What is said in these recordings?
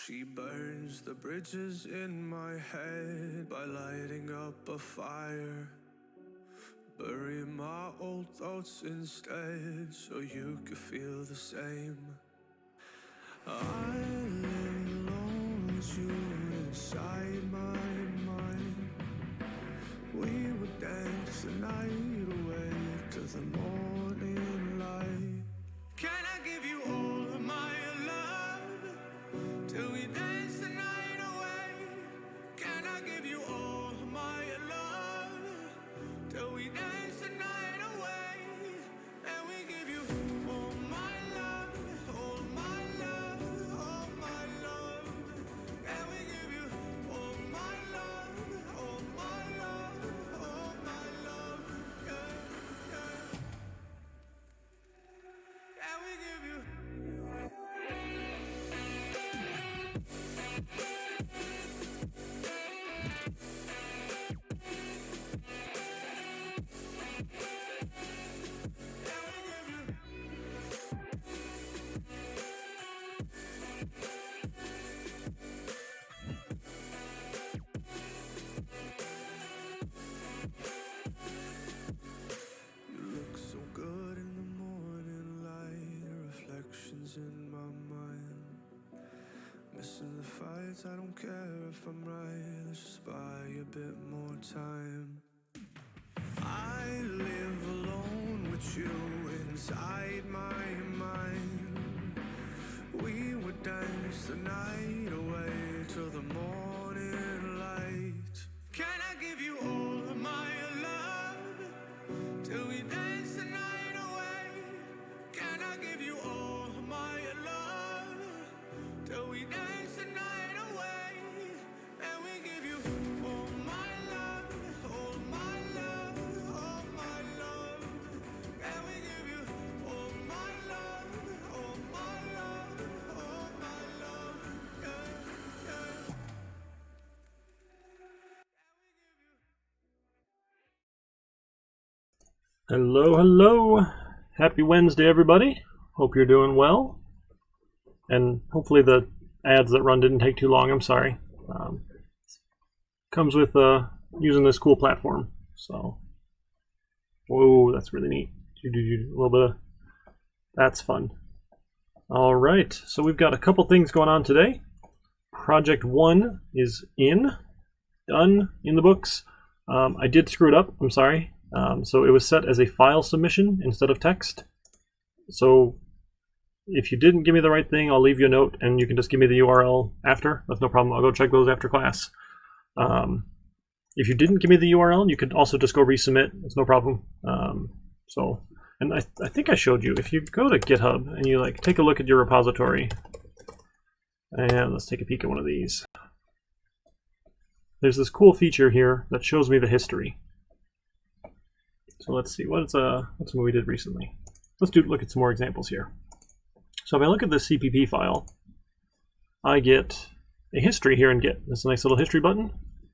She burns the bridges in my head by lighting up a fire. Bury my old thoughts instead so you could feel the same. I live alone with you inside my mind. We would dance the night away to the morning light. Can I give you all of my love till we dance the night away? Can I give you all of my love till we dance the night away? And we give you all my love, all my love, all my love. And we give you all my love, all my love, all my love. Yeah, yeah. And we give you. So good in the morning light, reflections in my mind. Missing the fights, I don't care if I'm right. Let's just buy a bit more time. I live alone with you inside my mind. We would dance the night away till the morning light. Can I give you all of my love till we dance the night away? Can I give you all of my love till we dance the night away? And we give you all my love, all my love, all my love. And we give you all my love, all my love, all my love. Yeah, yeah. Hello, hello. Happy Wednesday, everybody. Hope you're doing well. And hopefully the ads that run didn't take too long. I'm sorry. Comes with using this cool platform. So, whoa, that's really neat. A little bit of, that's fun. All right, so we've got a couple things going on today. Project 1 is done in the books. I did screw it up. I'm sorry. So it was set as a file submission instead of text. So if you didn't give me the right thing, I'll leave you a note and you can just give me the URL after. That's no problem. I'll go check those after class. If you didn't give me the URL, you could also just go resubmit. It's no problem. And I think I showed you, if you go to GitHub and you like take a look at your repository, and let's take a peek at one of these. There's this cool feature here that shows me the history. So let's see, what's what we did recently. Let's look at some more examples here. So if I look at the CPP file, I get a history here in Git. There's a nice little history button,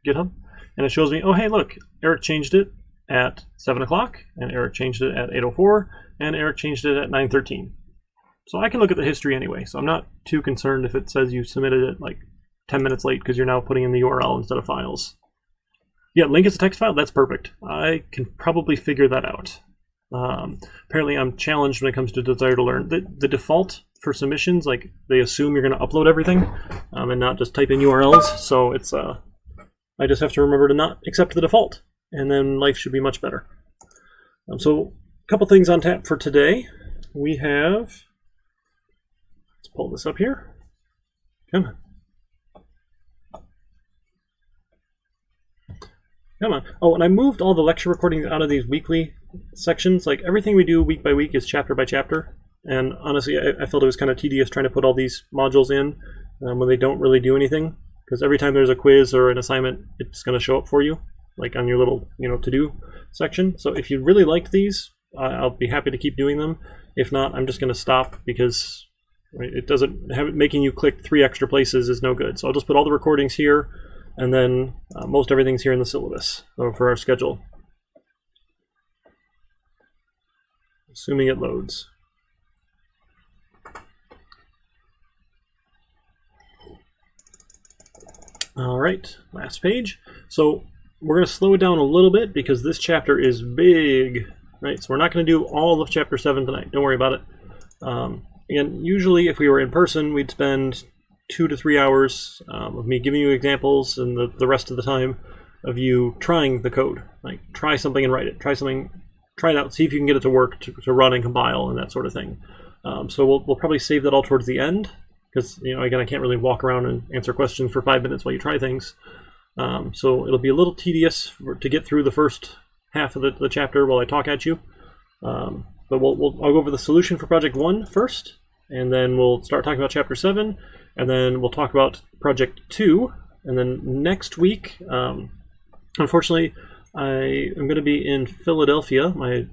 GitHub, and it shows me, oh hey look, Eric changed it at 7 o'clock, and Eric changed it at 8:04, and Eric changed it at 9:13. So I can look at the history anyway, so I'm not too concerned if it says you submitted it like 10 minutes late because you're now putting in the URL instead of files. Yeah, link as a text file, that's perfect. I can probably figure that out. Apparently I'm challenged when it comes to desire to learn. The default for submissions, like they assume you're going to upload everything and not just type in URLs. So it's I just have to remember to not accept the default, and then life should be much better. So a couple things on tap for today. We have, let's pull this up here. Come on. Come on. Oh, and I moved all the lecture recordings out of these weekly sections. Like everything we do week by week is chapter by chapter. And honestly, I felt it was kind of tedious trying to put all these modules in when they don't really do anything. Because every time there's a quiz or an assignment, it's going to show up for you, like on your little, to-do section. So if you really liked these, I'll be happy to keep doing them. If not, I'm just going to stop because it doesn't have it making you click 3 extra places is no good. So I'll just put all the recordings here. And then most everything's here in the syllabus for our schedule. Assuming it loads. All right, last page. So we're going to slow it down a little bit because this chapter is big, right? So we're not going to do all of chapter 7 tonight. Don't worry about it. And usually if we were in person, we'd spend 2 to 3 hours of me giving you examples and the rest of the time of you trying the code. Like, try something and write it. Try it out, see if you can get it to work, to run and compile and that sort of thing. So we'll probably save that all towards the end because, again, I can't really walk around and answer questions for 5 minutes while you try things. So it'll be a little tedious to get through the first half of the chapter while I talk at you. But I'll go over the solution for Project 1 first, and then we'll start talking about Chapter 7, and then we'll talk about Project 2, and then next week, unfortunately, I am going to be in Philadelphia. My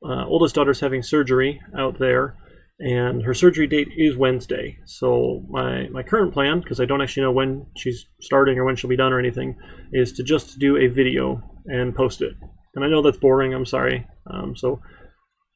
oldest daughter's having surgery out there, and her surgery date is Wednesday. So my current plan, because I don't actually know when she's starting or when she'll be done or anything, is to just do a video and post it. And I know that's boring, I'm sorry.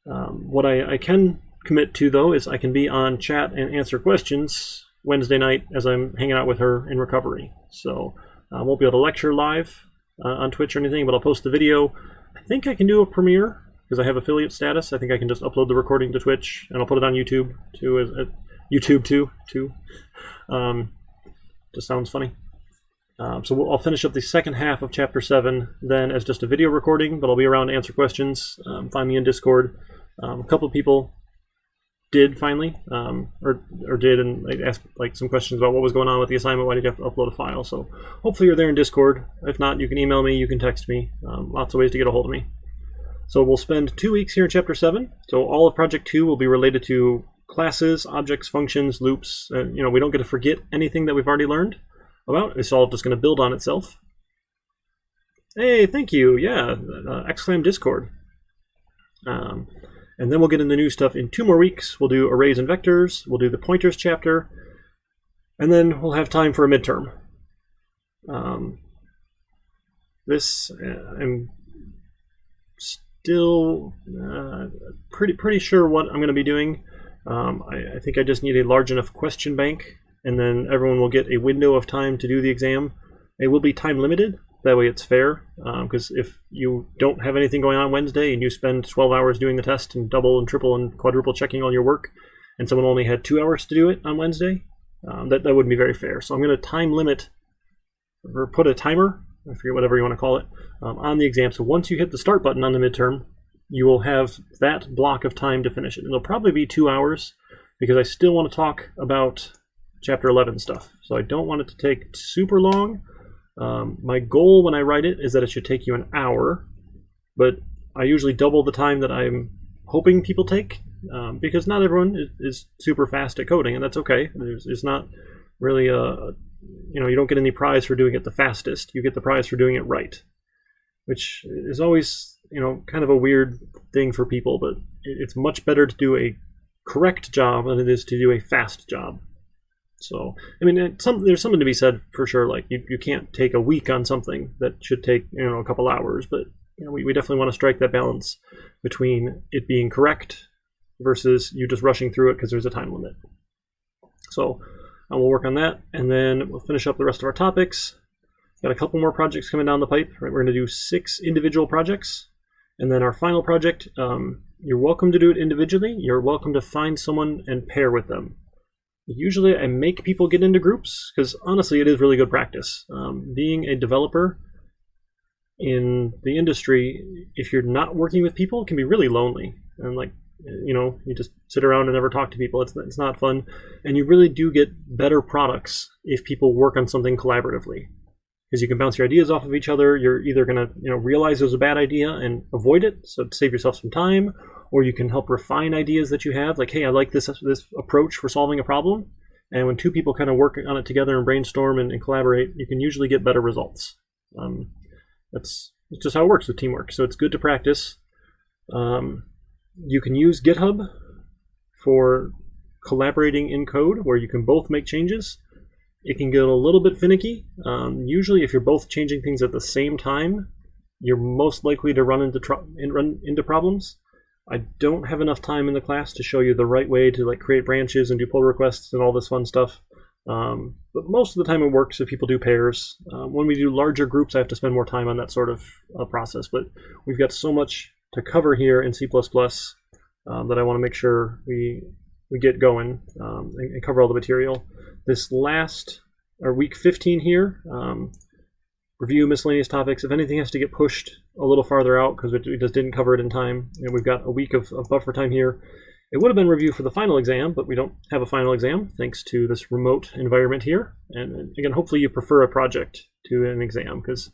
What I can commit to, though, is I can be on chat and answer questions Wednesday night as I'm hanging out with her in recovery. So I won't be able to lecture live on Twitch or anything, but I'll post the video. I think I can do a premiere because I have affiliate status. I think I can just upload the recording to Twitch, and I'll put it on YouTube too. YouTube too. Just sounds funny. So I'll finish up the second half of Chapter 7 then as just a video recording, but I'll be around to answer questions. Find me in Discord. A couple of people did finally, or did, and asked some questions about what was going on with the assignment. Why did you have to upload a file? So hopefully you're there in Discord. If not, you can email me, you can text me. Lots of ways to get a hold of me. So we'll spend 2 weeks here in Chapter 7. So all of Project 2 will be related to classes, objects, functions, loops. We don't get to forget anything that we've already learned about. It's all just going to build on itself. Hey, thank you. Yeah, exclam Discord. And then we'll get into new stuff in 2 more weeks. We'll do arrays and vectors. We'll do the pointers chapter. And then we'll have time for a midterm. I'm still pretty sure what I'm going to be doing. I think I just need a large enough question bank, and then everyone will get a window of time to do the exam. It will be time limited. That way it's fair, because if you don't have anything going on Wednesday and you spend 12 hours doing the test and double and triple and quadruple checking all your work, and someone only had 2 hours to do it on Wednesday, that wouldn't be very fair. So I'm going to time limit, or put a timer, I forget whatever you want to call it, on the exam. So once you hit the start button on the midterm, you will have that block of time to finish it. It'll probably be 2 hours, because I still want to talk about Chapter 11 stuff. So I don't want it to take super long. My goal when I write it is that it should take you an hour, but I usually double the time that I'm hoping people take, because not everyone is super fast at coding, and that's okay. It's not really you don't get any prize for doing it the fastest. You get the prize for doing it right, which is always, kind of a weird thing for people, but it's much better to do a correct job than it is to do a fast job. So, there's something to be said for sure. Like, you can't take a week on something that should take, a couple hours, but we definitely want to strike that balance between it being correct versus you just rushing through it because there's a time limit. So we'll work on that, and then we'll finish up the rest of our topics. Got a couple more projects coming down the pipe. Right, we're going to do 6 individual projects, and then our final project, you're welcome to do it individually. You're welcome to find someone and pair with them. Usually I make people get into groups because honestly it is really good practice. Being a developer in the industry, if you're not working with people, it can be really lonely. And you just sit around and never talk to people. It's not fun. And you really do get better products if people work on something collaboratively. Because you can bounce your ideas off of each other. You're either going to realize it was a bad idea and avoid it, so to save yourself some time, or you can help refine ideas that you have. Like, hey, I like this approach for solving a problem. And when 2 people kind of work on it together and brainstorm and collaborate, you can usually get better results. It's just how it works with teamwork. So it's good to practice. You can use GitHub for collaborating in code where you can both make changes. It can get a little bit finicky. Usually if you're both changing things at the same time, you're most likely to run into problems. I don't have enough time in the class to show you the right way to create branches and do pull requests and all this fun stuff. But most of the time it works if people do pairs. When we do larger groups, I have to spend more time on that sort of process. But we've got so much to cover here in C++ that I want to make sure we get going and cover all the material. This last, or week 15 here, review miscellaneous topics. If anything has to get pushed a little farther out because we just didn't cover it in time, and we've got a week of buffer time here. It would have been review for the final exam, but we don't have a final exam thanks to this remote environment here. And again, hopefully you prefer a project to an exam because,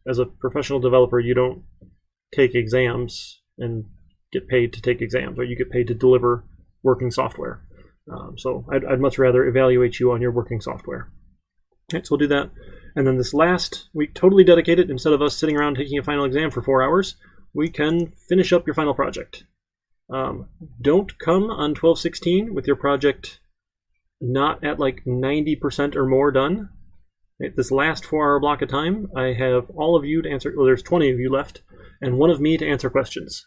as a professional developer, you don't take exams and get paid to take exams, or you get paid to deliver working software. So I'd much rather evaluate you on your working software. Okay, so we'll do that. And then this last week, totally dedicated, instead of us sitting around taking a final exam for 4 hours, we can finish up your final project. Don't come on 12/16 with your project not at like 90% or more done. This last 4-hour block of time, I have all of you to answer, well, there's 20 of you left, and one of me to answer questions.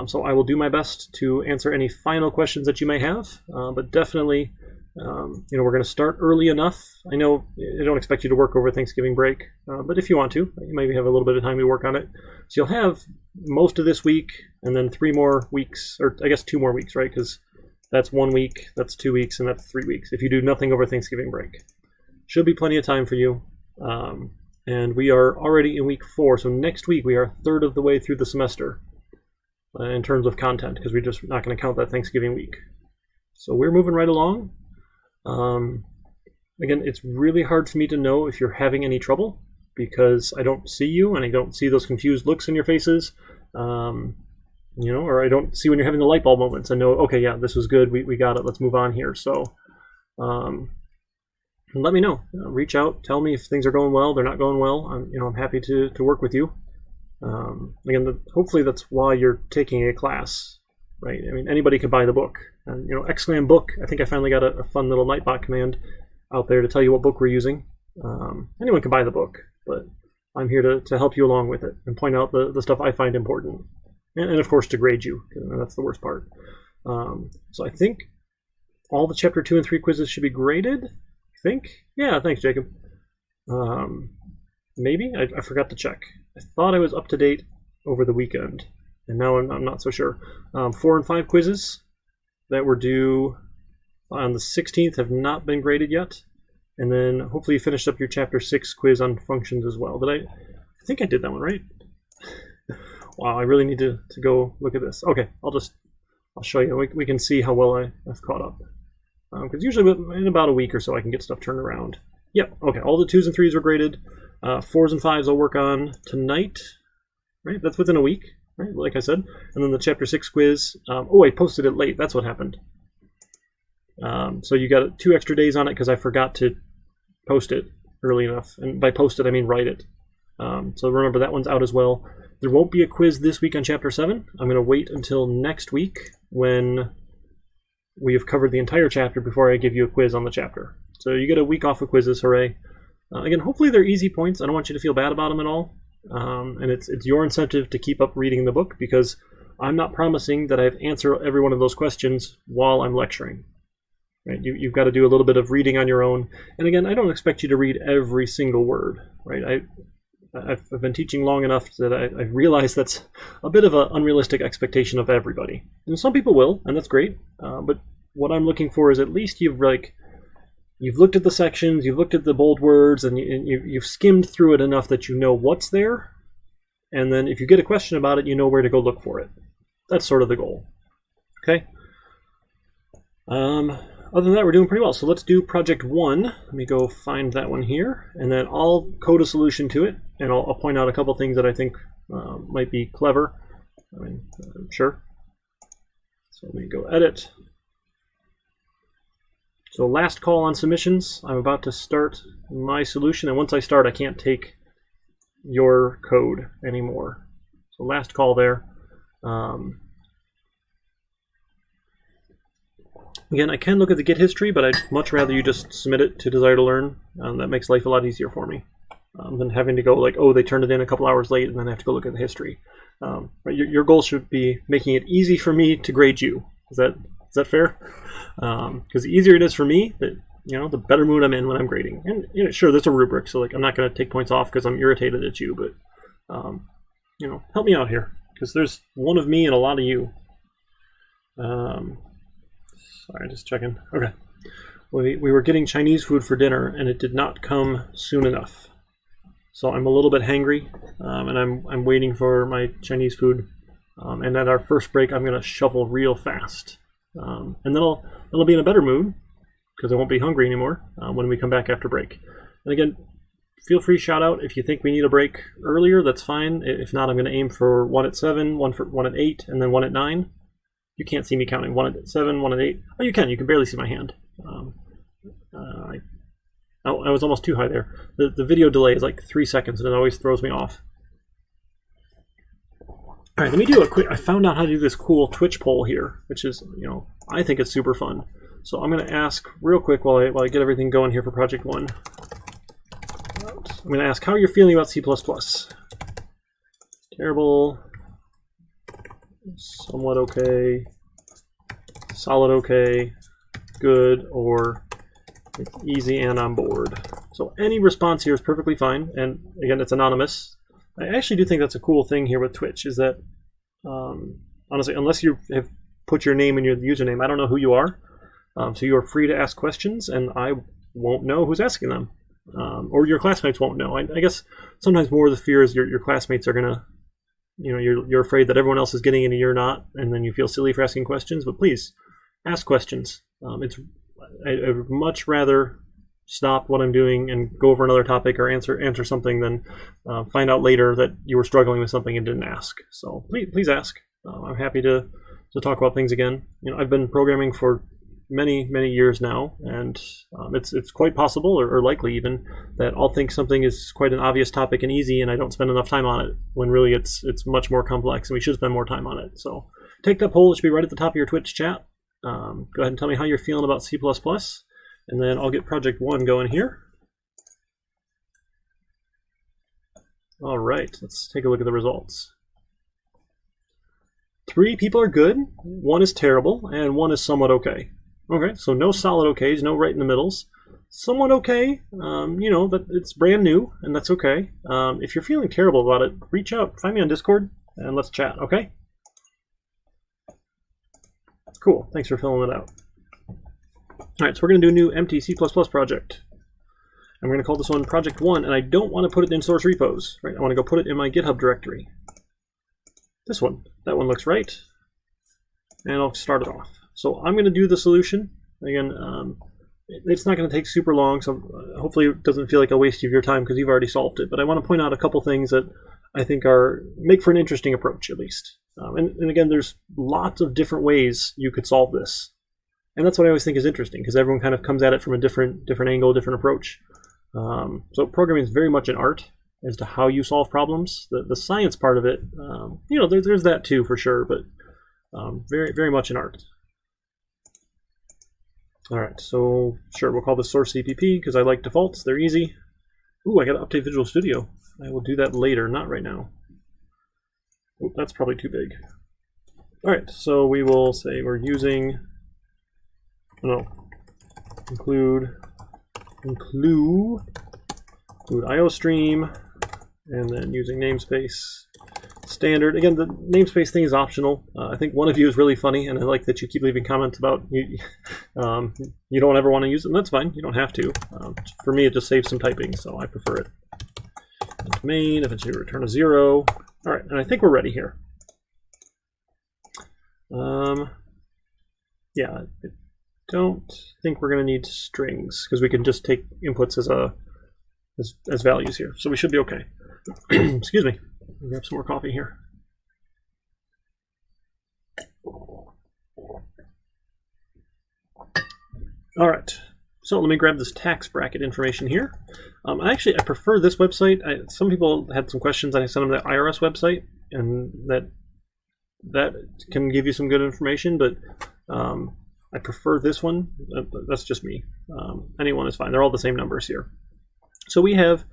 So I will do my best to answer any final questions that you may have, but definitely, we're going to start early enough. I know I don't expect you to work over Thanksgiving break, but if you want to, you maybe have a little bit of time to work on it. So you'll have most of this week, and then 3 more weeks, or I guess 2 more weeks, right? Because that's 1 week, that's 2 weeks, and that's 3 weeks. If you do nothing over Thanksgiving break, should be plenty of time for you. And we are already in week 4, so next week we are a third of the way through the semester in terms of content, because we're just not going to count that Thanksgiving week. So we're moving right along. Again, it's really hard for me to know if you're having any trouble because I don't see you and I don't see those confused looks in your faces, or I don't see when you're having the light bulb moments. I know, okay, yeah, this was good. We got it. Let's move on here. So let me know. Reach out. Tell me if things are going well. They're not going well. I'm happy to work with you. Again, hopefully that's why you're taking a class, right? I mean, anybody could buy the book. And, exclam book. I think I finally got a fun little Nightbot command out there to tell you what book we're using. Anyone can buy the book, but I'm here to help you along with it and point out the stuff I find important. And of course, to grade you. That's the worst part. So I think all the Chapter 2 and 3 quizzes should be graded. I think. Yeah, thanks, Jacob. Maybe? I forgot to check. I thought I was up to date over the weekend, and now I'm not so sure. 4 and 5 quizzes that were due on the 16th have not been graded yet. And then hopefully you finished up your Chapter 6 quiz on functions as well. I think I did that one, right? Wow, I really need to go look at this. Okay, I'll show you. We can see how well I've caught up. Because usually in about a week or so I can get stuff turned around. Yep, okay, all the 2s and 3s were graded. 4s and 5s I'll work on tonight, right? That's within a week, right? Like I said. And then the Chapter 6 quiz, I posted it late. That's what happened. So you got 2 extra days on it because I forgot to post it early enough. And by post it, I mean write it. So remember, that one's out as well. There won't be a quiz this week on Chapter 7. I'm going to wait until next week when we have covered the entire chapter before I give you a quiz on the chapter. So you get a week off of quizzes, hooray. Again, hopefully they're easy points. I don't want you to feel bad about them at all. And it's your incentive to keep up reading the book, because I'm not promising that I've answered every one of those questions while I'm lecturing. Right? You've got to do a little bit of reading on your own. And again, I don't expect you to read every single word. Right? I've been teaching long enough that I realize that's a bit of an unrealistic expectation of everybody. And some people will, and that's great. But what I'm looking for is at least you've looked at the sections, you've looked at the bold words, and you've skimmed through it enough that you know what's there. And then if you get a question about it, you know where to go look for it. That's sort of the goal. Okay? Other than that, we're doing pretty well. So let's do project 1. Let me go find that one here. And then I'll code a solution to it. And I'll point out a couple things that I think might be clever. Sure. So let me go edit. So last call on submissions. I'm about to start my solution. And once I start, I can't take your code anymore. So last call there. Again, I can look at the Git history, but I'd much rather you just submit it to Desire to Learn. That makes life a lot easier for me than having to go like, oh, they turned it in a couple hours late, and then I have to go look at the history. Your goal should be making it easy for me to grade you. Does Is that fair? Because the easier it is for me, the better mood I'm in when I'm grading. And sure, there's a rubric, so like I'm not going to take points off because I'm irritated at you, but help me out here because there's one of me and a lot of you. Sorry, just checking. Okay. We were getting Chinese food for dinner, and it did not come soon enough. So I'm a little bit hangry, and I'm waiting for my Chinese food. And at our first break, I'm going to shovel real fast. And then I'll be in a better mood, because I won't be hungry anymore when we come back after break. And again, feel free to shout out if you think we need a break earlier, that's fine. If not, I'm going to aim for 1 at 7, one at 8, and then 1 at 9. You can't see me counting. 1 at 7, 1 at 8. Oh, you can barely see my hand. I was almost too high there. The video delay is like 3 seconds, and it always throws me off. All right, let me do a quick. I found out how to do this cool Twitch poll here, which is, I think it's super fun. So I'm going to ask real quick while I get everything going here for Project 1. I'm going to ask how you're feeling about C++. Terrible, somewhat okay, solid okay, good, or it's easy and I'm bored. So any response here is perfectly fine. And again, it's anonymous. I actually do think that's a cool thing here with Twitch is that, honestly, unless you have put your name in your username, I don't know who you are. So you are free to ask questions, and I won't know who's asking them. Or your classmates won't know. I guess sometimes more of the fear is your classmates are going to, you're afraid that everyone else is getting it and you're not, and then you feel silly for asking questions. But please, ask questions. I'd much rather stop what I'm doing and go over another topic or answer something than find out later that you were struggling with something and didn't ask. So please ask. I'm happy to talk about things again. I've been programming for many years now, and it's quite possible or likely even that I'll think something is quite an obvious topic and easy, and I don't spend enough time on it when really it's much more complex and we should spend more time on it. So take that poll. It should be right at the top of your Twitch chat. Go ahead and tell me how you're feeling about C++, and then I'll get Project 1 going here. All right, let's take a look at the results. 3 people are good, 1 is terrible, and 1 is somewhat okay. Okay, so no solid okays, no right in the middles. Somewhat okay, that it's brand new, and that's okay. If you're feeling terrible about it, reach out, find me on Discord, and let's chat, okay? Cool, thanks for filling it out. All right, so we're going to do a new empty C++ project. And we're going to call this one Project 1, and I don't want to put it in source repos, right? I want to go put it in my GitHub directory. This one, that one looks right. And I'll start it off. So I'm going to do the solution. Again, it's not going to take super long, so hopefully it doesn't feel like a waste of your time because you've already solved it. But I want to point out a couple things that I think make for an interesting approach, at least. And again, there's lots of different ways you could solve this. And that's what I always think is interesting, because everyone kind of comes at it from a different angle, different approach. So programming is very much an art as to how you solve problems. The science part of it, there's that too for sure, but very much an art. All right, so sure, we'll call this source CPP because I like defaults. They're easy. Ooh, I got to update Visual Studio. I will do that later, not right now. Ooh, that's probably too big. All right, so we will say we're using, include IOStream, and then using namespace standard. Again, the namespace thing is optional. I think one of you is really funny, and I like that you keep leaving comments about you don't ever want to use it, and that's fine. You don't have to. For me, it just saves some typing, so I prefer it. And main, eventually return a 0. All right, and I think we're ready here. Yeah, I don't think we're going to need strings because we can just take inputs as values here, so we should be okay. Excuse me. I'll grab some more coffee here. All right, so let me grab this tax bracket information here. I prefer this website. Some people had some questions, and I sent them the IRS website, and that can give you some good information, but I prefer this one. That's just me. Anyone is fine. They're all the same numbers here. So we have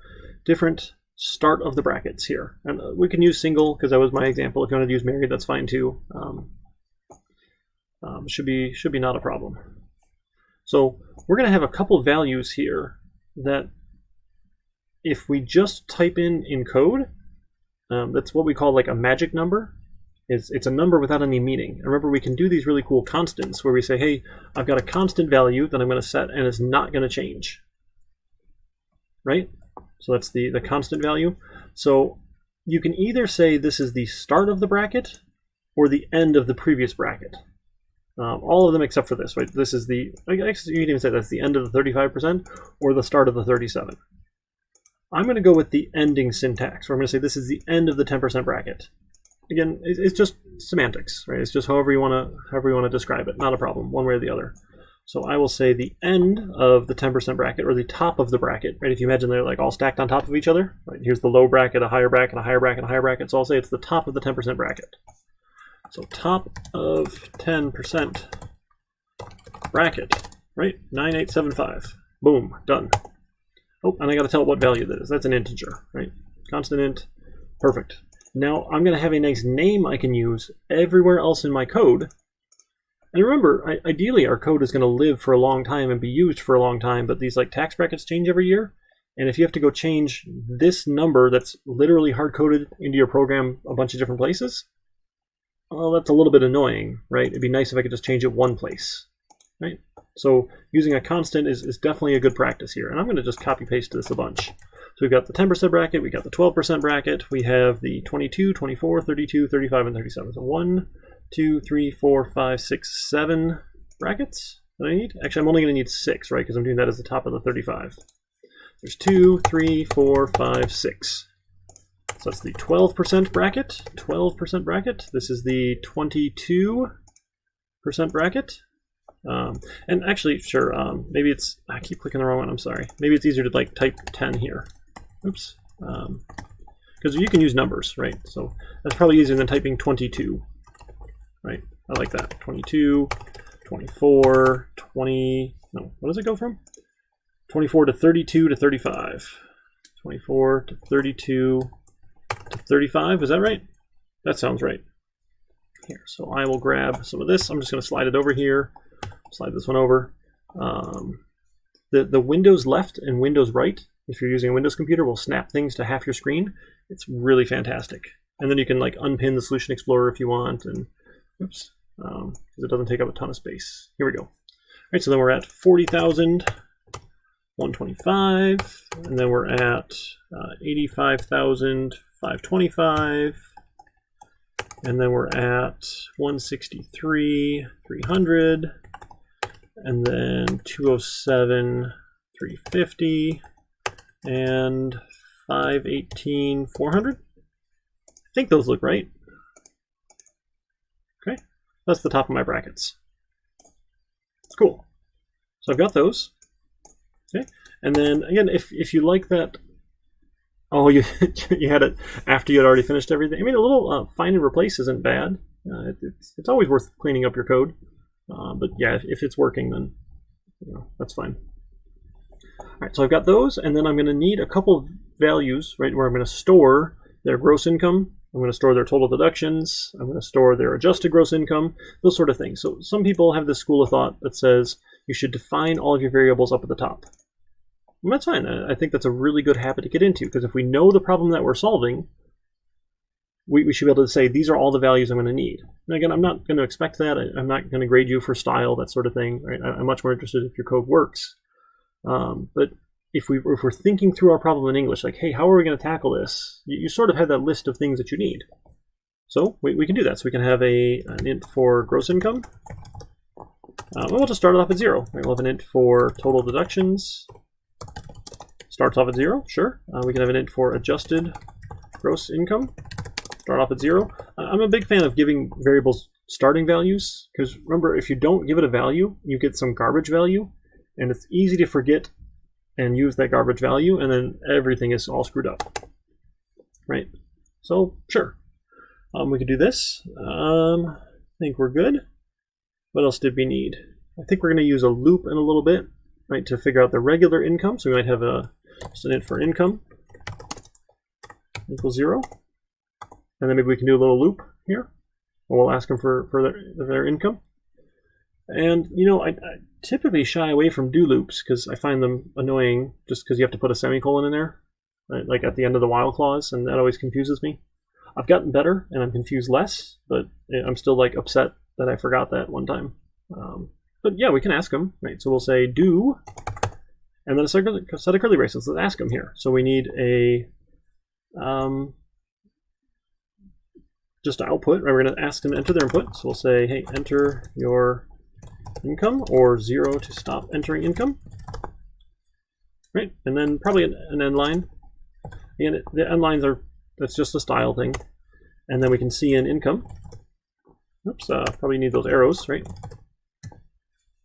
different start of the brackets here, and we can use single because that was my example. If you want to use married, that's fine too. Should be not a problem. So we're going to have a couple values here that if we just type in code, that's what we call like a magic number. It's a number without any meaning. And remember, we can do these really cool constants where we say, hey, I've got a constant value that I'm going to set and it's not going to change. Right? So that's the constant value. So you can either say this is the start of the bracket or the end of the previous bracket. All of them except for this, right? This is the, I guess you can even say that's the end of the 35% or the start of the 37. I'm going to go with the ending syntax, where I'm going to say this is the end of the 10% bracket. Again, it's just semantics, right? It's just however you want to describe it. Not a problem, one way or the other. So I will say the end of the 10% bracket, or the top of the bracket, right? If you imagine they're like all stacked on top of each other, right? Here's the low bracket, a higher bracket, a higher bracket, a higher bracket. So I'll say it's the top of the 10% bracket. So top of 10% bracket, right? 9875. Boom, done. Oh, and I got to tell it what value that is. That's an integer, right? Constant int. Perfect. Now I'm going to have a nice name I can use everywhere else in my code. And remember, ideally our code is going to live for a long time and be used for a long time, but these like tax brackets change every year. And if you have to go change this number that's literally hard-coded into your program a bunch of different places, well, that's a little bit annoying, right? It'd be nice if I could just change it one place, right? So using a constant is definitely a good practice here. And I'm going to just copy-paste this a bunch. So we've got the 10% bracket, we got the 12% bracket, we have the 22, 24, 32, 35, and 37. So 1, 2, 3, 4, 5, 6, 7 brackets that I need. Actually, I'm only going to need 6, right? Because I'm doing that as the top of the 35. There's 2, 3, 4, 5, 6. So that's the 12% bracket. 12% bracket. This is the 22% bracket. And actually, sure, maybe it's, I keep clicking the wrong one, I'm sorry. Maybe it's easier to like type 10 here. Oops. Because you can use numbers, right? So that's probably easier than typing 22, right? I like that. 22, 24, 20, no, what does it go from? 24 to 32 to 35. 24 to 32 to 35, is that right? That sounds right. Here, so I will grab some of this. I'm just going to slide it over here. Slide this one over. The Windows left and Windows right, if you're using a Windows computer, will snap things to half your screen. It's really fantastic. And then you can like unpin the Solution Explorer if you want, and oops, because it doesn't take up a ton of space. Here we go. All right, so then we're at 40,125, and then we're at 85,525, and then we're at 163,300. And then 207, 350, and 518, 400. I think those look right. Okay, that's the top of my brackets. Cool. So I've got those. Okay, and then again, if you like that, oh, you you had it after you had already finished everything. I mean, a little find and replace isn't bad. It's always worth cleaning up your code. But yeah, if it's working, then that's fine. All right, so I've got those, and then I'm going to need a couple of values, right, where I'm going to store their gross income. I'm going to store their total deductions. I'm going to store their adjusted gross income, those sort of things. So some people have this school of thought that says you should define all of your variables up at the top. And that's fine. I think that's a really good habit to get into, because if we know the problem that we're solving, we should be able to say, these are all the values I'm going to need. And again, I'm not going to expect that. I'm not going to grade you for style, that sort of thing. Right? I'm much more interested if your code works. But if we're thinking through our problem in English, like, hey, how are we going to tackle this? You sort of have that list of things that you need. So we can do that. So we can have an int for gross income. And we'll just start it off at 0. Right? We'll have an int for total deductions. Starts off at 0, sure. We can have an int for adjusted gross income. Start off at 0. I'm a big fan of giving variables starting values, because remember, if you don't give it a value, you get some garbage value, and it's easy to forget and use that garbage value, and then everything is all screwed up, right? So sure, we could do this. I think we're good. What else did we need? I think we're going to use a loop in a little bit, right, to figure out the regular income. So we might have just an int for income equals 0. And then maybe we can do a little loop here. And we'll ask them for their income. And, you know, I typically shy away from do loops because I find them annoying just because you have to put a semicolon in there, right? Like at the end of the while clause, and that always confuses me. I've gotten better and I'm confused less, but I'm still like upset that I forgot that one time. But yeah, we can ask them, right? So we'll say do, and then a set of curly braces. Let's ask them here. So we need a just output, right? We're going to ask them to enter their input. So we'll say, hey, enter your income, or 0 to stop entering income, right? And then probably an end line. Again, the end lines are, that's just a style thing. And then we can see in income. Oops, probably need those arrows, right?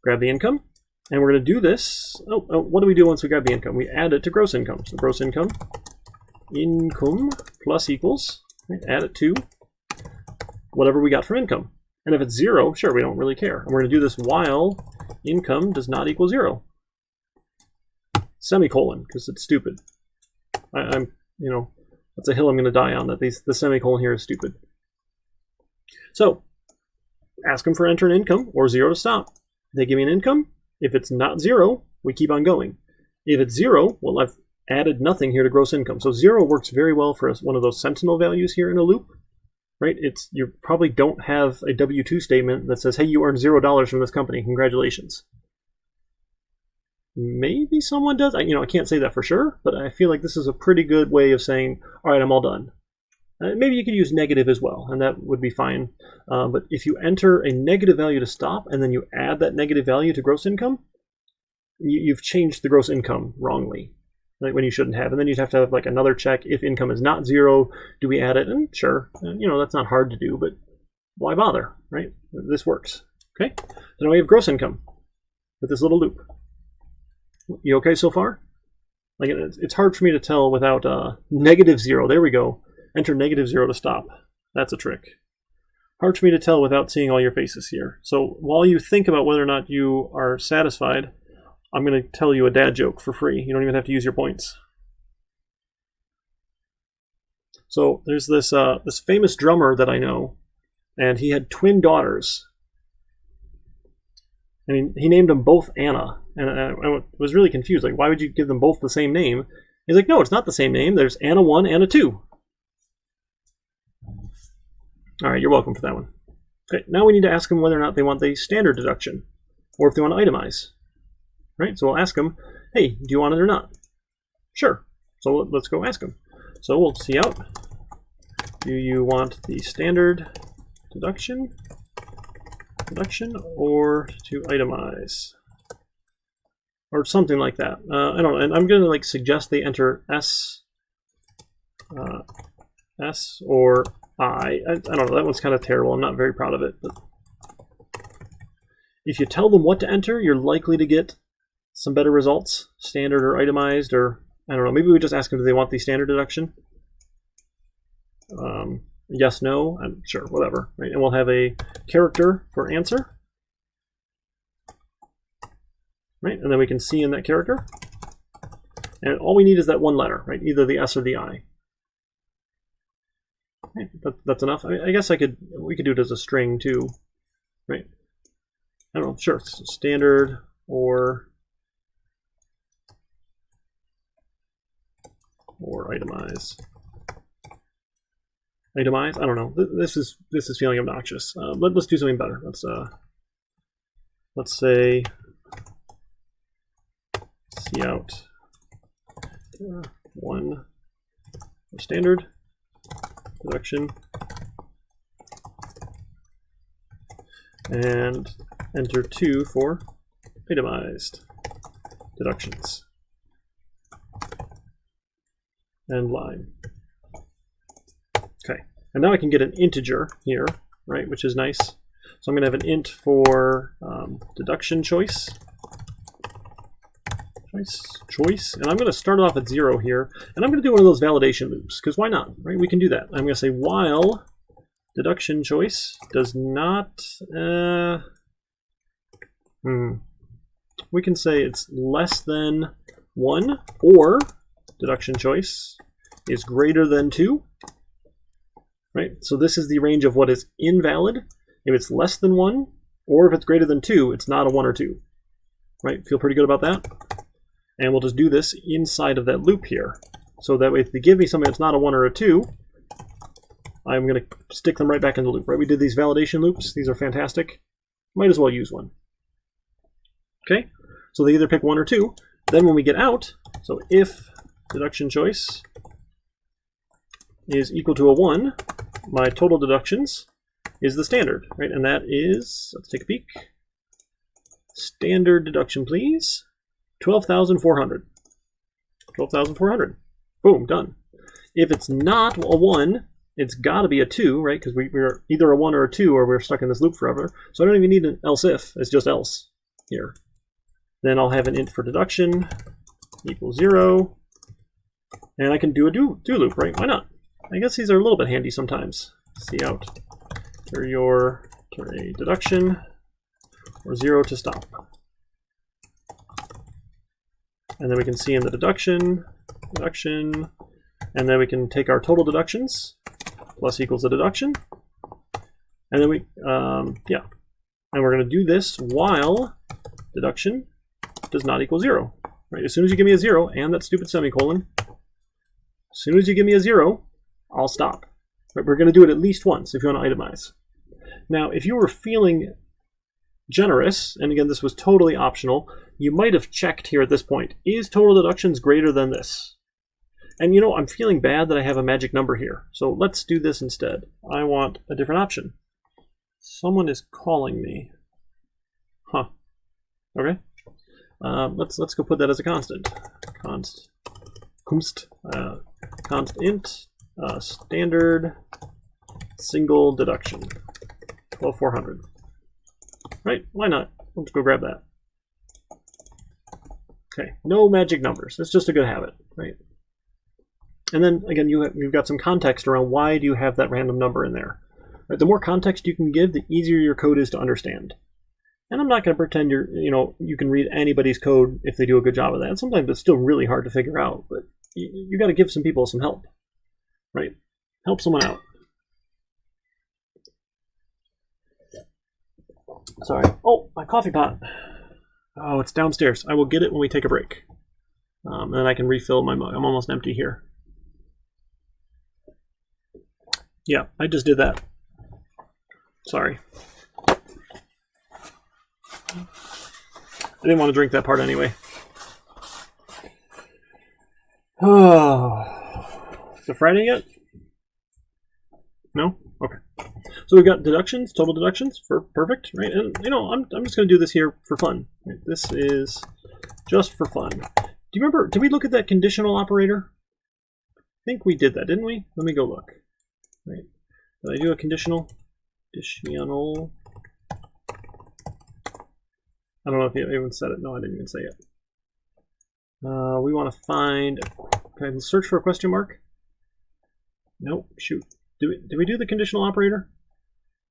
Grab the income, and we're going to do this. What do we do once we grab the income? We add it to gross income. So gross income plus equals, right? Add it to whatever we got for income. And if it's 0, sure, we don't really care. And we're going to do this while income does not equal 0. Semicolon, because it's stupid. I'm, you know, that's a hill I'm going to die on, that the semicolon here is stupid. So, ask them for enter an income, or 0 to stop. They give me an income. If it's not 0, we keep on going. If it's 0, well, I've added nothing here to gross income. So 0 works very well for one of those sentinel values here in a loop. Right? You probably don't have a W-2 statement that says, hey, you earned $0 from this company. Congratulations. Maybe someone does. I can't say that for sure, but I feel like this is a pretty good way of saying, all right, I'm all done. Maybe you could use negative as well, and that would be fine. But if you enter a negative value to stop, and then you add that negative value to gross income, you've changed the gross income wrongly. Like when you shouldn't have. And then you'd have to have like another check. If income is not 0, do we add it? And sure, that's not hard to do, but why bother, right? This works, okay? So now we have gross income with this little loop. You okay so far? Like it's hard for me to tell without -0. There we go. Enter -0 to stop. That's a trick. Hard for me to tell without seeing all your faces here. So while you think about whether or not you are satisfied, I'm going to tell you a dad joke for free. You don't even have to use your points. So there's this famous drummer that I know, and he had twin daughters. I mean, he named them both Anna, and I was really confused. Like, why would you give them both the same name? He's like, no, it's not the same name. There's Anna 1, Anna 2. All right, you're welcome for that one. Okay, now we need to ask them whether or not they want the standard deduction, or if they want to itemize. Right, so we'll ask them, hey, do you want it or not? Sure. So let's go ask them. So we'll see out. Do you want the standard deduction, or to itemize, or something like that? I don't know. And I'm going to like suggest they enter S or I. I don't know. That one's kind of terrible. I'm not very proud of it. But if you tell them what to enter, you're likely to get some better results, standard or itemized, or I don't know. Maybe we just ask them, do they want the standard deduction? Yes, no, I'm sure, whatever. Right, and we'll have a character for answer. Right, and then we can see in that character. And all we need is that one letter, right? Either the S or the I. Right, that's enough. I guess we could do it as a string too, right? I don't know. Sure, standard or itemize. Itemize? I don't know. This is feeling obnoxious. Let's do something better. Let's say cout 1 for standard deduction and enter 2 for itemized deductions. And line. Okay, and now I can get an integer here, right, which is nice. So I'm going to have an int for deduction choice, and I'm going to start it off at 0 here, and I'm going to do one of those validation loops, because why not, right? We can do that. I'm going to say while deduction choice does not, we can say it's less than 1, or deduction choice is greater than 2, right? So this is the range of what is invalid. If it's less than 1, Or if it's greater than 2, it's not a 1 or 2. Right? Feel pretty good about that? And we'll just do this inside of that loop here. So that way, if they give me something that's not a 1 or a 2, I'm going to stick them right back in the loop. Right? We did these validation loops. These are fantastic. Might as well use one. Okay? So they either pick 1 or 2. Then when we get out, so if deduction choice is equal to a 1, my total deductions is the standard, right? And that is, let's take a peek. Standard deduction, please. 12,400. 12,400. Boom, done. If it's not a 1, it's got to be a 2, right? Because we're either a 1 or a 2, or we're stuck in this loop forever. So I don't even need an else if. It's just else here. Then I'll have an int for deduction equals 0. And I can do a do loop, right? Why not? I guess these are a little bit handy sometimes. See out for your a deduction or 0 to stop. And then we can see in the deduction, and then we can take our total deductions, plus equals the deduction. And then we, yeah. And we're going to do this while deduction does not equal 0. Right? As soon as you give me a 0 and that stupid semicolon, as soon as you give me a 0, I'll stop. Right? We're going to do it at least once if you want to itemize. Now, if you were feeling generous, and again, this was totally optional, you might have checked here at this point, is total deductions greater than this? And you know, I'm feeling bad that I have a magic number here. So let's do this instead. I want a different option. Someone is calling me. Huh. Okay. Let's go put that as a constant. Const int standard single deduction 12,400. Right? Why not? Let's go grab that. Okay. No magic numbers. It's just a good habit, right? And then again, you've got some context around why do you have that random number in there. Right? The more context you can give, the easier your code is to understand. And I'm not going to pretend you can read anybody's code if they do a good job of that. Sometimes it's still really hard to figure out, but you got to give some people some help, right? Help someone out. Sorry. Oh, my coffee pot. Oh, it's downstairs. I will get it when we take a break. And then I can refill my mug. I'm almost empty here. Yeah, I just did that. Sorry. I didn't want to drink that part anyway. Oh, is it Friday yet? No? Okay. So we've got deductions, total deductions, for perfect, right? And I'm just going to do this here for fun. Right? This is just for fun. Do you remember? Did we look at that conditional operator? I think we did that, didn't we? Let me go look. Right? Did I do a conditional? Conditional. I don't know if you even said it. No, I didn't even say it. We want to find. Can I search for a question mark? Nope. Shoot. Did we do the conditional operator?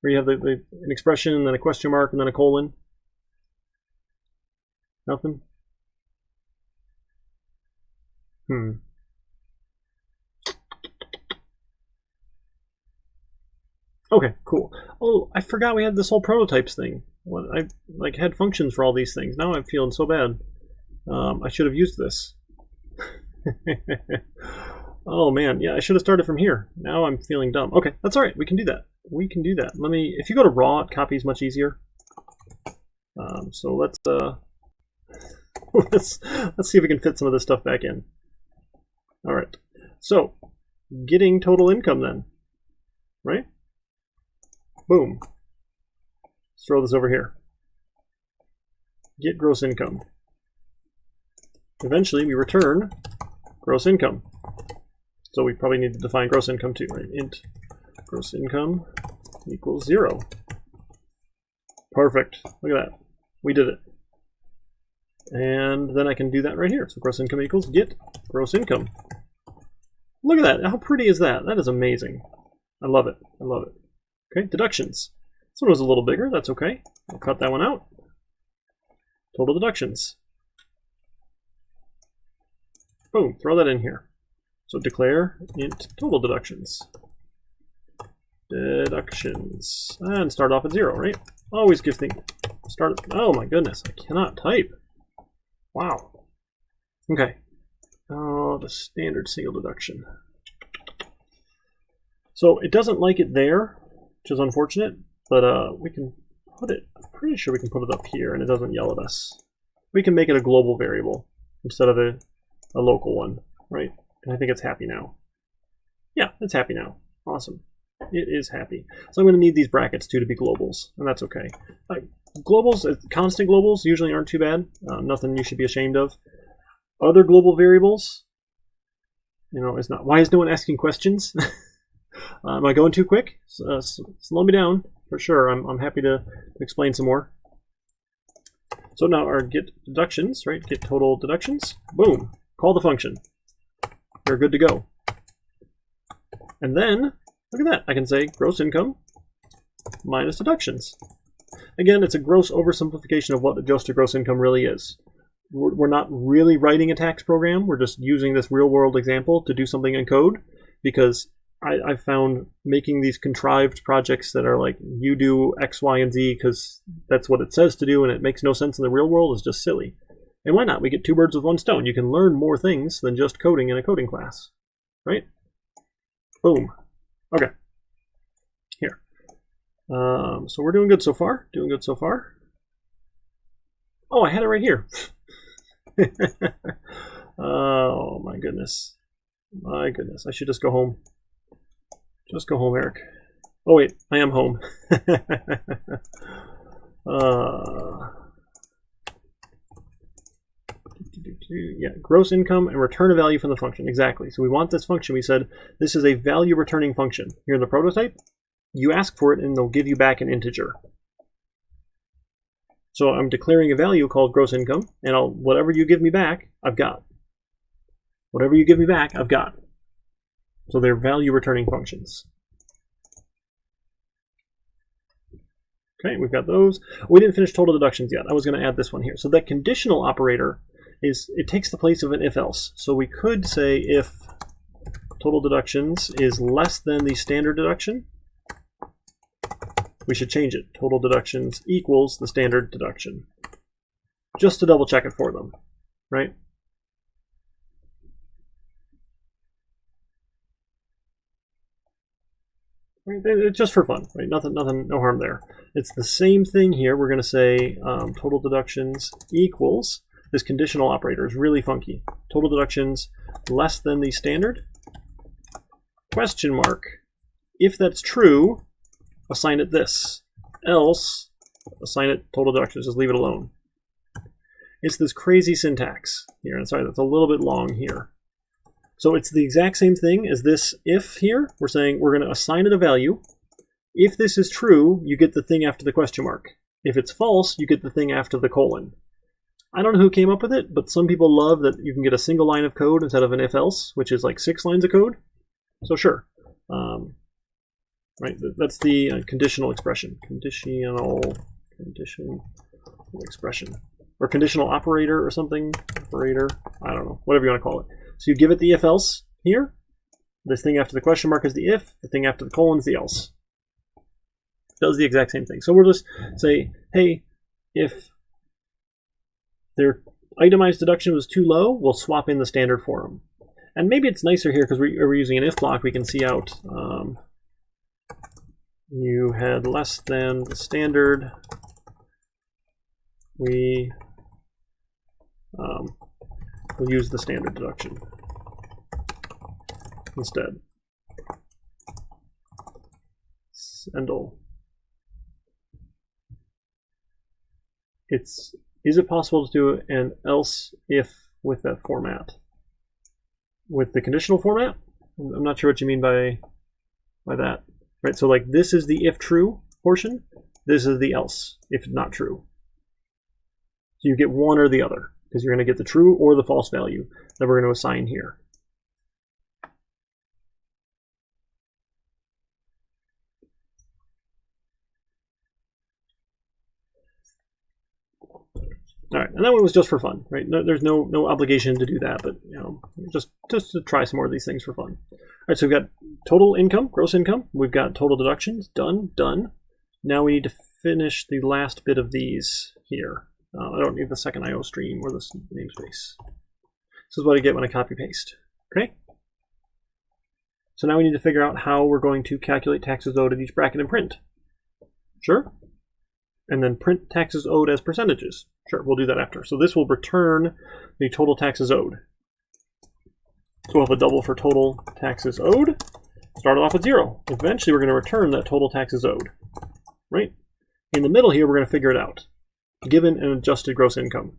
Where you have an expression and then a question mark and then a colon? Nothing? Okay, cool. Oh, I forgot we had this whole prototypes thing. I had functions for all these things. Now I'm feeling so bad. I should have used this. Oh man, yeah, I should have started from here. Now I'm feeling dumb. Okay, that's all right. We can do that. We can do that. If you go to raw, it copies much easier. So let's see if we can fit some of this stuff back in. All right. So getting total income then, right? Boom. Let's throw this over here. Get gross income. Eventually we return gross income. So we probably need to define gross income too, right? Int gross income equals 0. Perfect. Look at that. We did it. And then I can do that right here. So gross income equals get gross income. Look at that. How pretty is that? That is amazing. I love it. I love it. Okay, deductions. This one was a little bigger. That's okay. I'll cut that one out. Total deductions. Boom. Throw that in here. So declare int total deductions. Deductions. And start off at 0, right? Always give things start. Oh my goodness, I cannot type. Wow. Okay. Oh, the standard single deduction. So it doesn't like it there, which is unfortunate, but we can put it, I'm pretty sure we can put it up here and it doesn't yell at us. We can make it a global variable instead of a local one, right? And I think it's happy now. Yeah, it's happy now. Awesome. It is happy. So I'm going to need these brackets too to be globals, and that's okay. Globals, constant globals usually aren't too bad. Nothing you should be ashamed of. Other global variables, you know, it's not. Why is no one asking questions? Am I going too quick? Slow me down for sure. I'm happy to explain some more. So now our get deductions, right? Get total deductions. Boom. Call the function. We're good to go. And then look at that. I can say gross income minus deductions. Again, it's a gross oversimplification of what adjusted gross income really is. We're not really writing a tax program. We're just using this real-world example to do something in code, because I found making these contrived projects that are like, you do X, Y, and Z because that's what it says to do and it makes no sense in the real world is just silly. And why not? We get two birds with one stone. You can learn more things than just coding in a coding class, right? Boom. Okay. Here. So we're doing good so far. Doing good so far. Oh, I had it right here. Oh, my goodness. My goodness. I should just go home. Just go home, Eric. Oh, wait. I am home. Yeah, gross income and return a value from the function. Exactly. So we want this function. We said this is a value returning function. Here in the prototype, you ask for it and they'll give you back an integer. So I'm declaring a value called gross income, and whatever you give me back, I've got. Whatever you give me back, I've got. So they're value returning functions. Okay, we've got those. We didn't finish total deductions yet. I was going to add this one here. So that conditional operator it takes the place of an if-else. So we could say if total deductions is less than the standard deduction, we should change it. Total deductions equals the standard deduction. Just to double check it for them, right? It's just for fun, right? Nothing, no harm there. It's the same thing here. We're going to say total deductions equals, this conditional operator is really funky. Total deductions less than the standard, question mark. If that's true, assign it this. Else, assign it total deductions, just leave it alone. It's this crazy syntax here. And sorry, that's a little bit long here. So it's the exact same thing as this if here. We're saying we're going to assign it a value. If this is true, you get the thing after the question mark. If it's false, you get the thing after the colon. I don't know who came up with it, but some people love that you can get a single line of code instead of an if-else, which is like 6 lines of code. So sure. Right, that's the conditional expression. Conditional expression. Or conditional operator or something. Operator, I don't know, whatever you want to call it. So you give it the if-else here. This thing after the question mark is the if. The thing after the colon is the else. It does the exact same thing. So we'll just say, hey, if their itemized deduction was too low, we'll swap in the standard for them. And maybe it's nicer here because we're using an if block. We can see out you had less than the standard. We'll use the standard deduction instead. Sendle. Is it possible to do an else if with that format? With the conditional format? I'm not sure what you mean by that. Right, so like this is the if true portion, this is the else if not true. So you get one or the other, because you're going to get the true or the false value that we're going to assign here. All right, and that one was just for fun, right? There's no obligation to do that, but you know, just to try some more of these things for fun. All right, so we've got total income, gross income. We've got total deductions, done. Now we need to finish the last bit of these here. I don't need the second IO stream or this namespace. This is what I get when I copy paste. Okay? So now we need to figure out how we're going to calculate taxes owed at each bracket and print. Sure? And then print taxes owed as percentages. Sure, we'll do that after. So this will return the total taxes owed. So we'll have a double for total taxes owed. Start it off at 0. Eventually we're going to return that total taxes owed. Right? In the middle here, we're going to figure it out, given an adjusted gross income.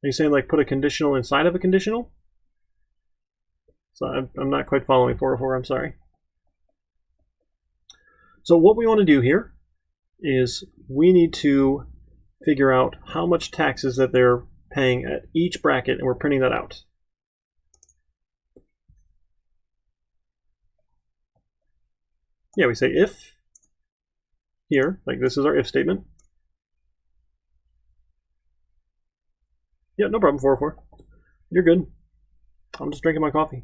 Are you saying like put a conditional inside of a conditional? So I'm not quite following 404, I'm sorry. So what we want to do here is we need to figure out how much taxes that they're paying at each bracket, and we're printing that out. Yeah, we say if here, like this is our if statement. Yeah, no problem, 404. You're good. I'm just drinking my coffee.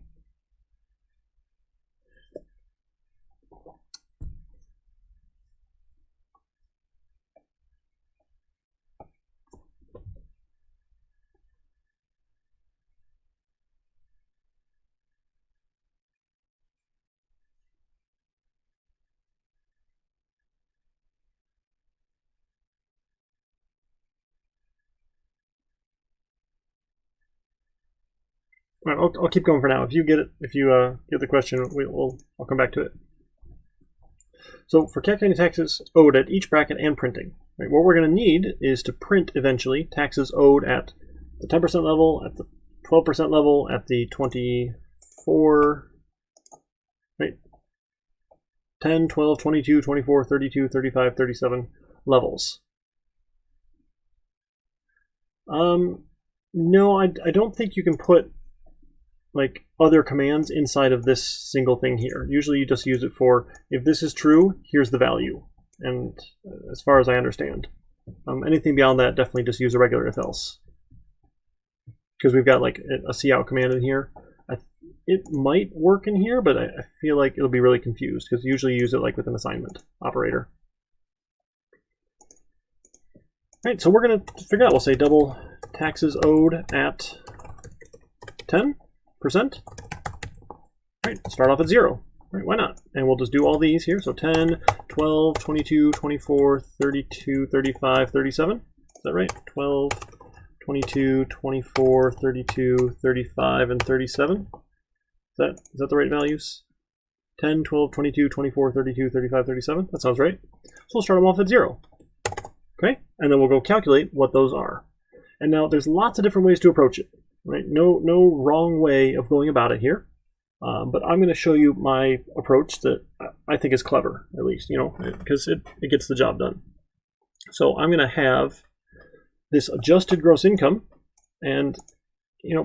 All right, I'll keep going for now. If you get it, if you get the question, I'll come back to it. So for calculating taxes owed at each bracket and printing, right, what we're going to need is to print eventually taxes owed at the 10% level, at the 12% level, at the 24, right, 10, 12, 22, 24, 32, 35, 37 levels. No, I don't think you can put like other commands inside of this single thing here. Usually you just use it for, if this is true, here's the value. And as far as I understand, anything beyond that, definitely just use a regular if else. Because we've got like a cout command in here. It might work in here, but I feel like it'll be really confused because usually you use it like with an assignment operator. All right, so we're going to figure out, we'll say double taxes owed at 10%. Right, start off at 0. Right, why not? And we'll just do all these here. So 10, 12, 22, 24, 32, 35, 37. Is that right? 12, 22, 24, 32, 35, and 37. Is that the right values? 10, 12, 22, 24, 32, 35, 37. That sounds right. So we'll start them off at 0. Okay, and then we'll go calculate what those are. And now there's lots of different ways to approach it. Right? No wrong way of going about it here. But I'm going to show you my approach that I think is clever, at least, because it gets the job done. So I'm going to have this adjusted gross income, and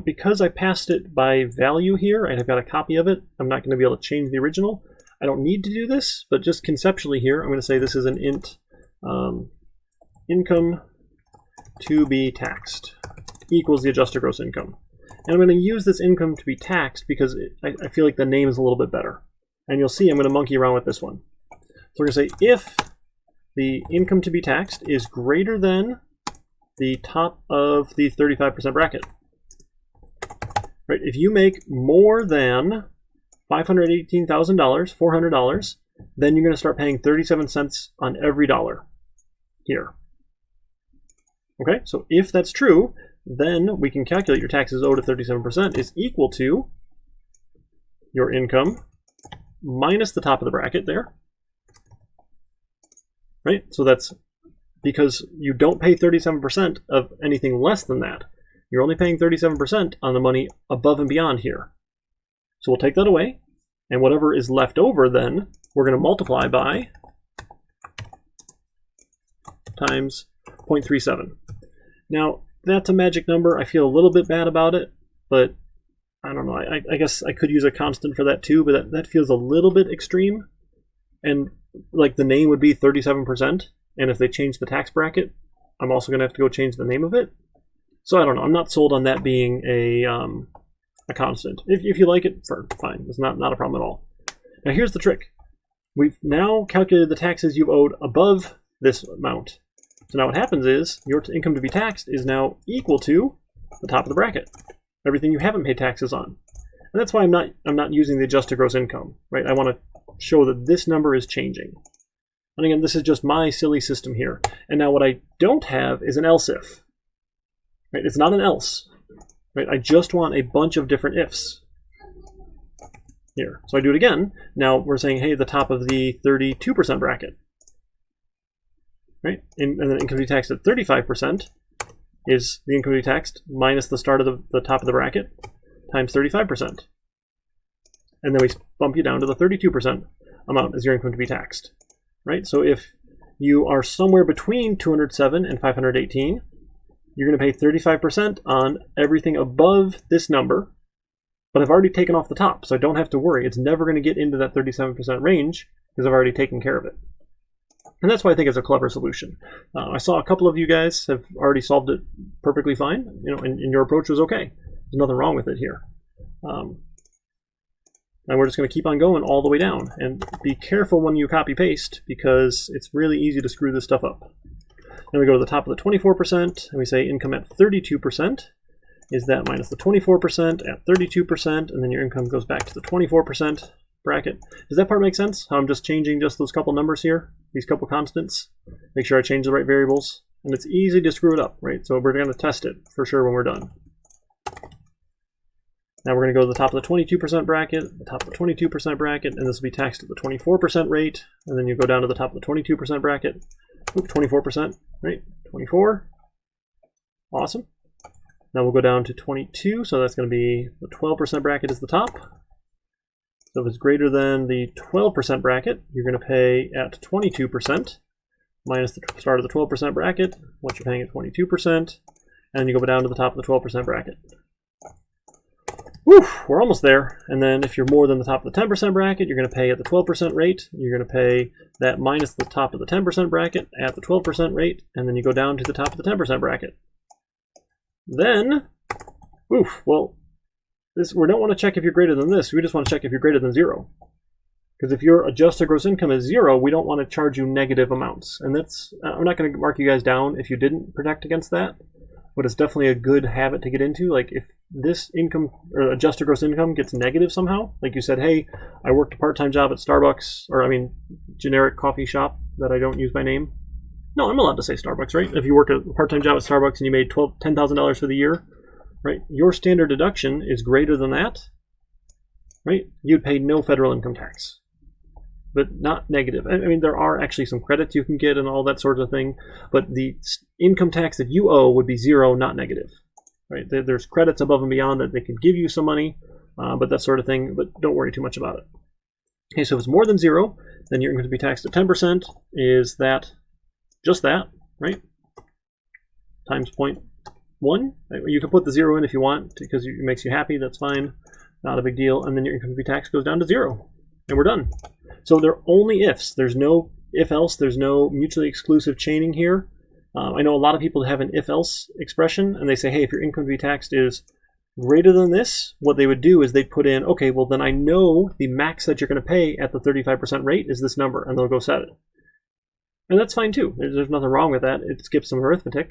because I passed it by value here, and I've got a copy of it, I'm not going to be able to change the original. I don't need to do this, but just conceptually here, I'm going to say this is an int income to be taxed equals the adjusted gross income. And I'm going to use this income to be taxed because I feel like the name is a little bit better. And you'll see I'm going to monkey around with this one. So we're going to say if the income to be taxed is greater than the top of the 35% bracket. Right? If you make more than $518,000, $400, then you're going to start paying 37 cents on every dollar here. Okay, so if that's true, then we can calculate your taxes owed at 37% is equal to your income minus the top of the bracket there. Right? So that's because you don't pay 37% of anything less than that. You're only paying 37% on the money above and beyond here. So we'll take that away, and whatever is left over then, we're going to multiply by times 0.37. Now, that's a magic number. I feel a little bit bad about it, but I don't know. I guess I could use a constant for that too, but that feels a little bit extreme. And like the name would be 37%, and if they change the tax bracket, I'm also going to have to go change the name of it. So I don't know. I'm not sold on that being a constant. If you like it, fine. It's not a problem at all. Now here's the trick. We've now calculated the taxes you've owed above this amount. So now what happens is your income to be taxed is now equal to the top of the bracket, everything you haven't paid taxes on. And that's why I'm not using the adjusted gross income, right? I want to show that this number is changing. And again, this is just my silly system here. And now what I don't have is an else if. Right? It's not an else. Right? I just want a bunch of different ifs here. So I do it again. Now we're saying, hey, the top of the 32% bracket. Right? And then income to be taxed at 35% is the income to be taxed minus the start of the top of the bracket times 35%. And then we bump you down to the 32% amount as your income to be taxed. Right? So if you are somewhere between 207 and 518, you're going to pay 35% on everything above this number, but I've already taken off the top, so I don't have to worry. It's never going to get into that 37% range because I've already taken care of it. And that's why I think it's a clever solution. I saw a couple of you guys have already solved it perfectly fine, and your approach was okay. There's nothing wrong with it here. And we're just going to keep on going all the way down. And be careful when you copy paste because it's really easy to screw this stuff up. Then we go to the top of the 24% and we say income at 32%. Is that minus the 24% at 32%? And then your income goes back to the 24% bracket. Does that part make sense? How I'm just changing just those couple numbers here, these couple constants. Make sure I change the right variables. And it's easy to screw it up, right? So we're going to test it for sure when we're done. Now we're going to go to the top of the 22% bracket, the top of the 22% bracket, and this will be taxed at the 24% rate. And then you go down to the top of the 22% bracket. Oop, 24%, right? 24. Awesome. Now we'll go down to 22, so that's going to be the 12% bracket is the top. So if it's greater than the 12% bracket, you're going to pay at 22% minus the start of the 12% bracket, what you're paying at 22%, and you go down to the top of the 12% bracket. Whew, we're almost there. And then if you're more than the top of the 10% bracket, you're going to pay at the 12% rate. You're going to pay that minus the top of the 10% bracket at the 12% rate, and then you go down to the top of the 10% bracket. Then, well, we don't want to check if you're greater than this. We just want to check if you're greater than 0. Because if your adjusted gross income is 0, we don't want to charge you negative amounts. And that's, I'm not going to mark you guys down if you didn't protect against that. But it's definitely a good habit to get into. Like if this income or adjusted gross income gets negative somehow, like you said, hey, I worked a part-time job at Starbucks, or I mean, generic coffee shop that I don't use by name. No, I'm allowed to say Starbucks, right? If you work a part-time job at Starbucks and you made $10,000 for the year, right? Your standard deduction is greater than that, right? You'd pay no federal income tax, but not negative. I mean, there are actually some credits you can get and all that sort of thing, but the income tax that you owe would be 0, not negative, right? There's credits above and beyond that they could give you some money, but that sort of thing, but don't worry too much about it. Okay, so if it's more than 0, then you're going to be taxed at 10%. Is that just that, right? Times 0.1. You can put the 0 in if you want because it makes you happy. That's fine. Not a big deal. And then your income to be taxed goes down to 0. And we're done. So they're only ifs. There's no if-else. There's no mutually exclusive chaining here. I know a lot of people have an if-else expression, and they say, hey, if your income to be taxed is greater than this, what they would do is they'd put in, okay, well, then I know the max that you're going to pay at the 35% rate is this number, and they'll go set it. And that's fine, too. There's nothing wrong with that. It skips some arithmetic,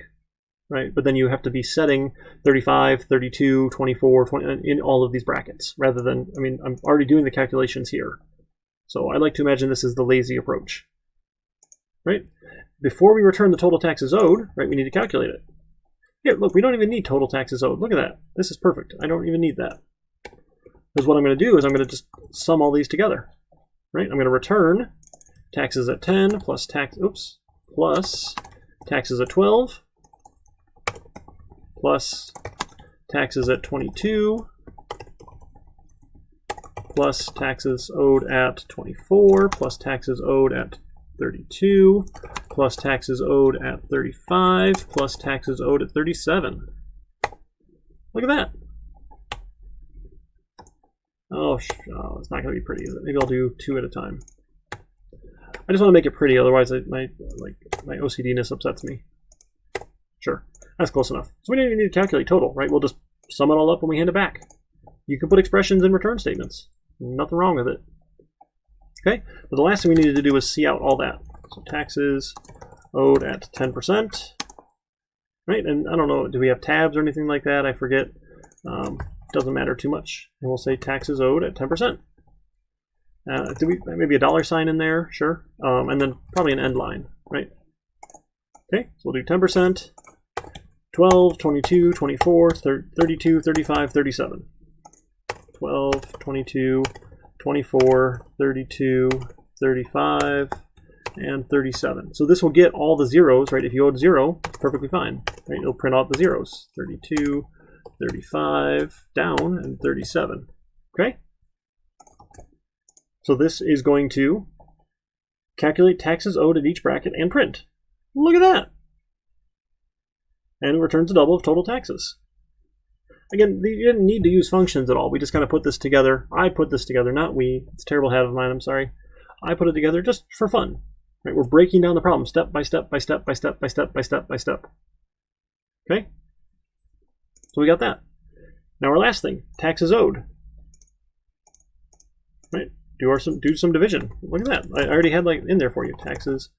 right? But then you have to be setting 35, 32, 24, 20 in all of these brackets, rather than, I mean, I'm already doing the calculations here. So I like to imagine this is the lazy approach, right? Before we return the total taxes owed, right, we need to calculate it. Here, look, we don't even need total taxes owed. Look at that. This is perfect. I don't even need that. Because what I'm going to do is I'm going to just sum all these together, right? I'm going to return taxes at 10 plus plus taxes at 12 plus taxes at 22 plus taxes owed at 24 plus taxes owed at 32 plus taxes owed at 35 plus taxes owed at 37. Look at that. Oh, it's not going to be pretty, is it? Maybe I'll do 2 at a time. I just want to make it pretty, otherwise my OCD-ness upsets me. Sure, that's close enough. So we don't even need to calculate total, right? We'll just sum it all up when we hand it back. You can put expressions in return statements. Nothing wrong with it. Okay, but the last thing we needed to do was see out all that. So taxes owed at 10%. Right, and I don't know, do we have tabs or anything like that? I forget. Doesn't matter too much. And we'll say taxes owed at 10%. Do we maybe a $sign in there? Sure. And then probably an end line, right? Okay, so we'll do 10%, 12, 22, 24, 32, 35, 37. 12, 22, 24, 32, 35, and 37. So this will get all the zeros, right? If you owed 0, it's perfectly fine. Right? It'll print out the zeros. 32, 35, down, and 37. Okay? So this is going to calculate taxes owed at each bracket and print. Look at that! And it returns a double of total taxes. Again, you didn't need to use functions at all. We just kind of put this together. I put this together, not we. It's a terrible habit of mine, I'm sorry. I put it together just for fun. Right? We're breaking down the problem step by step by step by step by step by step by step. Okay? So we got that. Now our last thing, taxes owed. Right? Do some division. Look at that. I already had like in there for you. Taxes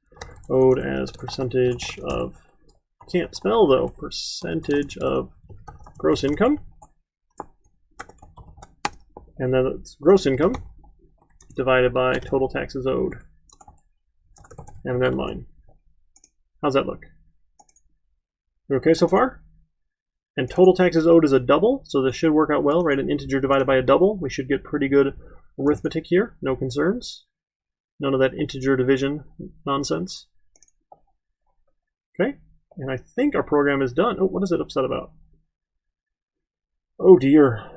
owed as percentage of, can't spell though, percentage of gross income. And then it's gross income divided by total taxes owed. And then line. How's that look? You okay so far? And total taxes owed is a double, so this should work out well, right? An integer divided by a double. We should get pretty good arithmetic here. No concerns. None of that integer division nonsense. Okay, and I think our program is done. Oh, what is it upset about? Oh dear.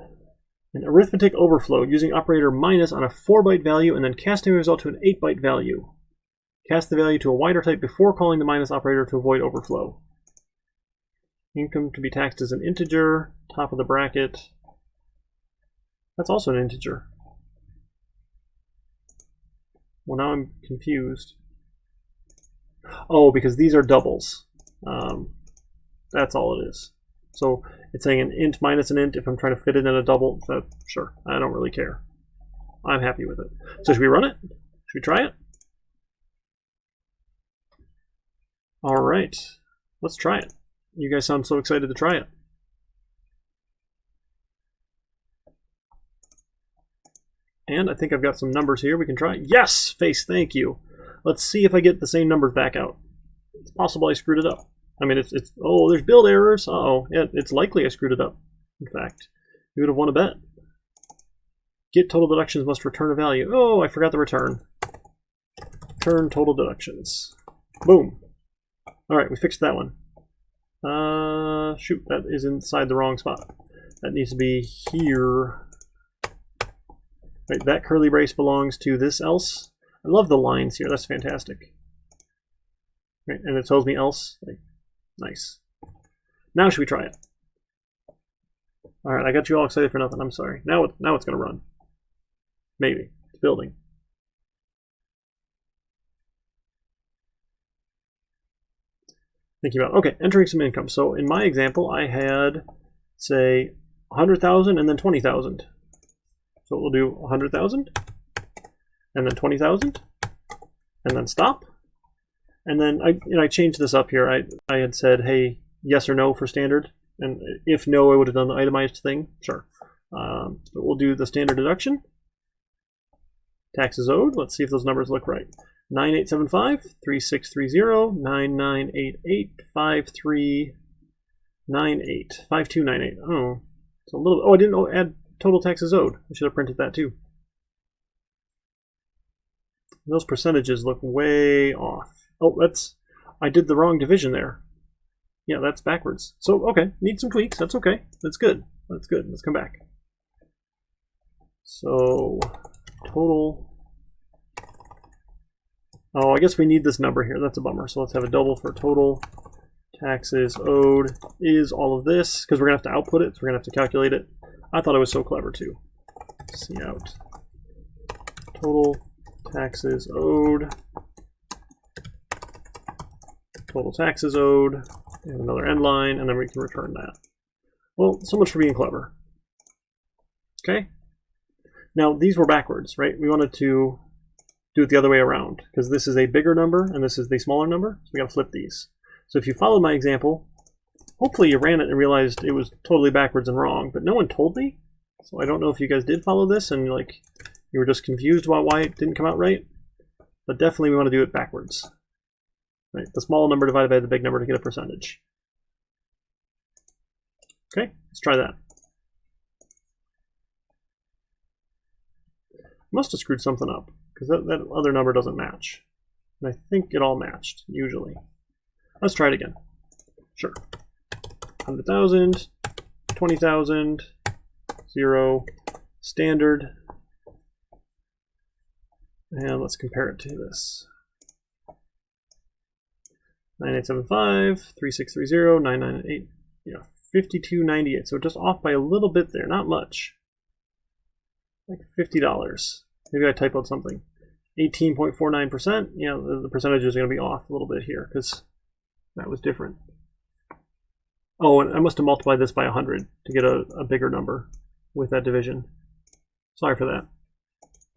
An arithmetic overflow using operator minus on a 4-byte value and then casting the result to an 8-byte value. Cast the value to a wider type before calling the minus operator to avoid overflow. Income to be taxed as an integer, top of the bracket. That's also an integer. Well, now I'm confused. Oh, because these are doubles. That's all it is. So it's saying an int minus an int. If I'm trying to fit it in a double, sure, I don't really care. I'm happy with it. So should we run it? Should we try it? All right, let's try it. You guys sound so excited to try it. And I think I've got some numbers here we can try. Yes, face, thank you. Let's see if I get the same numbers back out. It's possible I screwed it up. I mean, oh, there's build errors. Uh-oh, yeah, it's likely I screwed it up. In fact, you would have won a bet. Get total deductions must return a value. Oh, I forgot the return. Return total deductions. Boom. All right, we fixed that one. Shoot, that is inside the wrong spot. That needs to be here. Right, that curly brace belongs to this else. I love the lines here. That's fantastic. Right, and it tells me else. Like, nice. Now should we try it? All right, I got you all excited for nothing. I'm sorry. Now it's going to run. Maybe. It's building. Thinking about, okay, entering some income. So in my example, I had, say, 100,000 and then 20,000. So we'll do 100,000 and then 20,000 and then stop. And then I changed this up here. I had said, hey, yes or no for standard. And if no, I would have done the itemized thing. Sure. But we'll do the standard deduction. Taxes owed. Let's see if those numbers look right. 9875, 3630, 9988, 5398, 5298. Oh, it's a little. Oh, I didn't add total taxes owed. I should have printed that too. Those percentages look way off. Oh, I did the wrong division there. Yeah, that's backwards. So, okay, need some tweaks. That's okay. That's good. That's good. Let's come back. So, total. Oh, I guess we need this number here. That's a bummer. So let's have a double for total taxes owed is all of this, because we're going to have to output it, so we're going to have to calculate it. I thought I was so clever too. See out. Total taxes owed. Total taxes owed. And another end line, and then we can return that. Well, so much for being clever. Okay. Now these were backwards, right? We wanted to do it the other way around because this is a bigger number and this is the smaller number. So we got to flip these. So if you follow my example, hopefully you ran it and realized it was totally backwards and wrong, but no one told me. So I don't know if you guys did follow this and like you were just confused about why it didn't come out right. But definitely we want to do it backwards. Right? The small number divided by the big number to get a percentage. Okay, let's try that. Must have screwed something up because that other number doesn't match. And I think it all matched, usually. Let's try it again. Sure. 100,000, 20,000, 0, standard. And let's compare it to this. 9875, 3630, 998, yeah, 5298. So just off by a little bit there, not much. Like $50. Maybe I typoed something. 18.49%. Yeah, the percentage is going to be off a little bit here because that was different. Oh, and I must have multiplied this by 100 to get a bigger number with that division. Sorry for that.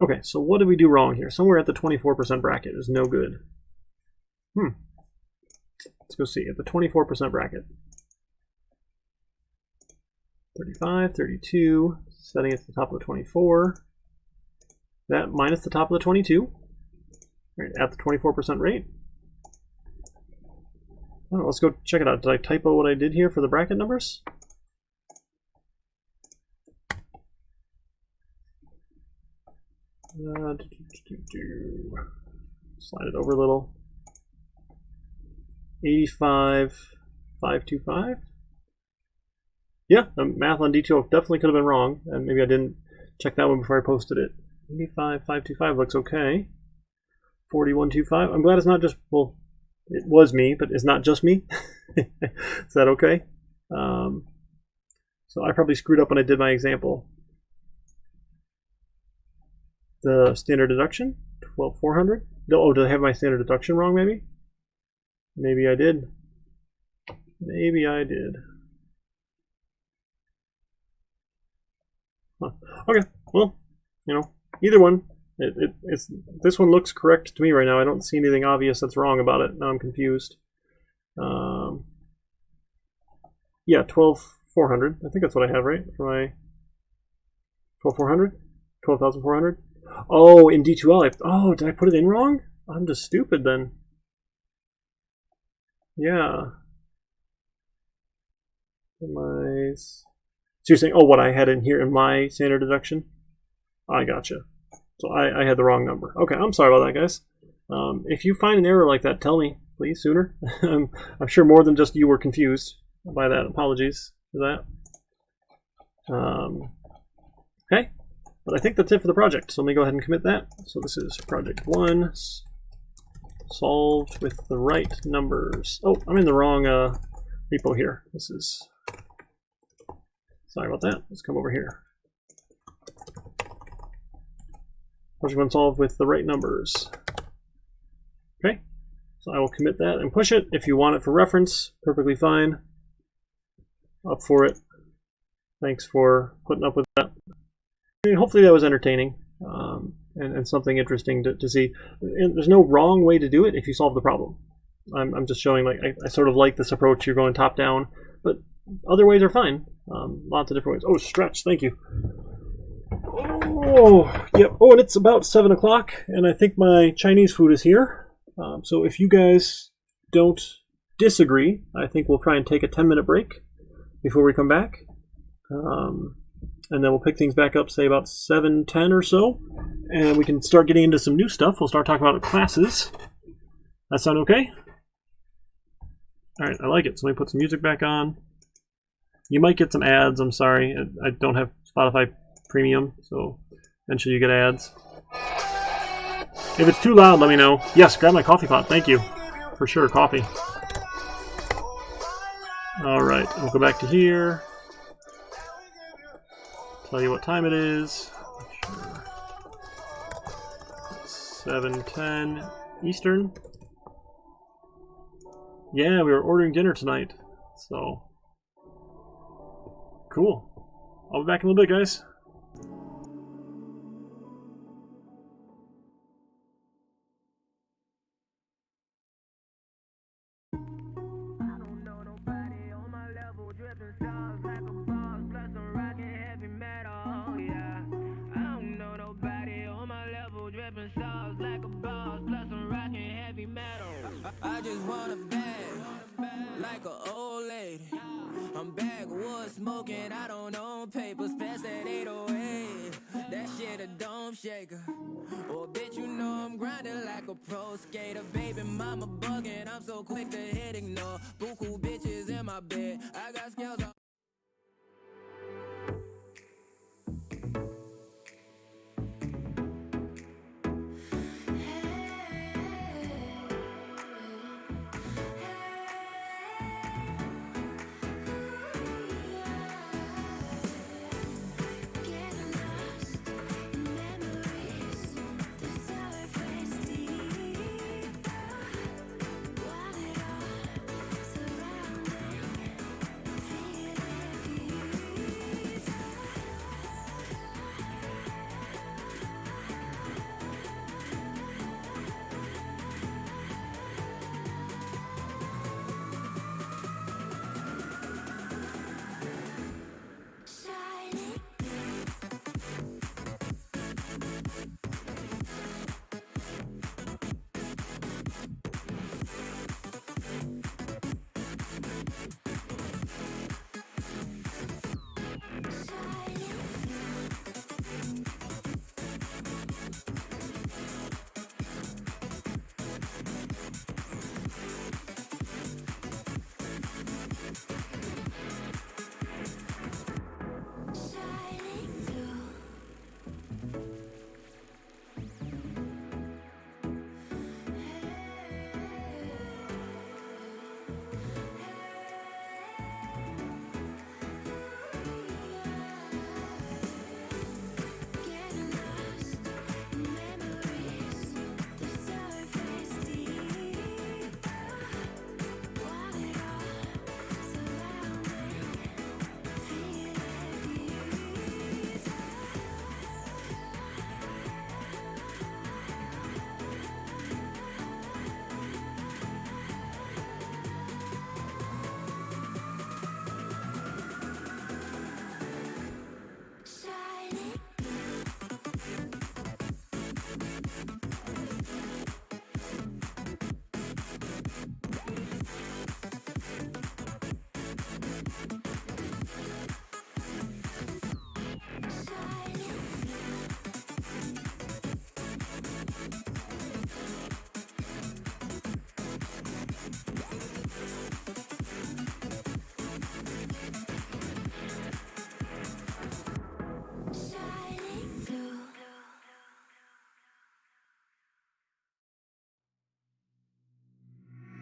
Okay, so what did we do wrong here? Somewhere at the 24% bracket is no good. Let's go see at the 24% bracket. 35, 32, setting at the top of the 24. That minus the top of the 22, right, at the 24% rate. Oh, let's go check it out. Did I typo what I did here for the bracket numbers? Slide it over a little. 85,525. Yeah, the math on D2 definitely could have been wrong, and maybe I didn't check that one before I posted it. 85,525 looks okay. 4125. I'm glad it's not just, well, it was me, but it's not just me. Is that okay? So I probably screwed up when I did my example. The standard deduction, 12,400. Oh, did I have my standard deduction wrong maybe? Maybe I did. Maybe I did. Huh. Okay, well, you know, either one. It's this one looks correct to me right now. I don't see anything obvious that's wrong about it. Now I'm confused. Yeah, 12,400. I think that's what I have, right? For my 12,400? 12,400? Oh, in D2L. Oh, did I put it in wrong? I'm just stupid then. Yeah. So you're saying, oh, what I had in here in my standard deduction? I gotcha. So I had the wrong number. Okay, I'm sorry about that, guys. If you find an error like that, tell me, please, sooner. I'm sure more than just you were confused by that. Apologies for that. Okay, but I think that's it for the project. So let me go ahead and commit that. So this is project 1, solved with the right numbers. Oh, I'm in the wrong repo here. This is, sorry about that. Let's come over here. Project 1 solved with the right numbers. Okay, so I will commit that and push it. If you want it for reference, perfectly fine. Up for it. Thanks for putting up with that. I mean, hopefully that was entertaining and something interesting to see. And there's no wrong way to do it if you solve the problem. I'm just showing, like, I sort of like this approach. You're going top down, but other ways are fine. Lots of different ways. Oh, stretch, thank you. Oh, yep. Oh, and it's about 7 o'clock, and I think my Chinese food is here. So if you guys don't disagree, I think we'll try and take a 10-minute break before we come back. And then we'll pick things back up, say about 7:10 or so, and we can start getting into some new stuff. We'll start talking about classes. That sound okay? All right, I like it. So let me put some music back on. You might get some ads. I'm sorry. I don't have Spotify Premium, so eventually you get ads. If it's too loud, let me know. Yes, grab my coffee pot. Thank you. For sure, coffee. All right, we'll go back to here. Tell you what time it is. Sure. 7:10 Eastern. Yeah, we were ordering dinner tonight. So, cool. I'll be back in a little bit, guys. just want a bag, like an old lady. I'm backwoods smoking, I don't own papers, pass that 808. That shit a dome shaker. Oh, bitch, you know I'm grinding like a pro skater. Baby mama bugging, I'm so quick to hit ignore. Buku bitches in my bed, I got scales on.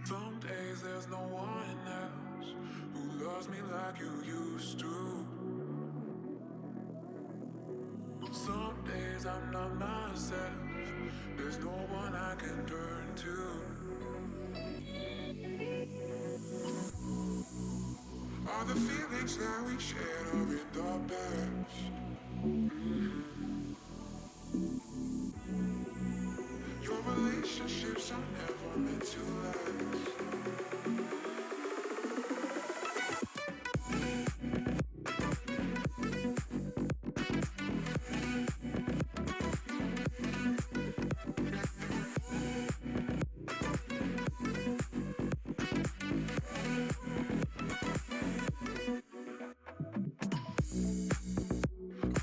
Some days there's no one else who loves me like you used to. Some days I'm not myself, there's no one I can turn to. All the feelings that we shared are in the past. Your relationships are never meant to last.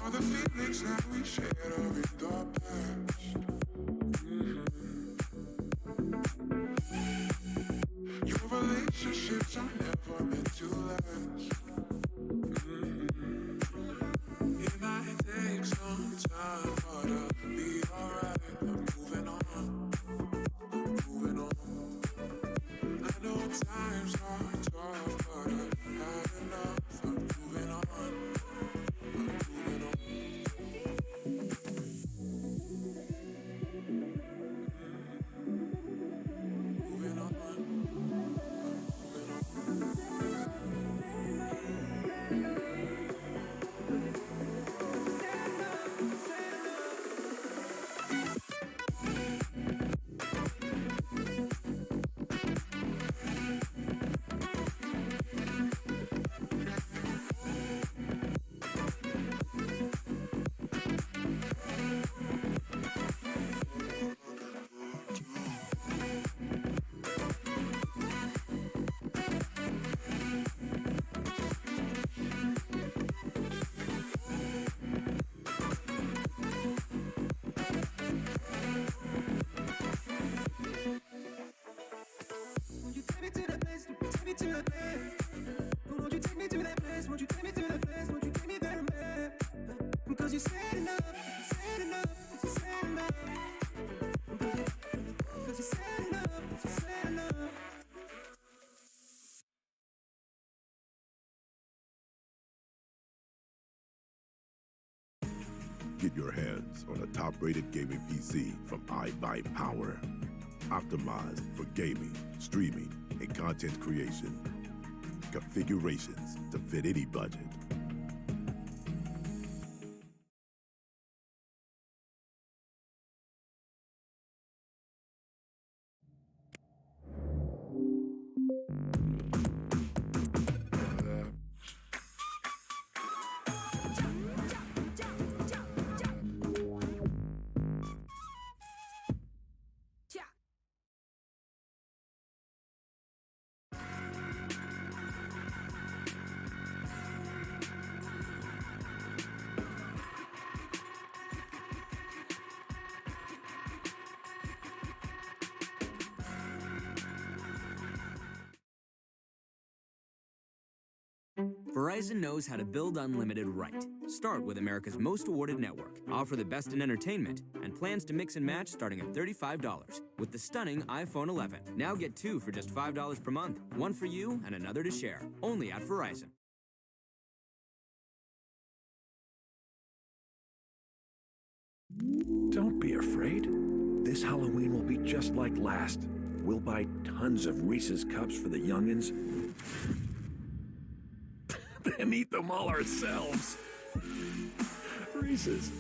All the feelings that we shared are in the past. Your relationships are never meant to last. It might take some time, but I'll be alright. I'm moving on, I'm moving on. I know times are tough, but I've had enough. I'm moving on, I'm moving on. that place? Oh, won't you take me to that place? Won't you take me to that place? Won't you take me there, man? Because you said enough, you said enough, you said enough. Because you said enough, you said enough. Get your hands on a top-rated gaming PC from iBuyPower. Optimized for gaming, streaming, and content creation. Configurations to fit any budget. Verizon knows how to build unlimited right. Start with America's most awarded network, offer the best in entertainment, and plans to mix and match starting at $35 with the stunning iPhone 11. Now get 2 for just $5 per month. One for you and another to share. Only at Verizon. Don't be afraid. This Halloween will be just like last. We'll buy tons of Reese's Cups for the youngins. Then eat them all ourselves. Reese's.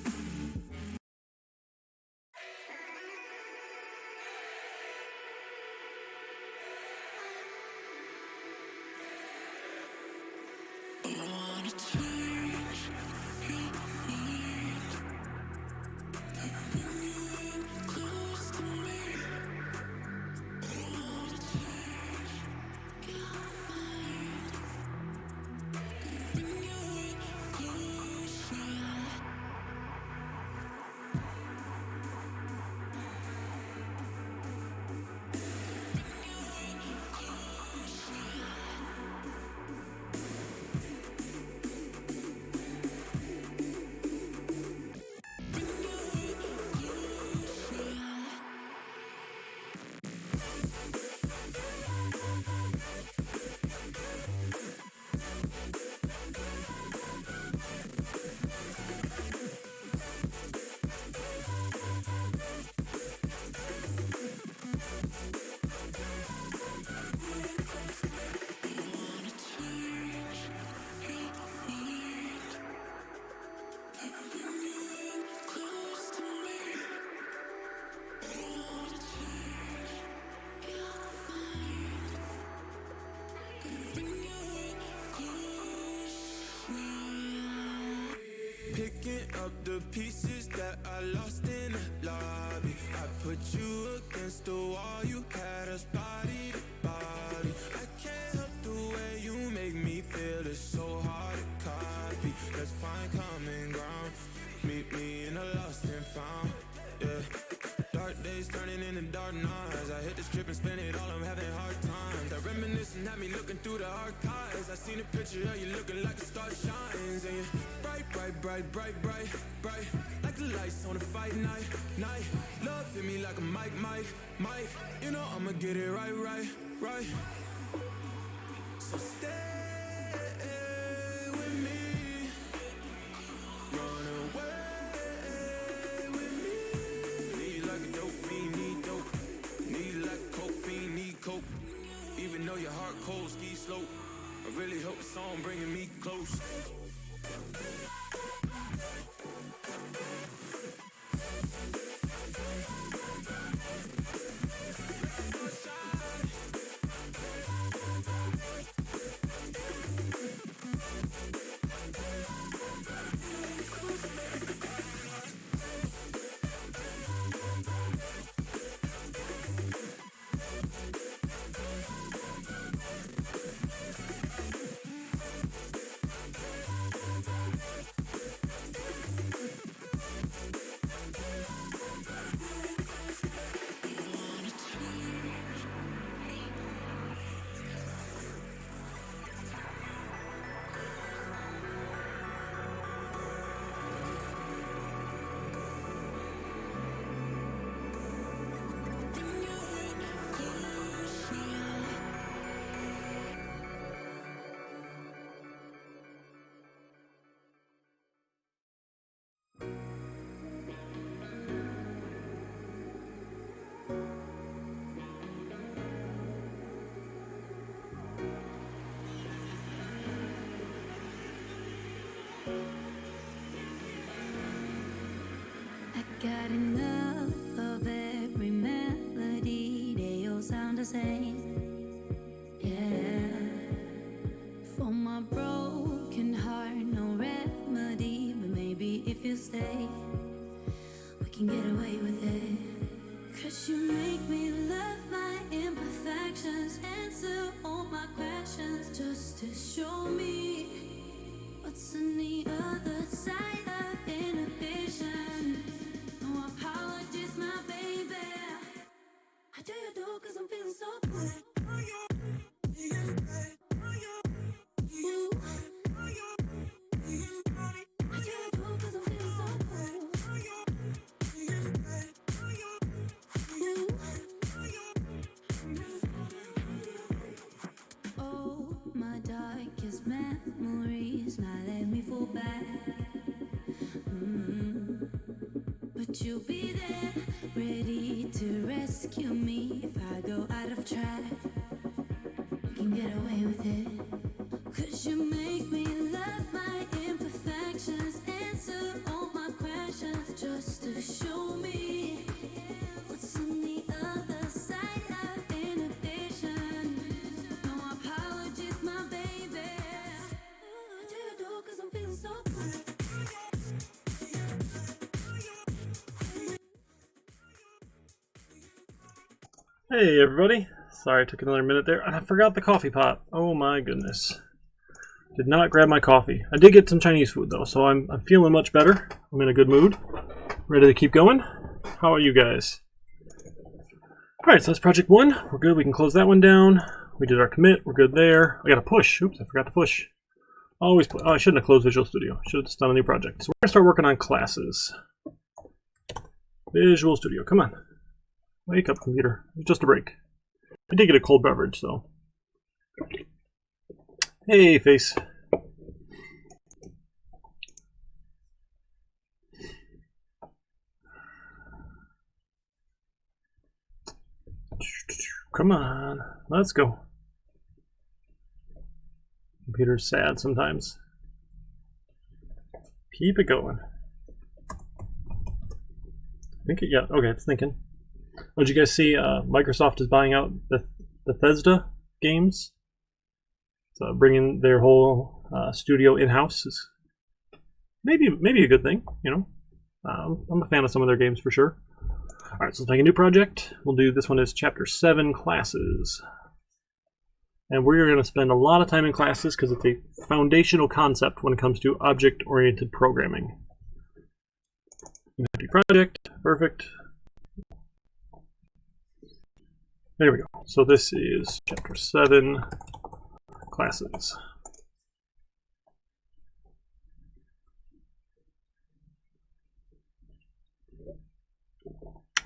Picking up the pieces that I lost in the lobby. I put you against the wall, you had us body to body. I can't help the way you make me feel, it's so hard to copy. Let's find common ground, meet me in a lost and found, yeah. Dark days turning into dark nights. I hit the strip and spend it all, I'm having hard times. I reminiscing at me looking through the archives. I seen a picture of you looking like a star shines. And you bright, bright, bright, bright, bright, bright, like the lights on a fight night, night. Love hit me like a mic, mic, mic. You know I'ma get it right, right, right. So stay with me, run away with me. Need like a dope fiend, need dope. Need like coke fiend, need coke. Even though your heart cold, ski slope. I really hope the song bringing me close. I got enough of every melody, they all sound the same. Yeah. For my broken heart, no remedy, but maybe if you stay, we can get away with it. 'Cause you make me love my imperfections, answer all my questions, just to show me what's on the other side of inhibition. No apologies, my baby. I do you do 'cause I'm feeling so good. Ooh. I do you do 'cause I'm feeling so good. Ooh. Oh, my darkest memories, now let me fall back. But you'll be there, ready to rescue me if I go out of track. You can get away with it. 'Cause you make me love my imperfections, answer all my questions, just to show me what's on the other side of inhibition. No apologies, my baby. I do you do 'cause I'm feeling so good. Hey everybody, sorry it took another minute there. I forgot the coffee pot. Oh my goodness. Did not grab my coffee. I did get some Chinese food though, so I'm feeling much better. I'm in a good mood. Ready to keep going? How are you guys? Alright, so that's project 1. We're good, we can close that one down. We did our commit, we're good there. I got to push. Oops, I forgot to push. Always oh, I shouldn't have closed Visual Studio. Should have just done a new project. So we're going to start working on classes. Visual Studio, come on. Wake up, computer. Just a break. I did get a cold beverage, so. Hey, face. Come on, let's go. Computer's sad sometimes. Keep it going. Think it, yeah, okay, it's thinking. Oh, did you guys see Microsoft is buying out Bethesda games? So bringing their whole studio in-house is maybe a good thing, you know. I'm a fan of some of their games for sure. All right, so let's make a new project. We'll do this one is Chapter 7, Classes. And we're going to spend a lot of time in classes because it's a foundational concept when it comes to object-oriented programming. Empty project, perfect. There we go. So this is Chapter 7, Classes.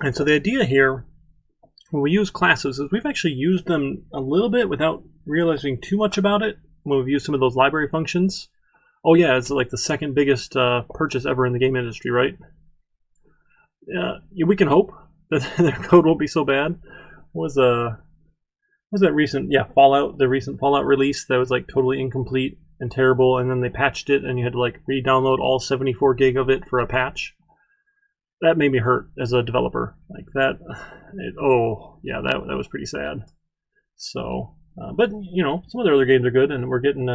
And so the idea here, when we use classes, is we've actually used them a little bit without realizing too much about it when we've used some of those library functions. Oh yeah, it's like the second biggest purchase ever in the game industry, right? We can hope that their code won't be so bad. Was that recent Fallout, the recent Fallout release that was like totally incomplete and terrible, and then they patched it and you had to like re-download all 74 gig of it for a patch. That made me hurt as a developer. Like that, that was pretty sad. So, but you know, some of the other games are good, and we're getting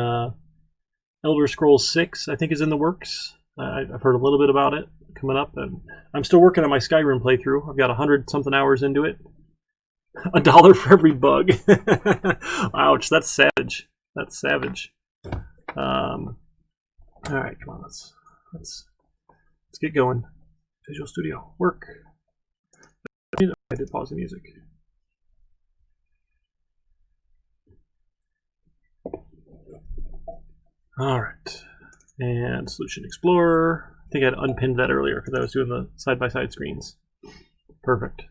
Elder Scrolls 6, I think, is in the works. I've heard a little bit about it coming up, and I'm still working on my Skyrim playthrough. I've got 100-something hours into it. $1 for every bug. Ouch, that's savage. That's savage. All right, come on, let's get going. Visual Studio, work. I did pause the music. All right, and Solution Explorer. I think I had unpinned that earlier because I was doing the side-by-side screens. Perfect.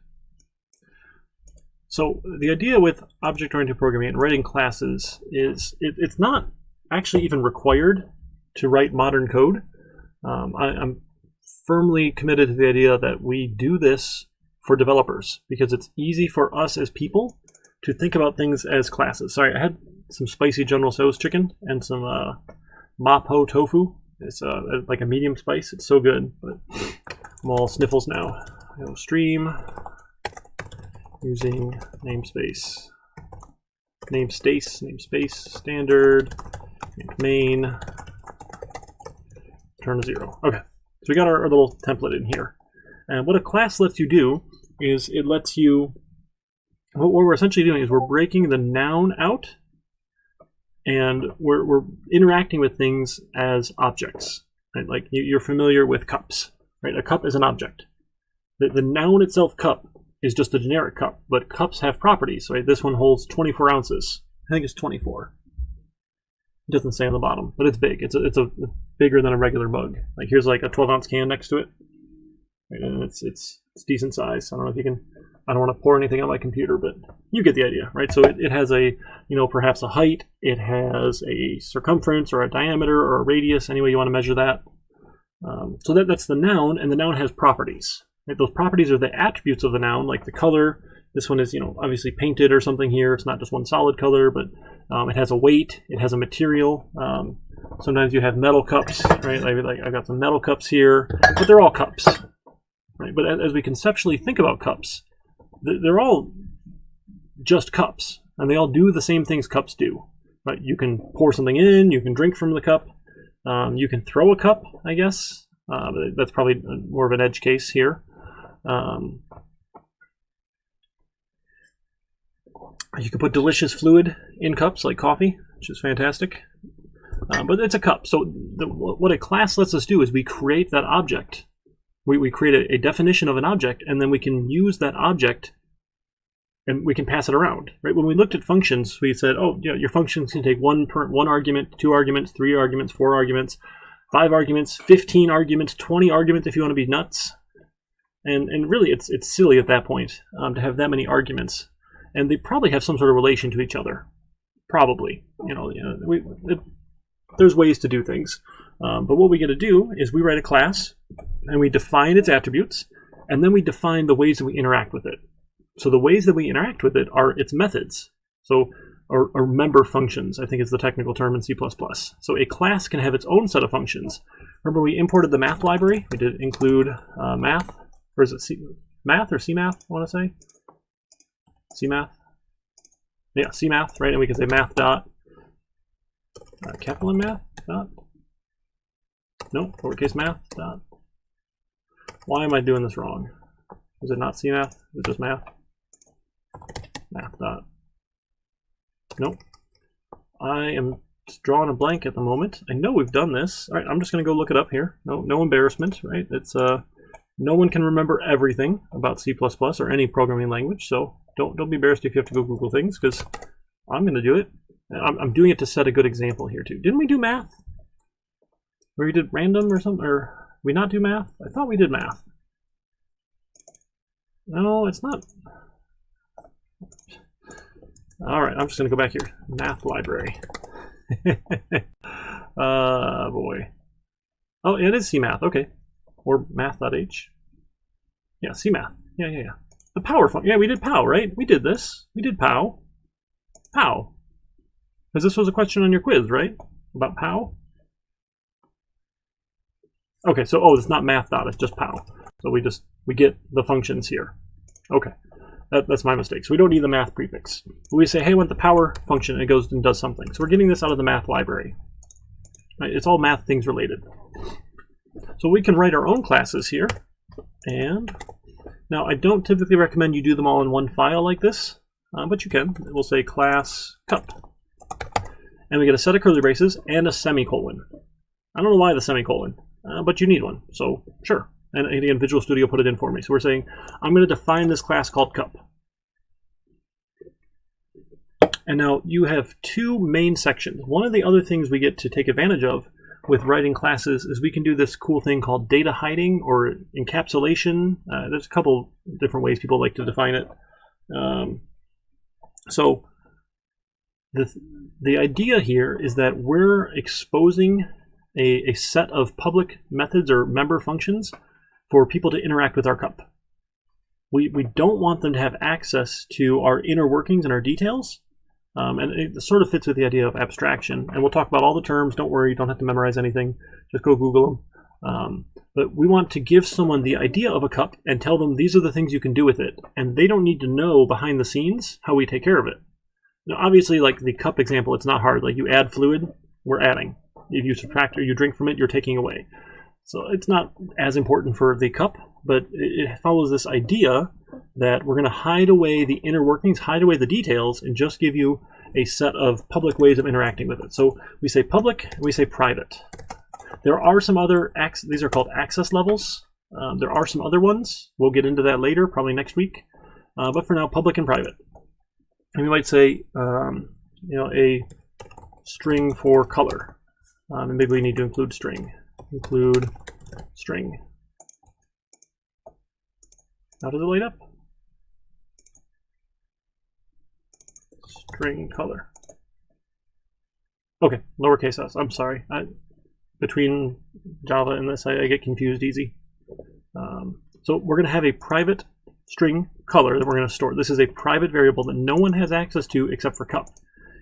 So the idea with object-oriented programming and writing classes is it's not actually even required to write modern code. I'm firmly committed to the idea that we do this for developers because it's easy for us as people to think about things as classes. Sorry, I had some spicy General Tso's chicken and some mapo tofu. It's like a medium spice. It's so good, but I'm all sniffles now. Stream using namespace, namespace, standard, main, return to 0. Okay, so we got our little template in here. And what a class lets you do is it lets you, what we're essentially doing is we're breaking the noun out, and we're interacting with things as objects. Right? Like you're familiar with cups, right? A cup is an object. The noun itself, cup, is just a generic cup, but cups have properties. Right? This one holds 24 ounces. I think it's 24. It doesn't say on the bottom, but it's big. It's a bigger than a regular mug. Like here's like a 12-ounce can next to it, right? And it's decent size. I don't know if you can. I don't want to pour anything on my computer, but you get the idea, right? So it has a, perhaps a height. It has a circumference or a diameter or a radius, any way you want to measure that. So that's the noun, and the noun has properties. Right? Those properties are the attributes of the noun, like the color. This one is, obviously painted or something here. It's not just one solid color, but it has a weight. It has a material. Sometimes you have metal cups, right? Like I've got some metal cups here, but they're all cups, right? But as we conceptually think about cups, they're all just cups, and they all do the same things cups do. Right? You can pour something in, you can drink from the cup, you can throw a cup, I guess. That's probably more of an edge case here. You can put delicious fluid in cups, like coffee, which is fantastic. But it's a cup. So what a class lets us do is we create that object. We create a definition of an object, and then we can use that object and we can pass it around. Right? When we looked at functions, we said, oh, yeah, your functions can take one argument, 2 arguments, 3 arguments, 4 arguments, 5 arguments, 15 arguments, 20 arguments if you want to be nuts. And really, it's silly at that point to have that many arguments. And they probably have some sort of relation to each other. Probably. There's ways to do things. But what we get to do is we write a class, and we define its attributes, and then we define the ways that we interact with it. So the ways that we interact with it are its methods. So, or member functions, I think is the technical term in C++. So a class can have its own set of functions. Remember we imported the math library? We did include math, or is it math or CMath, I want to say? CMath? Yeah, CMath, right? And we can say math dot, capital M math dot, no, lowercase math dot. Why am I doing this wrong? Is it not CMath? Is it just math? Math dot. Nope. I am just drawing a blank at the moment. I know we've done this. All right, I'm just going to go look it up here. No embarrassment, right? It's no one can remember everything about C++ or any programming language, so don't be embarrassed if you have to go Google things, because I'm going to do it. I'm doing it to set a good example here too. Didn't we do math? Or we did random or something? Or we not do math? I thought we did math. No, it's not. All right, I'm just going to go back here. Math library. Boy. Oh, it is CMath. Okay. Or math.h. Yeah, CMath. Yeah. The power function. Yeah, we did POW, right? We did this. We did POW. POW. Because this was a question on your quiz, right? About POW? Okay, so, it's not math dot, it's just POW. So we get the functions here. Okay, that's my mistake. So we don't need the math prefix. But we say, hey, I want the power function, and it goes and does something. So we're getting this out of the math library. Right? It's all math things related. So we can write our own classes here. And now I don't typically recommend you do them all in one file like this, but you can. We'll say class cup. And we get a set of curly braces and a semicolon. I don't know why the semicolon, but you need one. So sure. And again, Visual Studio put it in for me. So we're saying, I'm going to define this class called cup. And now you have 2 main sections. One of the other things we get to take advantage of with writing classes is we can do this cool thing called data hiding or encapsulation. There's a couple different ways people like to define it. So the idea here is that we're exposing a set of public methods or member functions for people to interact with our cup. We don't want them to have access to our inner workings and our details, And it sort of fits with the idea of abstraction. And we'll talk about all the terms. Don't worry, you don't have to memorize anything. Just go Google them. But we want to give someone the idea of a cup and tell them these are the things you can do with it. And they don't need to know behind the scenes how we take care of it. Now, obviously, like the cup example, it's not hard. Like you add fluid, we're adding. If you subtract or you drink from it, you're taking away. So it's not as important for the cup, but it follows this idea that we're going to hide away the inner workings, hide away the details, and just give you a set of public ways of interacting with it. So we say public, and we say private. There are some other, these are called access levels. There are some other ones. We'll get into that later, probably next week. But for now, public and private. And we might say, a string for color. And maybe we need to include string. Include string. How does it light up? String color. Okay, lowercase s. I'm sorry. Between Java and this, I get confused easy. So we're going to have a private string color that we're going to store. This is a private variable that no one has access to except for cup.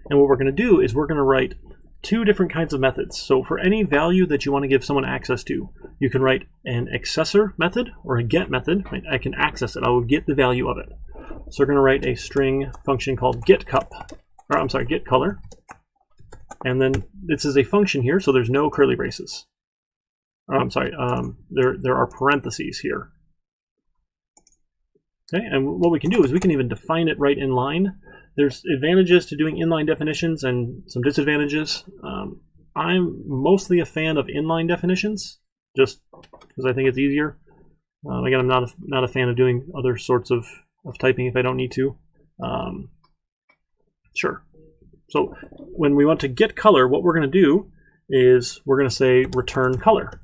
And what we're going to do is we're going to write two different kinds of methods. So for any value that you want to give someone access to, you can write an accessor method or a get method. I can access it. I will get the value of it. So we're going to write a string function called get color. And then this is a function here, so there's no curly braces. There are parentheses here. Okay, and what we can do is we can even define it right in line. There's advantages to doing inline definitions and some disadvantages. I'm mostly a fan of inline definitions, just because I think it's easier. Again, I'm not a fan of doing other sorts of typing if I don't need to. Sure. So when we want to get color, what we're going to do is we're going to say return color.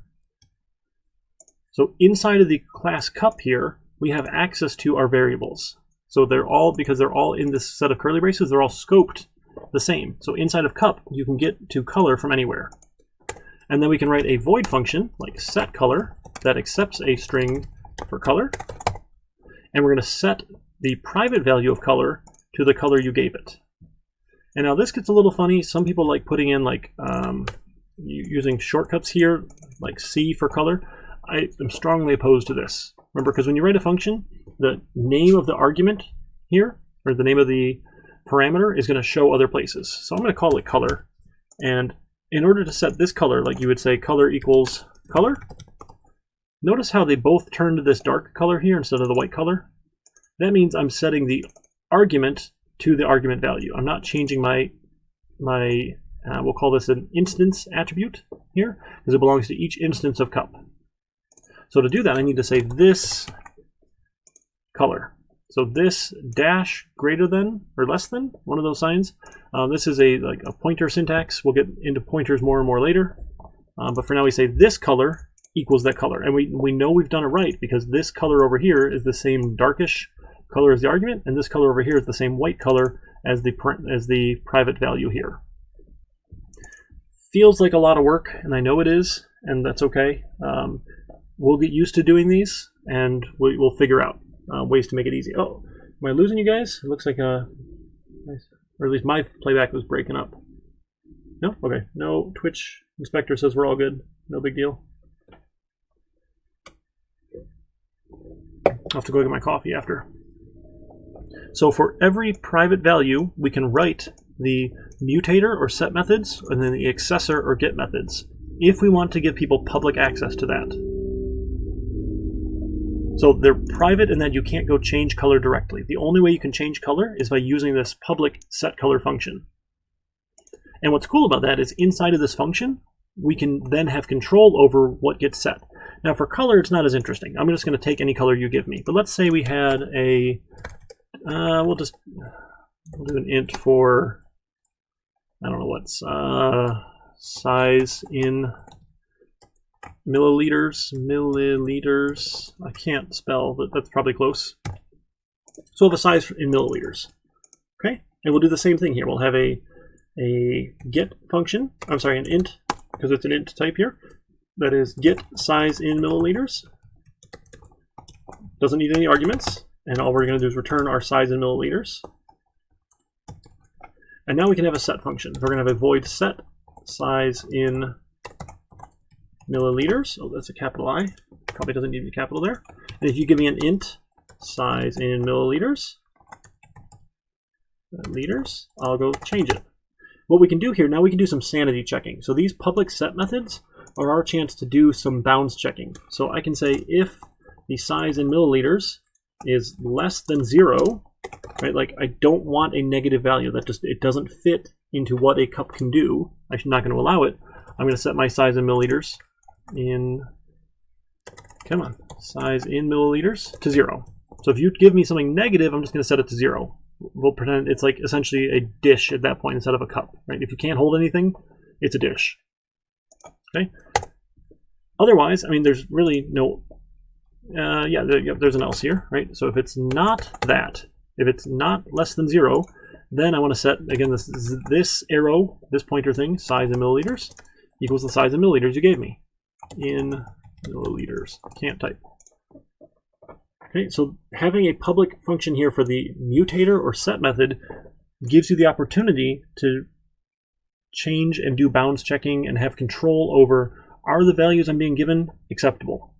So inside of the class cup here, we have access to our variables. So because they're all in this set of curly braces, they're all scoped the same. So inside of cup, you can get to color from anywhere. And then we can write a void function like setColor that accepts a string for color. And we're going to set the private value of color to the color you gave it. And now this gets a little funny. Some people like putting in using shortcuts here, like C for color. I am strongly opposed to this. Remember, because when you write a function, the name of the argument here, or the name of the parameter, is going to show other places. So I'm going to call it color. And in order to set this color, like you would say color equals color, notice how they both turn to this dark color here instead of the white color. That means I'm setting the argument to the argument value. I'm not changing my we'll call this an instance attribute here, because it belongs to each instance of cup. So to do that, I need to say this color. So this dash greater than or less than, one of those signs. This is a pointer syntax. We'll get into pointers more and more later. But for now, we say this color equals that color. And we know we've done it right because this color over here is the same darkish color as the argument, and this color over here is the same white color as the private value here. Feels like a lot of work, and I know it is, and that's okay. We'll get used to doing these, and we'll figure out ways to make it easy. Oh, am I losing you guys? It looks like or at least my playback was breaking up. No? Okay. No, Twitch inspector says we're all good. No big deal. I'll have to go get my coffee after. So for every private value, we can write the mutator or set methods, and then the accessor or get methods, if we want to give people public access to that. So they're private in that you can't go change color directly. The only way you can change color is by using this public setColor function. And what's cool about that is inside of this function, we can then have control over what gets set. Now for color, it's not as interesting. I'm just going to take any color you give me. But let's say we had a, we'll do an int for, I don't know what's, size in milliliters. I can't spell, but that's probably close. So we'll have a size in milliliters. Okay, and we'll do the same thing here. We'll have a get function. I'm sorry, an int, because it's an int type here. That is get size in milliliters. Doesn't need any arguments, and all we're going to do is return our size in milliliters. And now we can have a set function. We're going to have a void set size in milliliters. Oh, that's a capital I. Probably doesn't need a capital there. And if you give me an int size in milliliters, I'll go change it. What we can do here, now we can do some sanity checking. So these public set methods are our chance to do some bounds checking. So I can say if the size in milliliters is less than 0, right? Like I don't want a negative value. That just, it doesn't fit into what a cup can do. I'm not going to allow it. I'm going to set my size in milliliters in, come on, size in milliliters to 0. So if you give me something negative, I'm just going to set it to 0. We'll pretend it's like essentially a dish at that point instead of a cup, right? If you can't hold anything, it's a dish. Okay. Otherwise, I mean, there's really no, there's an else here, right? So if it's not that, if it's not less than 0, then I want to set, again, this arrow, this pointer thing, size in milliliters, equals the size in milliliters you gave me. In milliliters. Can't type. Okay, so having a public function here for the mutator or set method gives you the opportunity to change and do bounds checking and have control over, are the values I'm being given acceptable?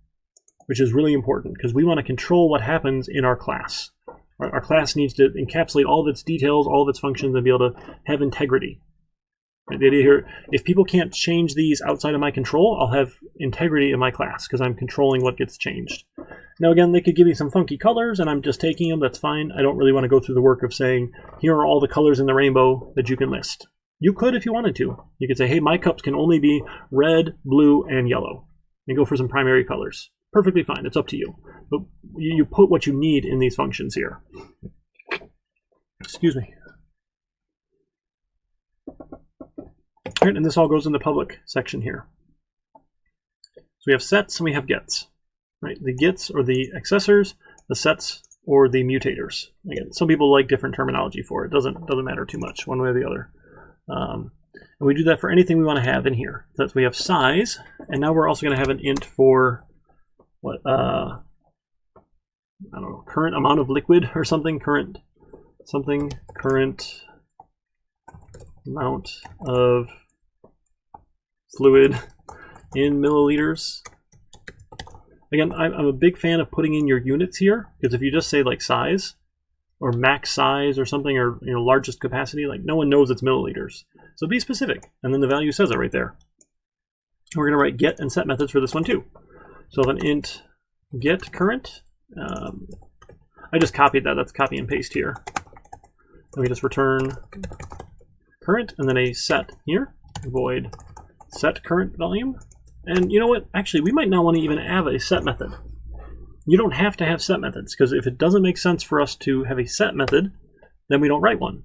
Which is really important because we want to control what happens in our class. Our class needs to encapsulate all of its details, all of its functions, and be able to have integrity. The idea here, if people can't change these outside of my control, I'll have integrity in my class because I'm controlling what gets changed. Now again, they could give me some funky colors and I'm just taking them, that's fine. I don't really want to go through the work of saying, here are all the colors in the rainbow that you can list. You could if you wanted to. You could say, hey, my cups can only be red, blue, and yellow. And go for some primary colors. Perfectly fine, it's up to you. But you put what you need in these functions here. Excuse me. All right, and this all goes in the public section here. So we have sets and we have gets. Right, the gets or the accessors, the sets or the mutators. Again, some people like different terminology for it. Doesn't matter too much one way or the other. And we do that for anything we want to have in here. So we have size, and now we're also going to have an int for what? I don't know, current amount of liquid or something. Current amount of fluid in milliliters. Again, I'm a big fan of putting in your units here, because if you just say like size or max size or something, or largest capacity, like no one knows it's milliliters. So be specific, and then the value says it right there. We're going to write get and set methods for this one too. So an int get current. I just copied that. That's copy and paste here. And we just return current, and then a set here, void set current volume. And you know what? Actually, we might not want to even have a set method. You don't have to have set methods, because if it doesn't make sense for us to have a set method, then we don't write one.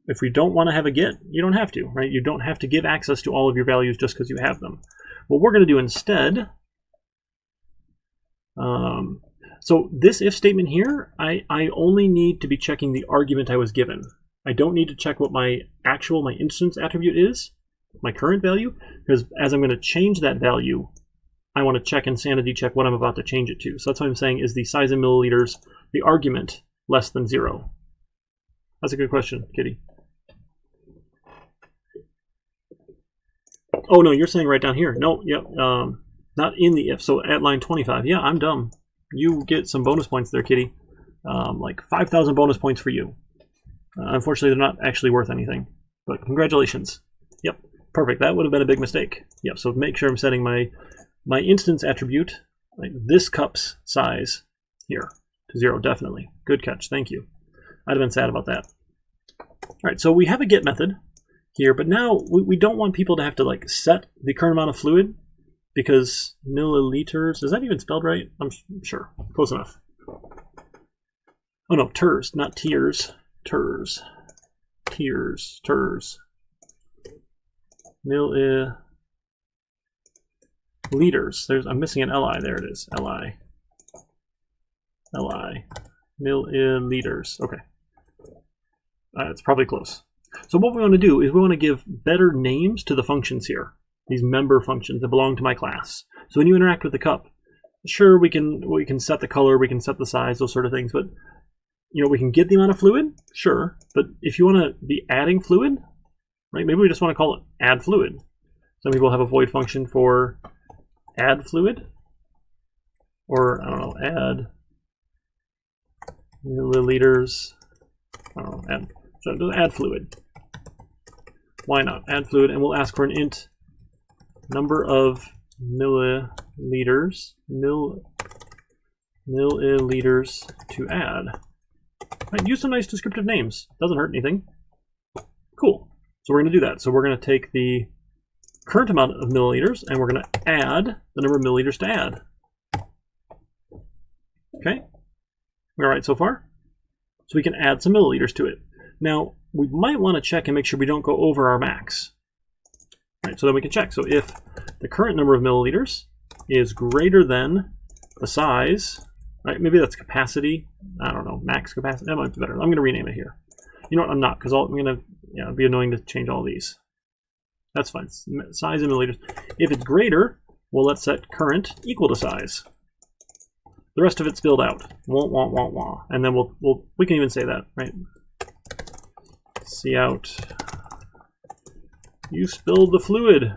If we don't want to have a get, you don't have to, right? You don't have to give access to all of your values just because you have them. What we're going to do instead, so this if statement here, I only need to be checking the argument I was given. I don't need to check what my instance attribute is, my current value, because as I'm going to change that value, I want to check and sanity check what I'm about to change it to. So that's what I'm saying is the size in milliliters, the argument less than 0. That's a good question, Kitty. Oh no, you're saying right down here. No, yep, not in the if. So at line 25. Yeah, I'm dumb. You get some bonus points there, Kitty. Like 5,000 bonus points for you. Unfortunately, they're not actually worth anything, but congratulations. Yep, perfect. That would have been a big mistake. Yep. So make sure I'm setting my instance attribute, like this cup's size here, to 0. Definitely. Good catch. Thank you. I'd have been sad about that. All right. So we have a get method here, but now we don't want people to have to like set the current amount of fluid, because milliliters, is that even spelled right? I'm sure. Close enough. Oh no, ters, not tiers. Ters. Tiers. Ters. Milliliters. I'm missing an li. There it is. Li. Milliliters. Okay. It's probably close. So what we want to do is we want to give better names to the functions here. These member functions that belong to my class. So when you interact with the cup, sure, we can set the color, we can set the size, those sort of things, but you know, we can get the amount of fluid, sure, but if you want to be adding fluid, right, maybe we just want to call it add fluid. Some people have a void function for add fluid, or I don't know, add milliliters, I don't know, so add fluid. Why not? Add fluid, and we'll ask for an int number of milliliters to add. Right, use some nice descriptive names. Doesn't hurt anything. Cool. So we're going to do that. So we're going to take the current amount of milliliters and we're going to add the number of milliliters to add. Okay. We're all right so far? So we can add some milliliters to it. Now, we might want to check and make sure we don't go over our max. All right, so then we can check. So if the current number of milliliters is greater than the size, right? Maybe that's capacity. I don't know, max capacity. That might be better. I'm going to rename it here. You know what? I'm not, because I'm going to, yeah, it'd be annoying to change all these. That's fine. Size in milliliters. If it's greater, well, let's set current equal to size. The rest of it's spelled out. Wah. And then we can even say that, right? Cout. You spilled the fluid.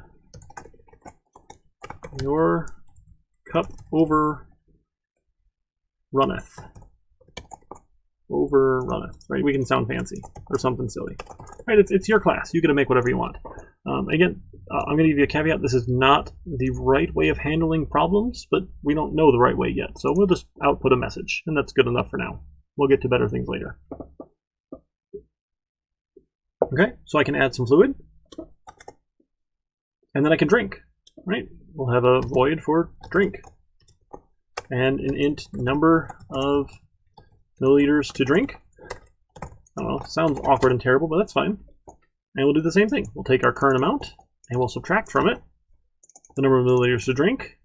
Your cup overrunneth. Right? We can sound fancy or something silly. Right? It's your class. You get to make whatever you want. Again, I'm going to give you a caveat. This is not the right way of handling problems, but we don't know the right way yet. So we'll just output a message, and that's good enough for now. We'll get to better things later. Okay, so I can add some fluid, and then I can drink, right? We'll have a void for drink, and an int number of milliliters to drink. I don't know, sounds awkward and terrible, but that's fine. And we'll do the same thing. We'll take our current amount, and we'll subtract from it the number of milliliters to drink,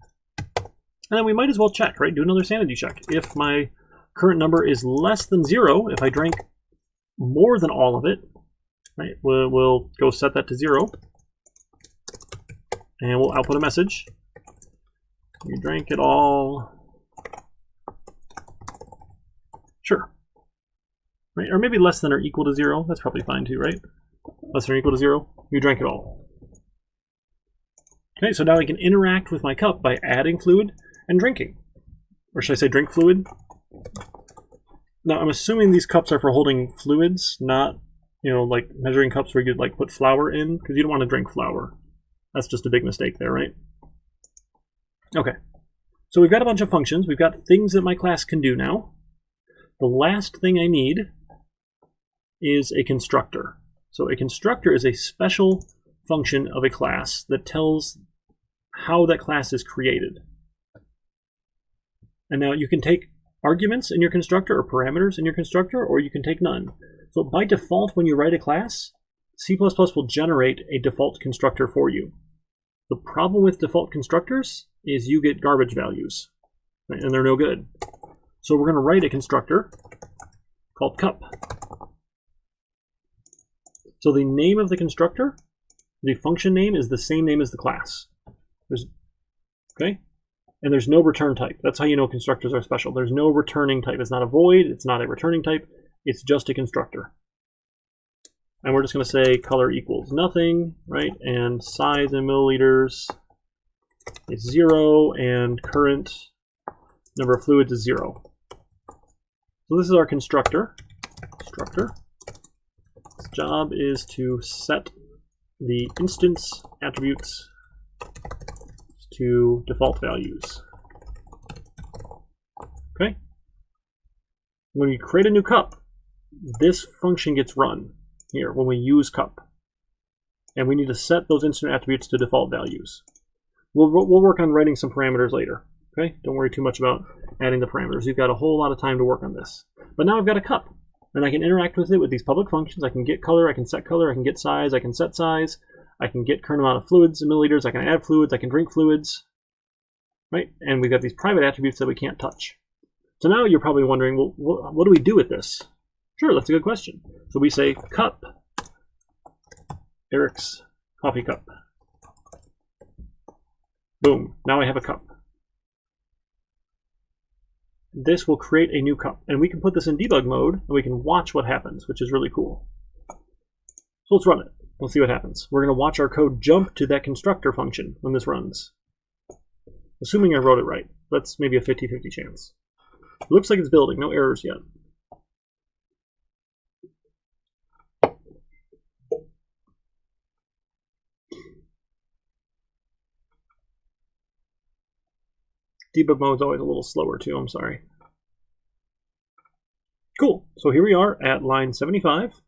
and then we might as well check, right? Do another sanity check. If my current number is less than 0, if I drank more than all of it, right, we'll go set that to 0, and we'll output a message. You drank it all. Sure. Right, or maybe less than or equal to 0. That's probably fine too, right? Less than or equal to 0. You drank it all. Okay, so now I can interact with my cup by adding fluid and drinking. Or should I say drink fluid? Now I'm assuming these cups are for holding fluids, not, you know, like measuring cups where you'd like put flour in, because you don't want to drink flour. That's just a big mistake there, right? Okay, so we've got a bunch of functions. We've got things that my class can do now. The last thing I need is a constructor. So a constructor is a special function of a class that tells how that class is created. And now you can take arguments in your constructor or parameters in your constructor, or you can take none. So by default, when you write a class, C++ will generate a default constructor for you. The problem with default constructors is you get garbage values, right? And they're no good. So we're going to write a constructor called cup. So the name of the constructor, the function name, is the same name as the class. Okay? And there's no return type. That's how you know constructors are special. There's no returning type. It's not a void. It's not a returning type. It's just a constructor. And we're just going to say color equals nothing, right? And size in milliliters is 0, and current number of fluids is 0. So this is our constructor. Its job is to set the instance attributes to default values. Okay? When we create a new cup, this function gets run here when we use cup. And we need to set those instance attributes to default values. We'll work on writing some parameters later. Okay? Don't worry too much about adding the parameters. You've got a whole lot of time to work on this. But now I've got a cup, and I can interact with it with these public functions. I can get color, I can set color, I can get size, I can set size, I can get current amount of fluids in milliliters, I can add fluids, I can drink fluids, right? And we've got these private attributes that we can't touch. So now you're probably wondering, well, what do we do with this? Sure, that's a good question. So we say cup, Eric's coffee cup. Boom, now I have a cup. this will create a new cup. And we can put this in debug mode, and we can watch what happens, which is really cool. So let's run it. We'll see what happens. We're going to watch our code jump to that constructor function when this runs. Assuming I wrote it right. That's maybe a 50-50 chance. It looks like it's building. No errors yet. Debug mode's always a little slower too, I'm sorry. Cool, so here we are at line 75.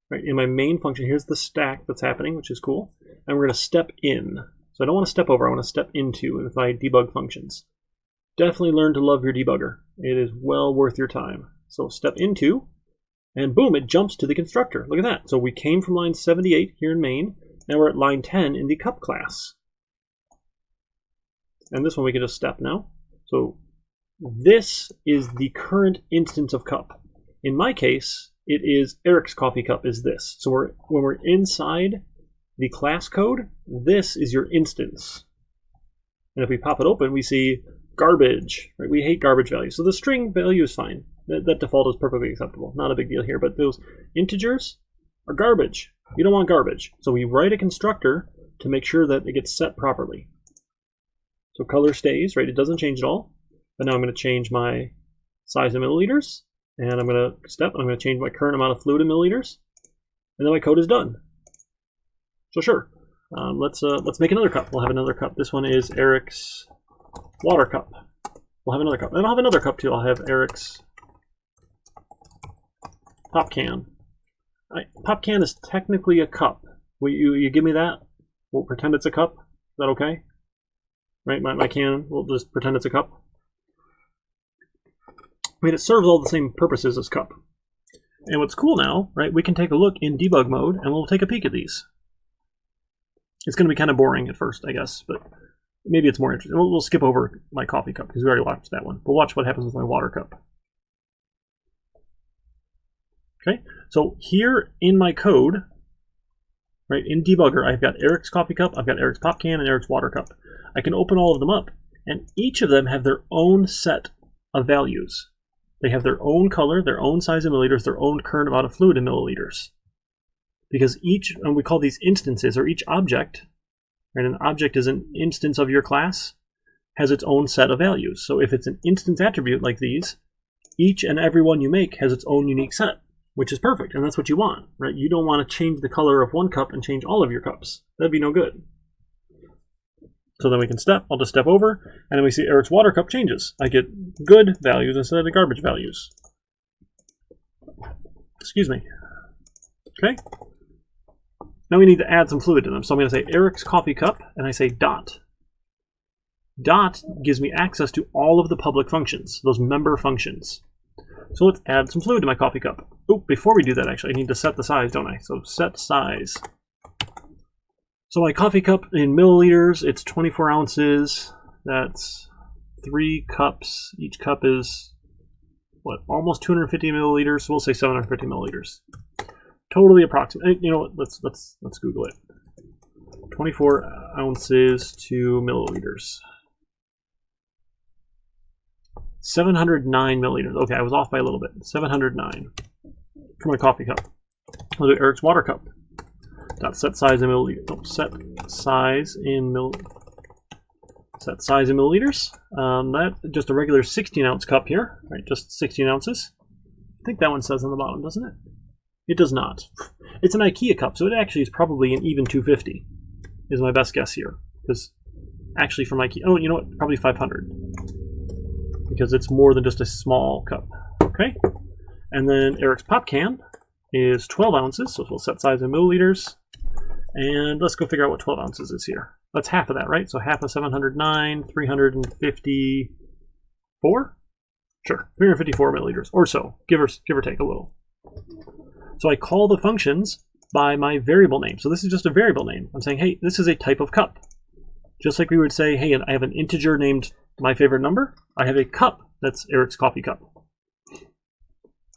Right, in my main function, here's the stack that's happening, which is cool. And we're gonna step in. So I don't wanna step over, I wanna step into with my debug functions. Definitely learn to love your debugger. It is well worth your time. So step into, and boom, it jumps to the constructor. Look at that. So we came from line 78 here in main, now we're at line 10 in the cup class. And this one we can just step now. So this is the current instance of cup. In my case, it is Eric's coffee cup is this. So when we're inside the class code, this is your instance. And if we pop it open, we see garbage. Right? We hate garbage values. So the string value is fine. That default is perfectly acceptable. Not a big deal here. But those integers are garbage. You don't want garbage. So we write a constructor to make sure that it gets set properly. So color stays, right? It doesn't change at all. But now I'm going to change my size in milliliters. And I'm going to step, I'm going to change my current amount of fluid in milliliters. And then my code is done. So sure, let's make another cup. We'll have another cup. This one is Eric's water cup. We'll have another cup. And I'll have another cup too. I'll have Eric's pop can. Pop can is technically a cup. Will you give me that? We'll pretend it's a cup. Is that okay? Right, my can, we'll just pretend it's a cup. I mean, it serves all the same purposes as cup. And what's cool now, right, we can take a look in debug mode, and we'll take a peek at these. It's going to be kind of boring at first, I guess, but maybe it's more interesting. We'll skip over my coffee cup, because we already watched that one. We'll watch what happens with my water cup. Okay, so here in my code, right, in debugger, I've got Eric's coffee cup, I've got Eric's pop can, and Eric's water cup. I can open all of them up, and each of them have their own set of values. They have their own color, their own size in milliliters, their own current amount of fluid in milliliters. Because each, and we call these instances, or each object, right, an object is an instance of your class, has its own set of values. So if it's an instance attribute like these, each and every one you make has its own unique set, which is perfect, and that's what you want, right? You don't want to change the color of one cup and change all of your cups. That'd be no good. So then we can step, I'll just step over, and then we see Eric's water cup changes. I get good values instead of the garbage values. Excuse me. Okay. Now we need to add some fluid to them. So I'm going to say Eric's coffee cup, and I say dot. Dot gives me access to all of the public functions, those member functions. So let's add some fluid to my coffee cup. Oh, before we do that, actually, I need to set the size, don't I? So set size. So my coffee cup in milliliters, it's 24 ounces. That's 3 cups. Each cup is, what, almost 250 milliliters. So we'll say 750 milliliters. Totally approximate. You know what? Let's Google it. 24 ounces to milliliters. 709 milliliters. Okay, I was off by a little bit. 709 for my coffee cup. I'll do Eric's water cup. Dot set size in milliliters. Oh, set size in milliliters. That just a regular 16-ounce cup here, right? Just 16 ounces. I think that one says on the bottom, doesn't it? It does not. It's an IKEA cup, so it actually is probably an even 250. Is my best guess here, because actually from IKEA. Oh, you know what? Probably 500, because it's more than just a small cup. Okay, and then Eric's pop can is 12 ounces, so we'll set size in milliliters. And let's go figure out what 12 ounces is here. That's half of that, right? So half of 709, 354? Sure, 354 milliliters, or so, give or take a little. So I call the functions by my variable name. So this is just a variable name. I'm saying, hey, this is a type of cup. Just like we would say, hey, I have an integer named my favorite number. I have a cup that's Eric's coffee cup.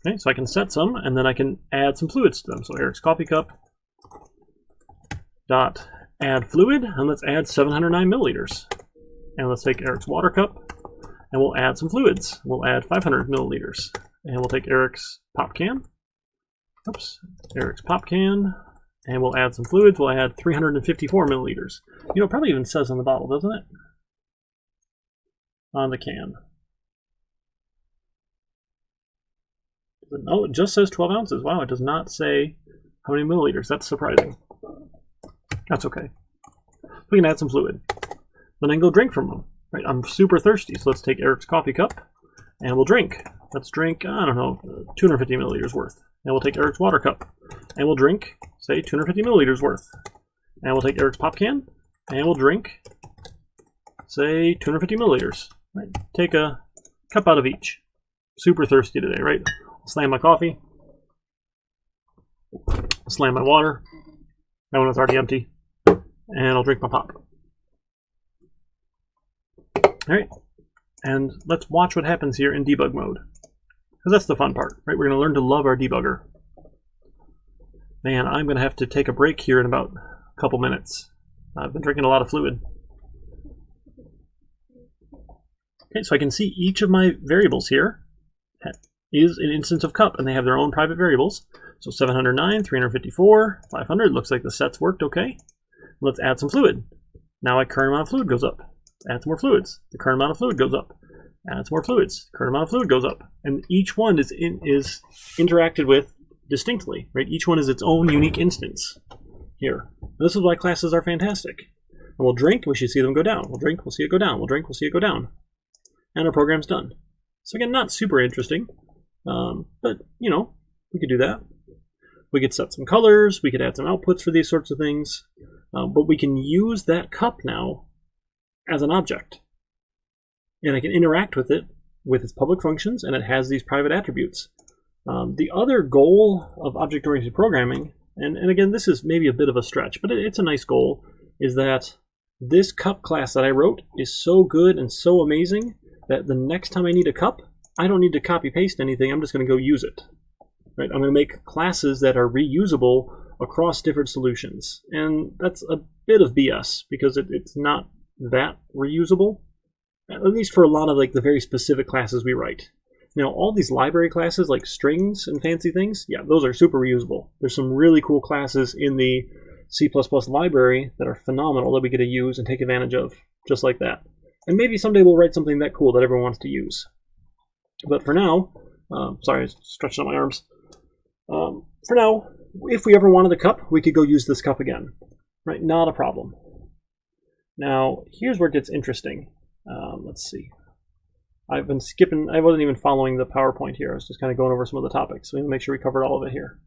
Okay, so I can set some, and then I can add some fluids to them. So Eric's coffee cup dot add fluid, and let's add 709 milliliters. And let's take Eric's water cup, and we'll add some fluids. We'll add 500 milliliters, and we'll take Eric's pop can. Oops, Eric's pop can, and we'll add some fluids. We'll add 354 milliliters. You know, it probably even says on the bottle, doesn't it? On the can. No, it just says 12 ounces. Wow, it does not say how many milliliters. That's surprising. That's okay. We can add some fluid. Then I can go drink from them. Right, I'm super thirsty, so let's take Eric's coffee cup and we'll drink. Let's drink, I don't know, 250 milliliters worth. And we'll take Eric's water cup and we'll drink, say, 250 milliliters worth. And we'll take Eric's pop can and we'll drink, say, 250 milliliters. Right, take a cup out of each. Super thirsty today, right? Slam my coffee, slam my water, that one is already empty, and I'll drink my pop. Alright, and let's watch what happens here in debug mode, because that's the fun part, right? We're going to learn to love our debugger. Man, I'm going to have to take a break here in about a couple minutes. I've been drinking a lot of fluid. Okay, so I can see each of my variables here is an instance of cup, and they have their own private variables. So 709, 354, 500. Looks like the sets worked okay. Let's add some fluid. Now my current amount of fluid goes up. Add some more fluids. The current amount of fluid goes up. Add some more fluids. Current amount of fluid goes up. And each one is interacted with distinctly, right? Each one is its own unique instance here. This is why classes are fantastic. And we'll drink, we should see them go down. We'll drink, we'll see it go down. We'll drink, we'll see it go down. And our program's done. So again, not super interesting. But, you know, we could do that. We could set some colors, we could add some outputs for these sorts of things, but we can use that cup now as an object. And I can interact with it with its public functions, and it has these private attributes. The other goal of object-oriented programming, and again, this is maybe a bit of a stretch, but it's a nice goal, is that this cup class that I wrote is so good and so amazing that the next time I need a cup, I don't need to copy paste anything, I'm just going to go use it. Right? I'm going to make classes that are reusable across different solutions. And that's a bit of BS because it's not that reusable, at least for a lot of like the very specific classes we write. Now, all these library classes like strings and fancy things, yeah, those are super reusable. There's some really cool classes in the C++ library that are phenomenal that we get to use and take advantage of, just like that. And maybe someday we'll write something that cool that everyone wants to use. But for now, sorry, I stretched out my arms. For now, if we ever wanted a cup, we could go use this cup again. Right? Not a problem. Now, here's where it gets interesting. Let's see. I've been skipping, I wasn't even following the PowerPoint here. I was just kind of going over some of the topics. So we need to make sure we covered all of it here.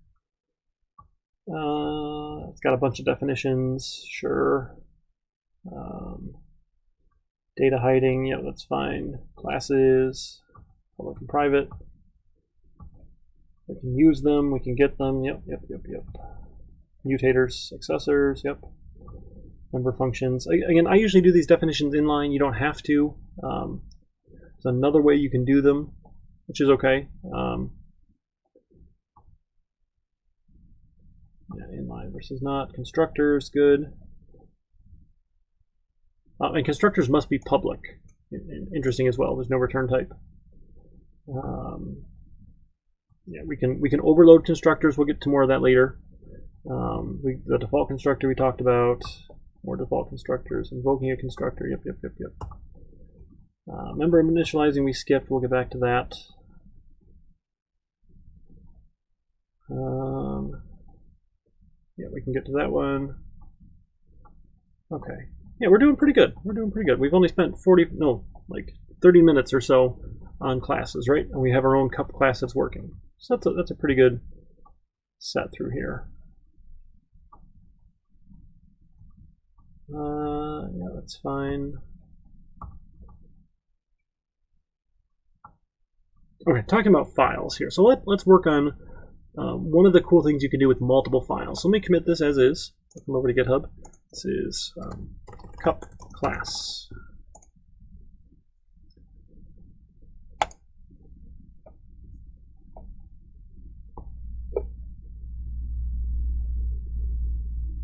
It's got a bunch of definitions, sure. Data hiding, yeah, that's fine. Classes, public and private. We can use them, we can get them, yep. Mutators, accessors, yep. Member functions. Again, I usually do these definitions inline. You don't have to. There's another way you can do them, which is okay. Yeah, inline versus not. Constructors, good. And constructors must be public. Interesting as well. There's no return type. Yeah, we can overload constructors. We'll get to more of that later. The default constructor we talked about. More default constructors. Invoking a constructor. Yep. Member initializing we skipped. We'll get back to that. Yeah, we can get to that one. Okay. Yeah, we're doing pretty good. We've only spent 30 minutes or so on classes, right? And we have our own cup class that's working. So that's a pretty good set through here. Yeah, that's fine. Okay, talking about files here. So let's work on one of the cool things you can do with multiple files. So let me commit this as is. I'll come over to GitHub. This is cup class.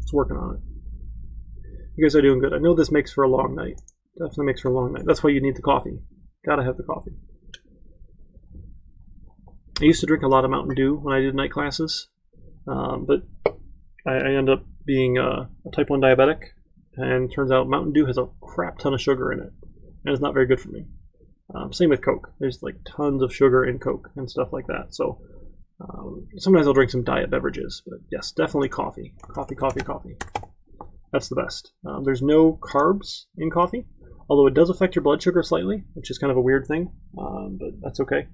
It's working on it. You guys are doing good. I know this makes for a long night. Definitely makes for a long night. That's why you need the coffee. Gotta have the coffee. I used to drink a lot of Mountain Dew when I did night classes, but I ended up being a type 1 diabetic, and it turns out Mountain Dew has a crap ton of sugar in it, and it's not very good for me. Same with Coke. There's like tons of sugar in Coke and stuff like that. So sometimes I'll drink some diet beverages, but yes, definitely coffee. Coffee, coffee, coffee. That's the best. There's no carbs in coffee, although it does affect your blood sugar slightly, which is kind of a weird thing, but that's okay.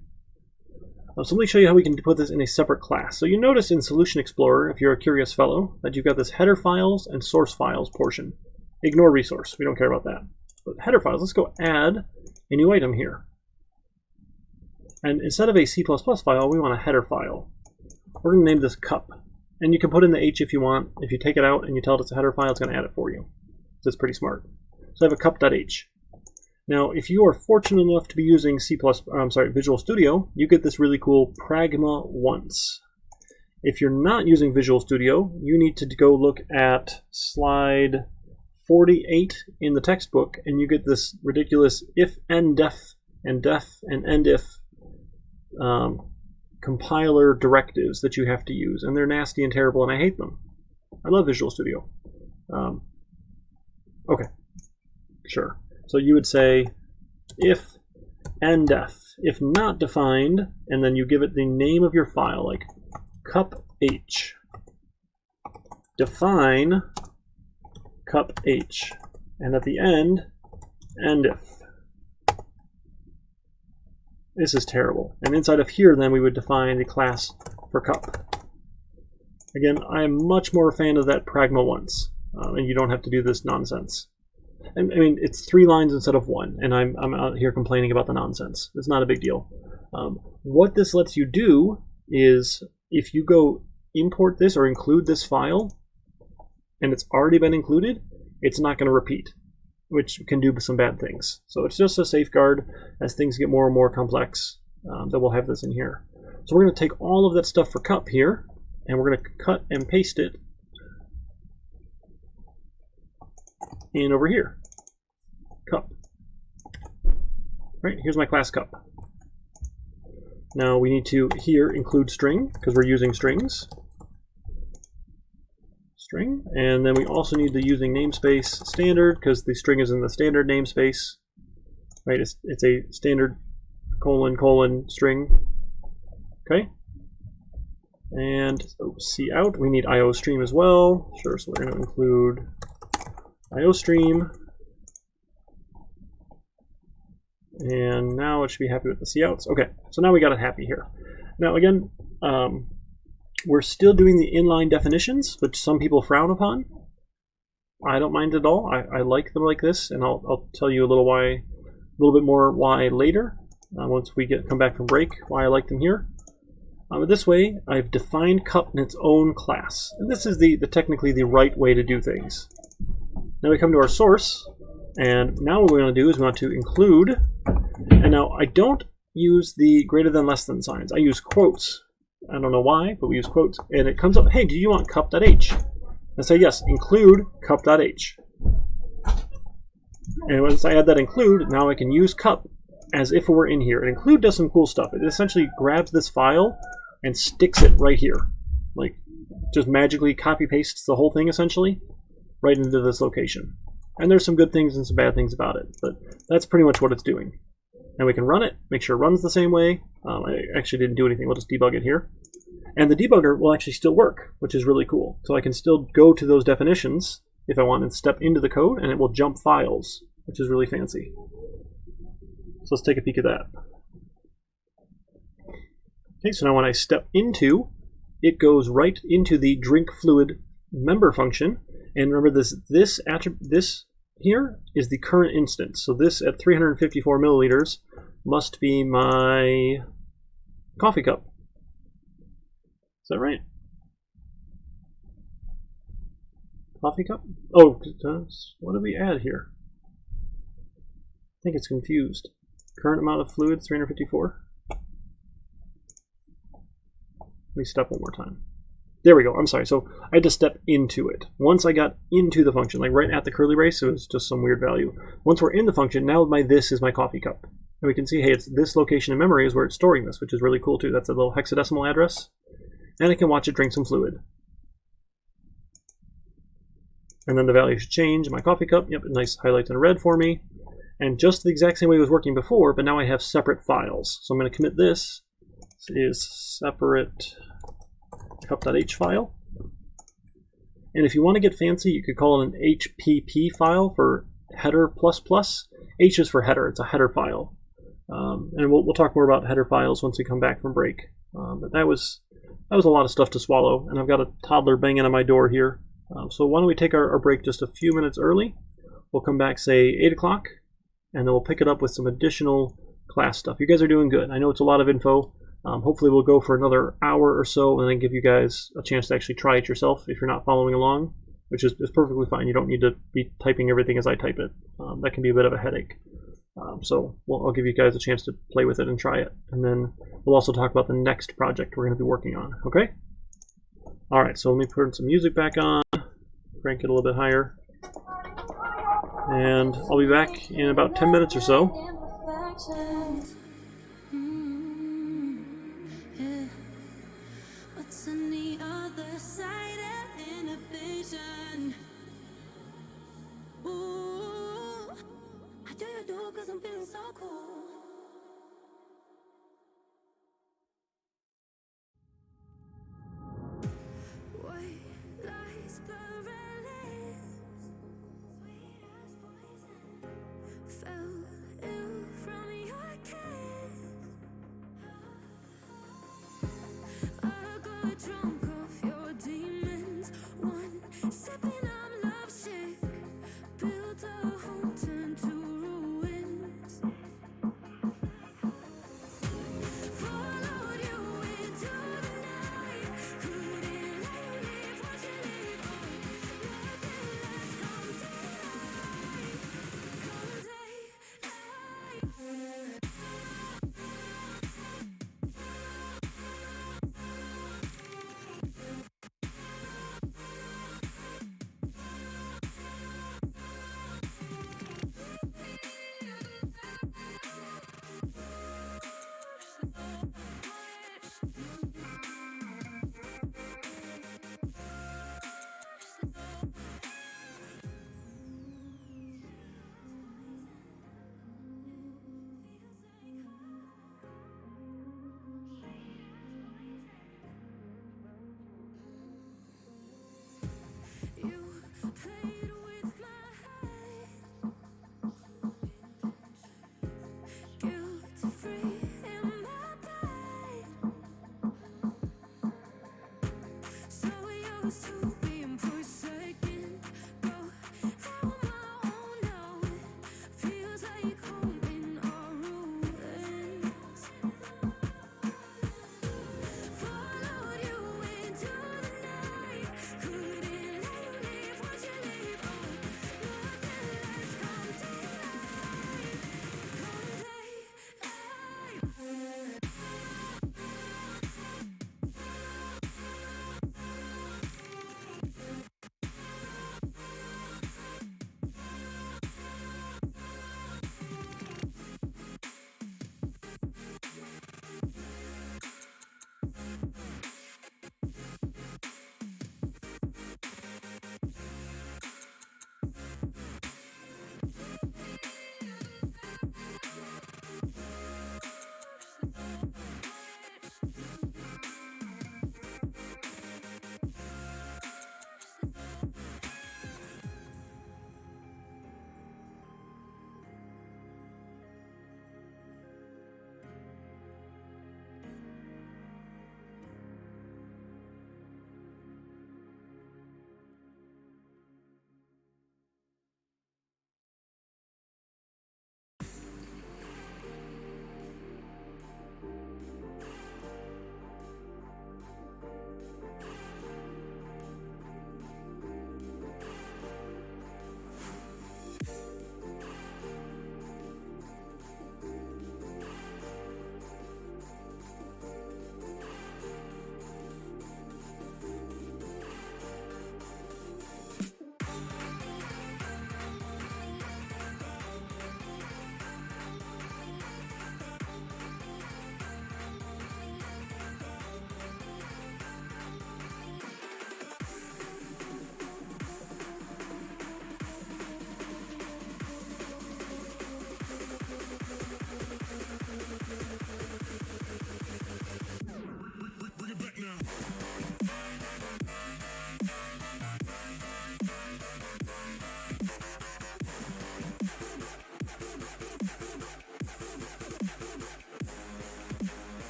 So let me show you how we can put this in a separate class. So you notice in Solution Explorer, if you're a curious fellow, that you've got this header files and source files portion. Ignore resource. We don't care about that. But header files, let's go add a new item here. And instead of a C++ file, we want a header file. We're going to name this cup. And you can put in the H if you want. If you take it out and you tell it it's a header file, it's going to add it for you. So it's pretty smart. So I have a cup.h. Now, if you are fortunate enough to be using Visual Studio, you get this really cool pragma once. If you're not using Visual Studio, you need to go look at slide 48 in the textbook, and you get this ridiculous if, and def, and end if compiler directives that you have to use, and they're nasty and terrible, and I hate them. I love Visual Studio. Okay, sure. So you would say if and def, if not defined, and then you give it the name of your file, like cup h. Define cup h, and at the end, and if. This is terrible. And inside of here, then, we would define the class for cup. Again, I'm much more a fan of that pragma once, and you don't have to do this nonsense. And I mean, it's 3 lines instead of 1, and I'm out here complaining about the nonsense. It's not a big deal. What this lets you do is, if you go import this or include this file, and it's already been included, it's not going to repeat, which can do some bad things. So it's just a safeguard as things get more and more complex that we'll have this in here. So we're going to take all of that stuff for cup here, and we're going to cut and paste it in over here. Cup. Right, here's my class cup. Now we need to here include string, because we're using strings. String, and then we also need the using namespace standard, because the string is in the standard namespace. Right, it's a standard : string. Okay. And C out, we need IO stream as well. Sure, so we're going to include IO stream. And now it should be happy with the COUTs. Okay, so now we got it happy here. Now again, we're still doing the inline definitions, which some people frown upon. I don't mind at all. I like them like this, and I'll tell you a little bit more why later. Once we come back from break, why I like them here. But this way, I've defined cup in its own class, and this is technically the right way to do things. Now we come to our source, and now what we're going to do is we want to include. And now I don't use the greater than less than signs. I use quotes. I don't know why, but we use quotes. And it comes up, hey, do you want cup.h? I say yes, include cup.h. And once I add that include, now I can use cup as if it were in here. And include does some cool stuff. It essentially grabs this file and sticks it right here. Like, just magically copy pastes the whole thing essentially right into this location. And there's some good things and some bad things about it, but that's pretty much what it's doing. And we can run it, make sure it runs the same way. I actually didn't do anything, we'll just debug it here. And the debugger will actually still work, which is really cool. So I can still go to those definitions if I want and step into the code, and it will jump files, which is really fancy. So let's take a peek at that. Okay, so now when I step into, it goes right into the drink fluid member function. And remember this here is the current instance. So this at 354 milliliters must be my coffee cup. Is that right? Coffee cup? Oh, what did we add here? I think it's confused. Current amount of fluid, 354. Let me step one more time. There we go. I'm sorry. So I had to step into it. Once I got into the function, like right at the curly brace, it was just some weird value. Once we're in the function, now this is my coffee cup. And we can see, hey, it's this location in memory is where it's storing this, which is really cool too. That's a little hexadecimal address. And I can watch it drink some fluid. And then the value should change in my coffee cup. Yep, nice highlights in red for me. And just the exact same way it was working before, but now I have separate files. So I'm going to commit this. This is separate cup.h file. And if you want to get fancy, you could call it an HPP file for header++. H is for header. It's a header file. And we'll talk more about header files once we come back from break. But that was a lot of stuff to swallow. And I've got a toddler banging on my door here. So why don't we take our break just a few minutes early. We'll come back, say, 8 o'clock. And then we'll pick it up with some additional class stuff. You guys are doing good. I know it's a lot of info. Hopefully we'll go for another hour or so and then give you guys a chance to actually try it yourself if you're not following along, which is perfectly fine. You don't need to be typing everything as I type it. That can be a bit of a headache. So I'll give you guys a chance to play with it and try it. And then we'll also talk about the next project we're going to be working on. Okay? All right, so let me put some music back on, crank it a little bit higher. And I'll be back in about 10 minutes or so. What's on the other side of inhibition? Ooh, I do you do 'cause I'm feeling so cool. White lies paralyzed. Sweet as poison. Fell ill from your kiss. I got drunk off your demons. One sipping, I'm lovesick. Built a home, turned to ruins.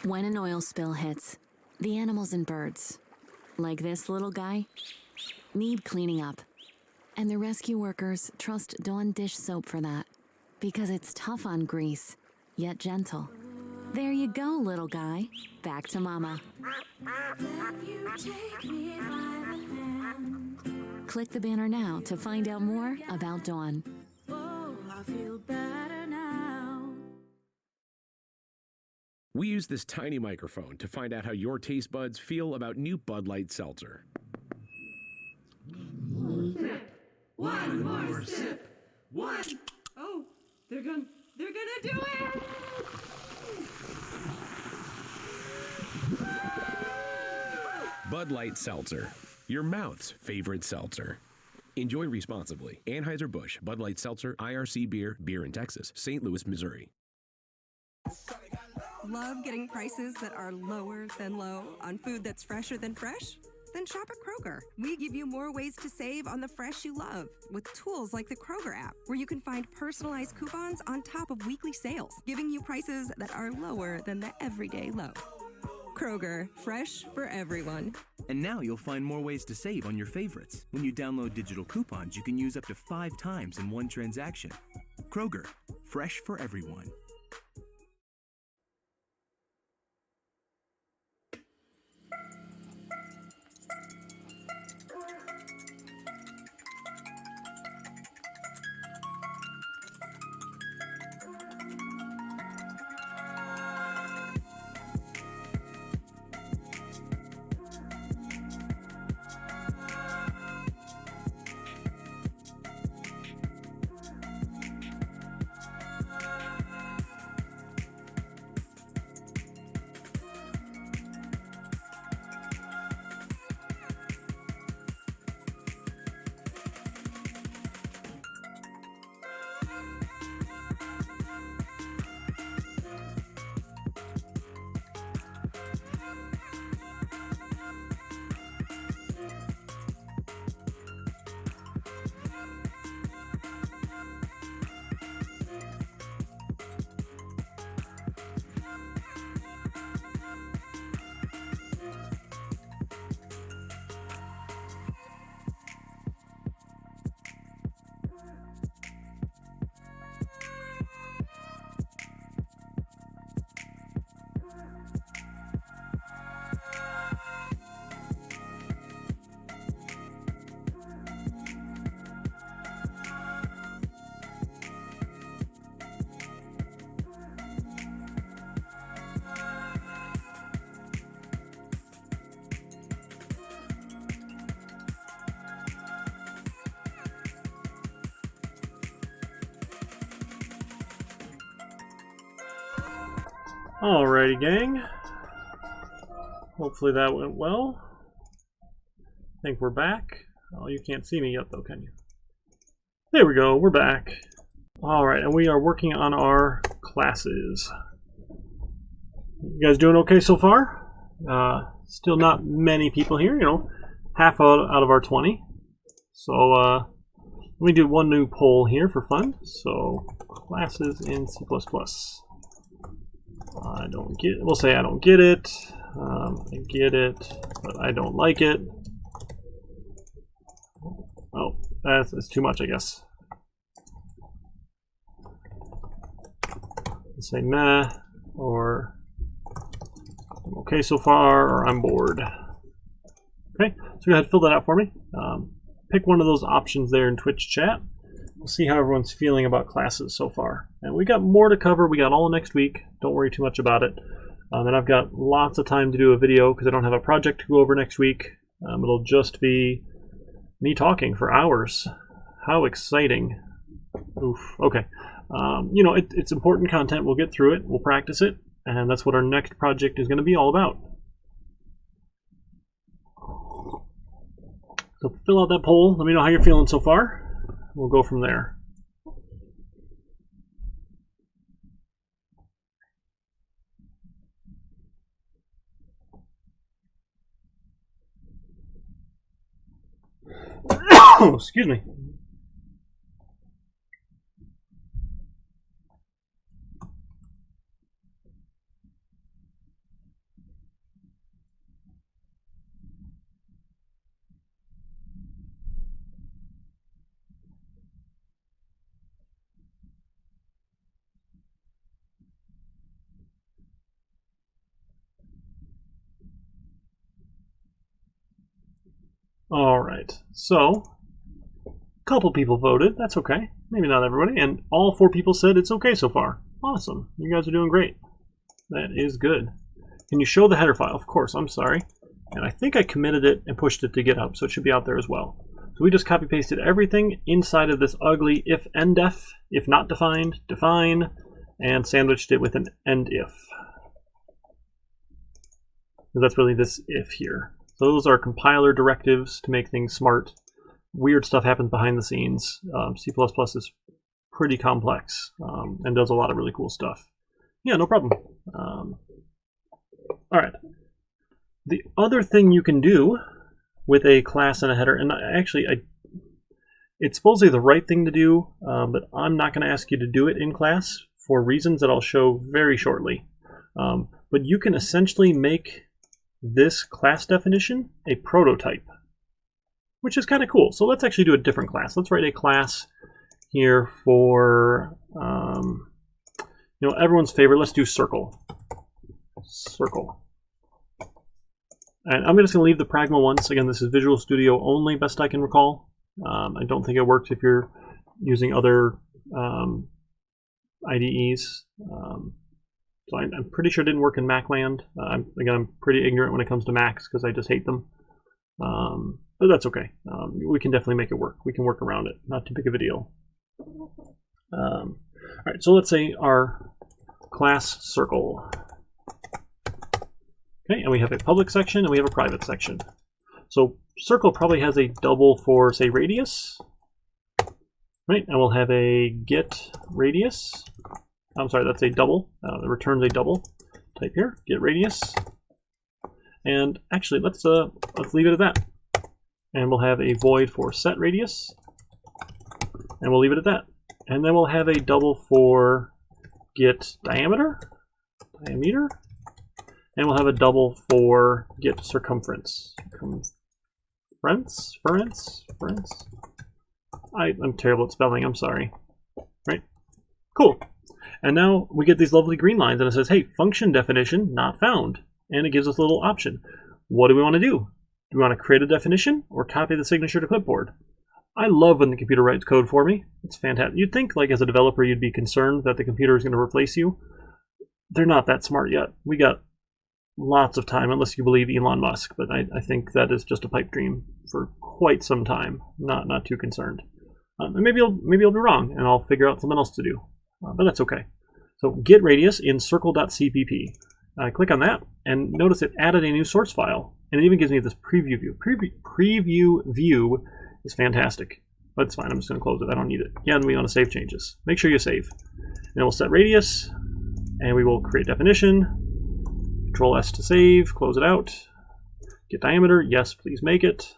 When an oil spill hits, the animals and birds, like this little guy, need cleaning up. And the rescue workers trust Dawn dish soap for that, because it's tough on grease, yet gentle. There you go, little guy. Back to mama. Click the banner now to find out more about Dawn. Oh, I feel better now. We use this tiny microphone to find out how your taste buds feel about new Bud Light Seltzer. One more sip. One. Oh, they're gonna do it. Bud Light Seltzer, your mouth's favorite seltzer. Enjoy responsibly. Anheuser-Busch, Bud Light Seltzer, IRC Beer, beer in Texas, St. Louis, Missouri. Love getting prices that are lower than low on food that's fresher than fresh? Then shop at Kroger. We give you more ways to save on the fresh you love with tools like the Kroger app, where you can find personalized coupons on top of weekly sales, giving you prices that are lower than the everyday low. Kroger, fresh for everyone. And now you'll find more ways to save on your favorites. When you download digital coupons, you can use up to 5 times in one transaction. Kroger, fresh for everyone. Alrighty, gang. Hopefully that went well. I think we're back. Oh, you can't see me yet though, can you? There we go, we're back. Alright, and we are working on our classes. You guys doing okay so far? Still not many people here, you know, half out of our 20. So, let me do one new poll here for fun. So, classes in C++. I don't get it. We'll say I don't get it. I get it, but I don't like it. Oh, that's too much, I guess. Let's say meh, or I'm okay so far, or I'm bored. Okay, so go ahead and fill that out for me. Pick one of those options there in Twitch chat. We'll see how everyone's feeling about classes so far. And we got more to cover. We got all next week. Don't worry too much about it. And I've got lots of time to do a video because I don't have a project to go over next week. It'll just be me talking for hours. How exciting. Oof. Okay. You know, it's important content. We'll get through it. We'll practice it. And that's what our next project is going to be all about. So fill out that poll. Let me know how you're feeling so far. We'll go from there. Excuse me. All right, so a couple people voted. That's okay. Maybe not everybody. And all 4 people said it's okay so far. Awesome. You guys are doing great. That is good. Can you show the header file? Of course. I'm sorry. And I think I committed it and pushed it to GitHub, so it should be out there as well. So we just copy pasted everything inside of this ugly if endef, if not defined, define, and sandwiched it with an end if. That's really this if here. So those are compiler directives to make things smart. Weird stuff happens behind the scenes. C++ is pretty complex and does a lot of really cool stuff. Yeah, no problem. All right. The other thing you can do with a class and a header, and actually it's supposedly the right thing to do, but I'm not going to ask you to do it in class for reasons that I'll show very shortly. But you can essentially make this class definition a prototype, which is kind of cool. So let's actually do a different class. Let's write a class here for, you know, everyone's favorite. Let's do circle. Circle. And I'm just going to leave the Pragma once. Again, this is Visual Studio only, best I can recall. I don't think it works if you're using other IDEs. So I'm pretty sure it didn't work in Macland. Again, I'm pretty ignorant when it comes to Macs because I just hate them. But that's okay. We can definitely make it work. We can work around it. Not too big of a deal. All right, so let's say our class circle. Okay, and we have a public section and we have a private section. So circle probably has a double for, say, radius. Right, and we'll have a get radius. I'm sorry, that's a double. It returns a double. Type here, get radius. And actually, let's leave it at that. And we'll have a void for set radius. And we'll leave it at that. And then we'll have a double for get diameter. And we'll have a double for get circumference. Circumference? I'm terrible at spelling, I'm sorry. Right? Cool. And now we get these lovely green lines and it says, hey, function definition not found. And it gives us a little option. What do we want to do? Do we want to create a definition or copy the signature to clipboard? I love when the computer writes code for me. It's fantastic. You'd think, like, as a developer, you'd be concerned that the computer is going to replace you. They're not that smart yet. We got lots of time, unless you believe Elon Musk, but I think that is just a pipe dream for quite some time. Not too concerned. And maybe I'll be wrong, and I'll figure out something else to do. But that's okay. So get radius in circle.cpp. I click on that, and notice it added a new source file, and it even gives me this preview view. Preview view is fantastic, but it's fine. I'm just going to close it. I don't need it. Again, we want to save changes. Make sure you save. And we'll set radius, and we will create definition. Control S to save. Close it out. Get diameter. Yes, please make it.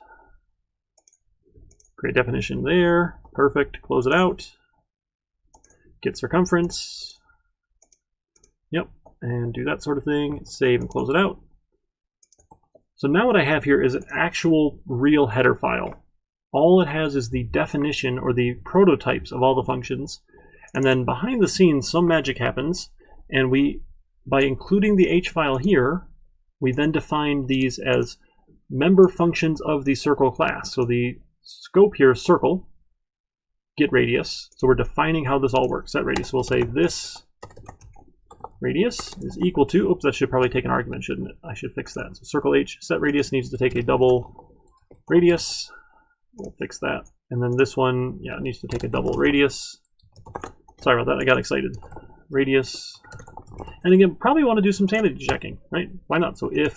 Create definition there. Perfect. Close it out. Get circumference. Yep. And do that sort of thing. Save and close it out. So now what I have here is an actual real header file. All it has is the definition or the prototypes of all the functions. And then behind the scenes, some magic happens. And we, by including the H file here, we then define these as member functions of the circle class. So the scope here is circle, get radius. So we're defining how this all works. Set radius. So we'll say this radius is equal to, oops, that should probably take an argument, shouldn't it? I should fix that. So circle H, set radius needs to take a double radius. We'll fix that. And then this one, yeah, it needs to take a double radius. Sorry about that, I got excited. Radius. And again, probably want to do some sanity checking, right? Why not? So if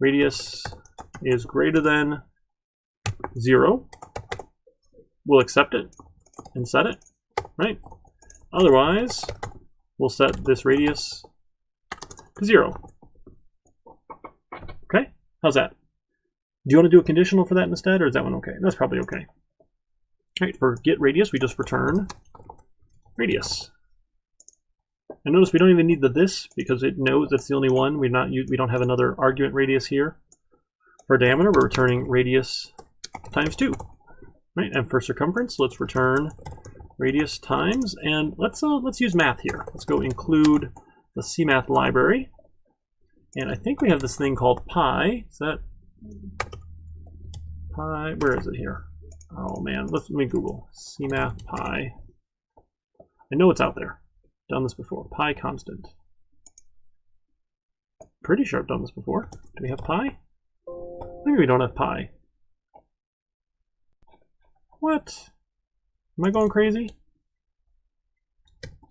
radius is greater than 0, we'll accept it and set it, right? Otherwise, we'll set this radius to 0. Okay, how's that? Do you want to do a conditional for that instead, or is that one okay? That's probably okay. All right, for get radius, we just return radius. And notice we don't even need the this because it knows that's the only one. We don't have another argument radius here. For diameter, we're returning radius times 2. Right, and for circumference, let's return radius times, and let's use math here. Let's go include the CMath library, and I think we have this thing called pi. Is that pi? Where is it here? Oh man, let me Google CMath pi. I know it's out there. Done this before. Pi constant. Pretty sure I've done this before. Do we have pi? Maybe we don't have pi. What? Am I going crazy?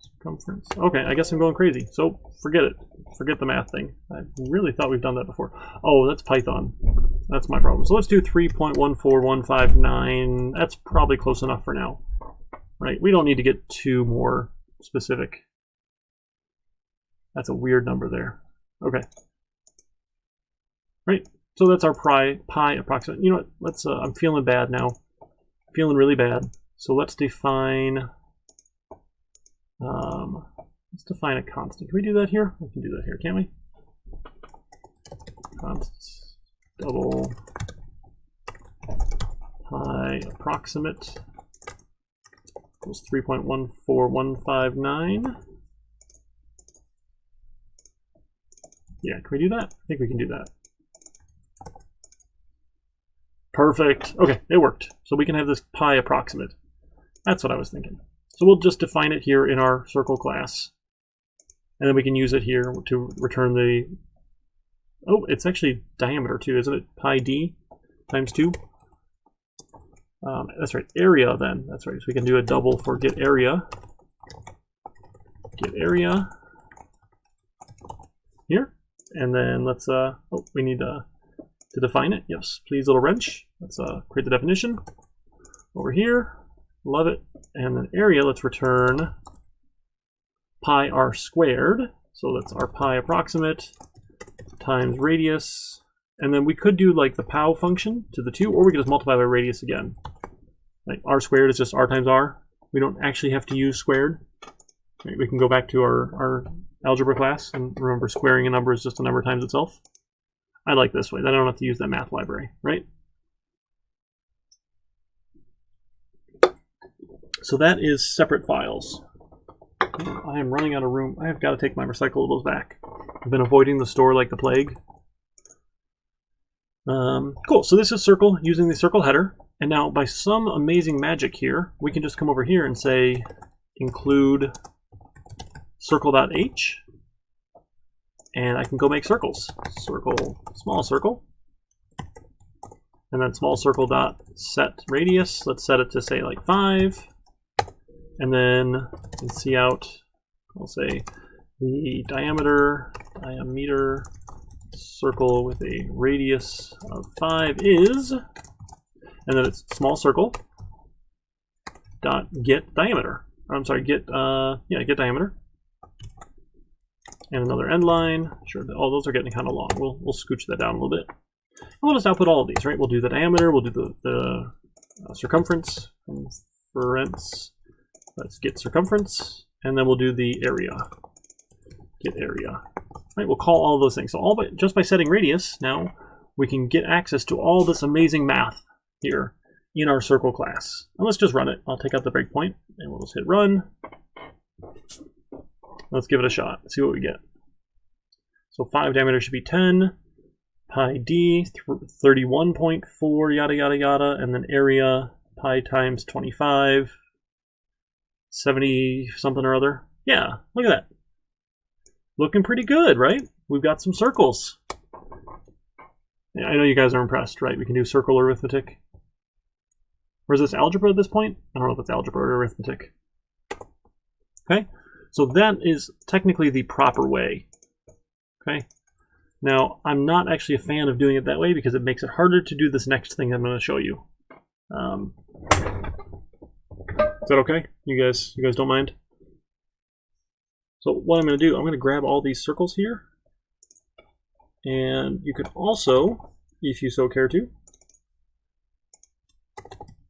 Circumference. Okay, I guess I'm going crazy. So forget it. Forget the math thing. I really thought we've done that before. Oh, that's Python. That's my problem. So let's do 3.14159. That's probably close enough for now. Right? We don't need to get too more specific. That's a weird number there. Okay. Right. So that's our pi approximate. You know what? Let's. I'm feeling bad now. Feeling really bad. So let's define. Let's define a constant. Can we do that here? We can do that here, can't we? Constant double pi approximate equals 3.14159. Yeah, can we do that? I think we can do that. Perfect. Okay, it worked. So we can have this pi approximate. That's what I was thinking. So we'll just define it here in our circle class. And then we can use it here to return the... Oh, it's actually diameter too, isn't it? Pi d times 2. That's right, area then. That's right, so we can do a double for get area. Get area here. And then let's, oh, we need to define it. Yes, please, little wrench. Let's create the definition over here. Love it. And then area, let's return pi r squared. So that's our pi approximate times radius. And then we could do like the pow function to the 2, or we could just multiply by radius again. Like r squared is just r times r. We don't actually have to use squared. Right, we can go back to our algebra class and remember squaring a number is just a number times itself. I like this way. Then I don't have to use that math library, right? So that is separate files. I am running out of room. I have got to take my recyclables back. I've been avoiding the store like the plague. Cool, so this is circle, using the circle header. And now by some amazing magic here, we can just come over here and say include circle.h. And I can go make circles. Circle, small circle. And then small circle dot set radius. Let's set it to say like 5. And then in cout I'll say the diameter circle with a radius of 5 is, and then it's small circle dot get diameter. I'm sorry, get diameter. And another end line. Sure, all those are getting kind of long. We'll scooch that down a little bit. And we'll just output all of these, right? We'll do the diameter, we'll do the circumference. Let's get circumference, and then we'll do the area. Get area. Right, we'll call all those things. So just by setting radius, now we can get access to all this amazing math here in our circle class. And let's just run it. I'll take out the breakpoint, and we'll just hit run. Let's give it a shot. See what we get. So 5 diameter should be 10. Pi d 31.4 yada yada yada, and then area pi times 25 70 something or other. Yeah, look at that. Looking pretty good, right? We've got some circles. Yeah, I know you guys are impressed, right? We can do circle arithmetic. Or is this algebra at this point? I don't know if it's algebra or arithmetic. Okay, so that is technically the proper way. Okay, now I'm not actually a fan of doing it that way because it makes it harder to do this next thing I'm going to show you. Is that okay? You guys don't mind? So what I'm going to do, I'm going to grab all these circles here, and you can also, if you so care to,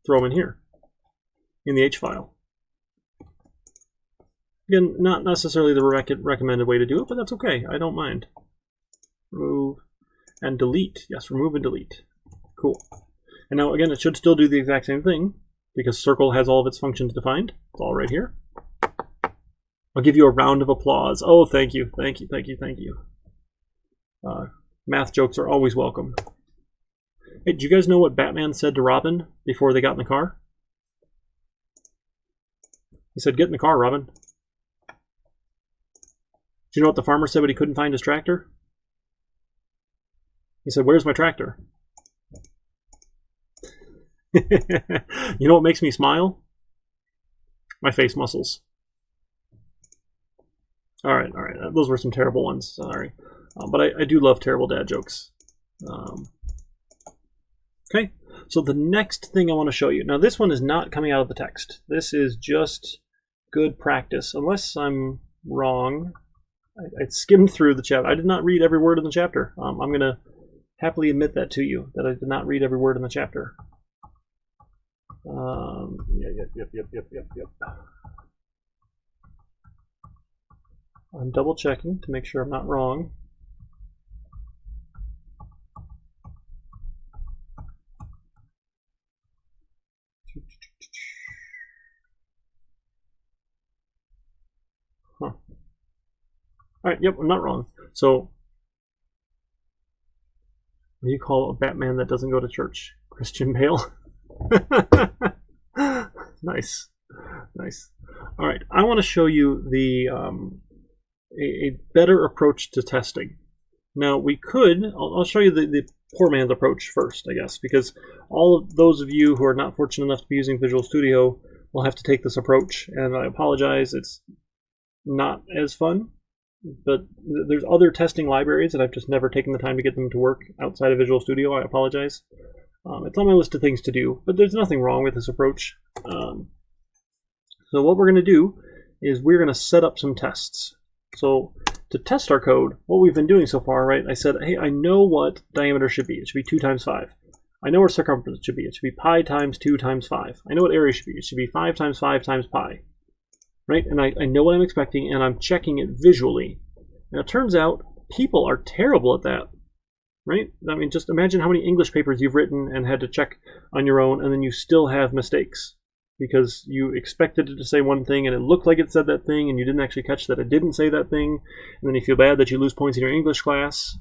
throw them in here, in the H file. Again, not necessarily the recommended way to do it, but that's okay. I don't mind. Remove and delete. Yes, remove and delete. Cool. And now again, it should still do the exact same thing because circle has all of its functions defined. It's all right here. I'll give you a round of applause. Oh, thank you, thank you, thank you, thank you. Math jokes are always welcome. Hey, did you guys know what Batman said to Robin before they got in the car? He said, "Get in the car, Robin." Do you know what the farmer said when he couldn't find his tractor? He said, "Where's my tractor?" You know what makes me smile? My face muscles. All right. Those were some terrible ones. Sorry. But I do love terrible dad jokes. Okay, so the next thing I want to show you. Now, this one is not coming out of the text. This is just good practice. Unless I'm wrong, I skimmed through the chapter. I did not read every word in the chapter. I'm going to happily admit that to you, that I did not read every word in the chapter. Yep. I'm double checking to make sure I'm not wrong. Huh. All right, yep, I'm not wrong. So, what do you call a Batman that doesn't go to church? Christian Bale? Nice. All right, I want to show you the a better approach to testing. Now, we could, I'll show you the poor man's approach first, I guess, because all of those of you who are not fortunate enough to be using Visual Studio will have to take this approach, and I apologize, it's not as fun, but there's other testing libraries that I've just never taken the time to get them to work outside of Visual Studio. I apologize. It's on my list of things to do, but there's nothing wrong with this approach. So what we're going to do is we're going to set up some tests. So to test our code, what we've been doing so far, right, I said, hey, I know what diameter should be. It should be 2 times 5. I know what circumference should be. It should be pi times 2 times 5. I know what area should be. It should be 5 times 5 times pi. Right? And I know what I'm expecting, and I'm checking it visually. And it turns out people are terrible at that. Right? I mean, just imagine how many English papers you've written and had to check on your own, and then you still have mistakes because you expected it to say one thing and it looked like it said that thing, and you didn't actually catch that it didn't say that thing, and then you feel bad that you lose points in your English class.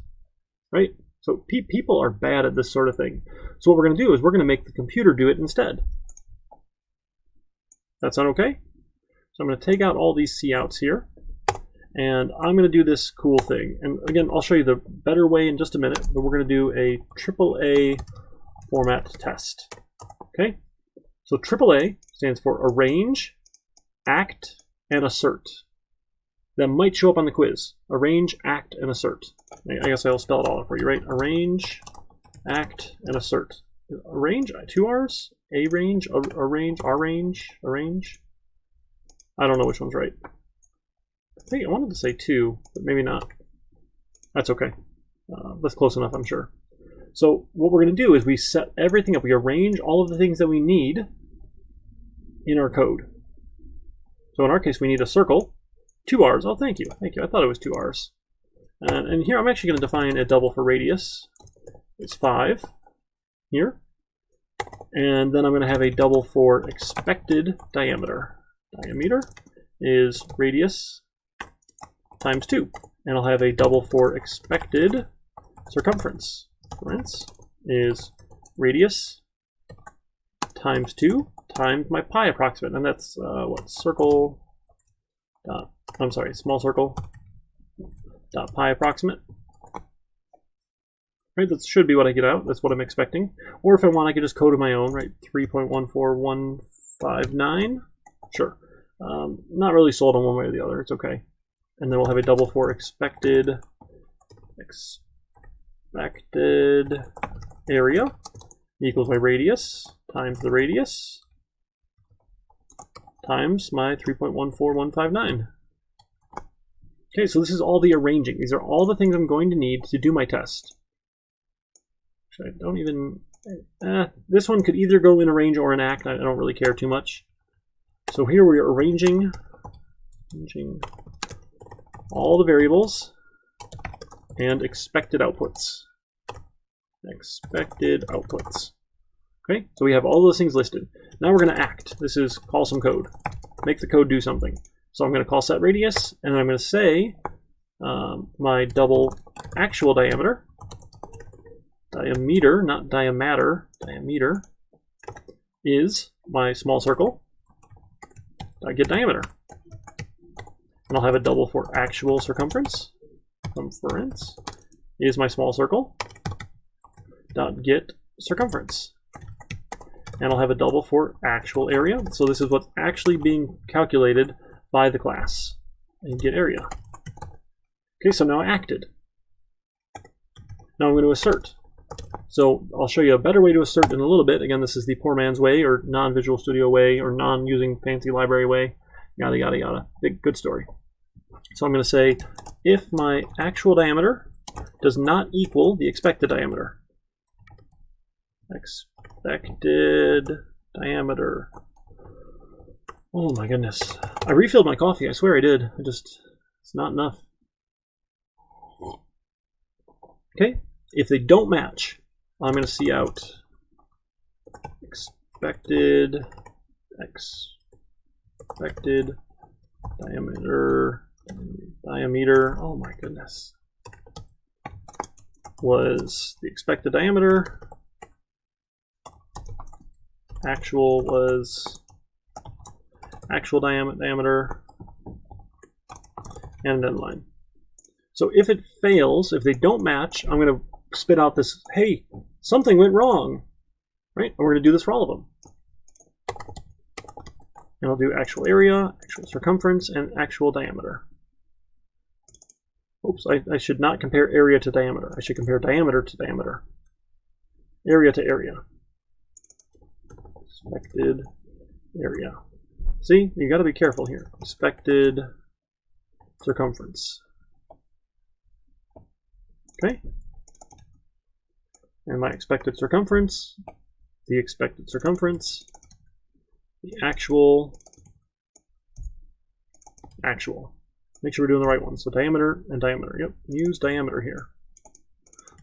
Right? So people are bad at this sort of thing. So what we're going to do is we're going to make the computer do it instead. That sound okay? So I'm going to take out all these couts here. And I'm going to do this cool thing. And again, I'll show you the better way in just a minute, but we're going to do a AAA format test. Okay? So AAA stands for arrange, act, and assert. that might show up on the quiz. Arrange, act, and assert. I guess I'll spell it all out for you, right? Arrange, act, and assert. Arrange, 2 R's? Arrange, arrange, arrange. I don't know which one's right. I think I wanted to say 2, but maybe not. That's okay. That's close enough, I'm sure. So what we're going to do is we set everything up. We arrange all of the things that we need in our code. So in our case, we need a circle, 2 R's. Oh, thank you. Thank you. I thought it was 2 R's. And here I'm actually going to define a double for radius. It's 5 here. And then I'm going to have a double for expected diameter. Diameter is radius times 2. And I'll have a double for expected circumference. Circumference is radius times 2 times my pi approximate. And that's what? Circle dot, I'm sorry, small circle dot pi approximate. Right, that should be what I get out. That's what I'm expecting. Or if I want, I could just code of my own, right? 3.14159. Sure. Not really sold on one way or the other. It's okay. And then we'll have a double for expected area equals my radius times the radius times my 3.14159. Okay, so this is all the arranging. These are all the things I'm going to need to do my test. I don't even, this one could either go in arrange or in act. I don't really care too much. So here we're arranging all the variables and expected outputs. Expected outputs. Okay, so we have all those things listed. Now we're going to act. This is call some code. Make the code do something. So I'm going to call set radius, and then I'm going to say my double actual diameter. Diameter, not diameter, diameter is my small circle. I get diameter. And I'll have a double for actual circumference. Circumference is my small circle. Dot get circumference. And I'll have a double for actual area. So this is what's actually being calculated by the class. And get area. Okay, so now I acted. Now I'm going to assert. So I'll show you a better way to assert in a little bit. Again, this is the poor man's way, or non-Visual Studio way, or non-using fancy library way. Yada, yada, yada. Good story. So I'm going to say, if my actual diameter does not equal the expected diameter. Expected diameter. Oh my goodness. I refilled my coffee. I swear I did. It's not enough. Okay. If they don't match, I'm going to see out expected diameter, oh my goodness, was the expected diameter, actual was actual diameter, and then line. So if it fails, if they don't match, I'm going to spit out this, hey, something went wrong, right? And we're going to do this for all of them. And I'll do actual area, actual circumference, and actual diameter. Oops, I should not compare area to diameter. I should compare diameter to diameter. Area to area. Expected area. See, you got to be careful here. Expected circumference. Okay. And my expected circumference, the expected circumference, the actual. Make sure we're doing the right one. So diameter and diameter. Yep, use diameter here.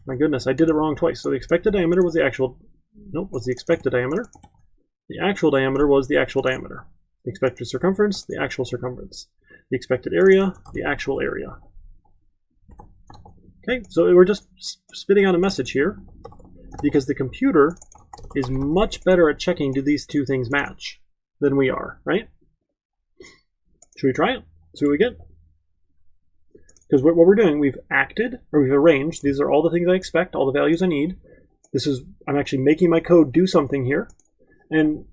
My goodness, I did it wrong twice. So the expected diameter was the actual, was the expected diameter. The actual diameter was the actual diameter. The expected circumference, the actual circumference. The expected area, the actual area. Okay, so we're just spitting out a message here because the computer is much better at checking do these two things match than we are, right? Should we try it? See what we get? Because what we're doing, we've acted, or we've arranged. These are all the things I expect, all the values I need. This is, I'm actually making my code do something here. And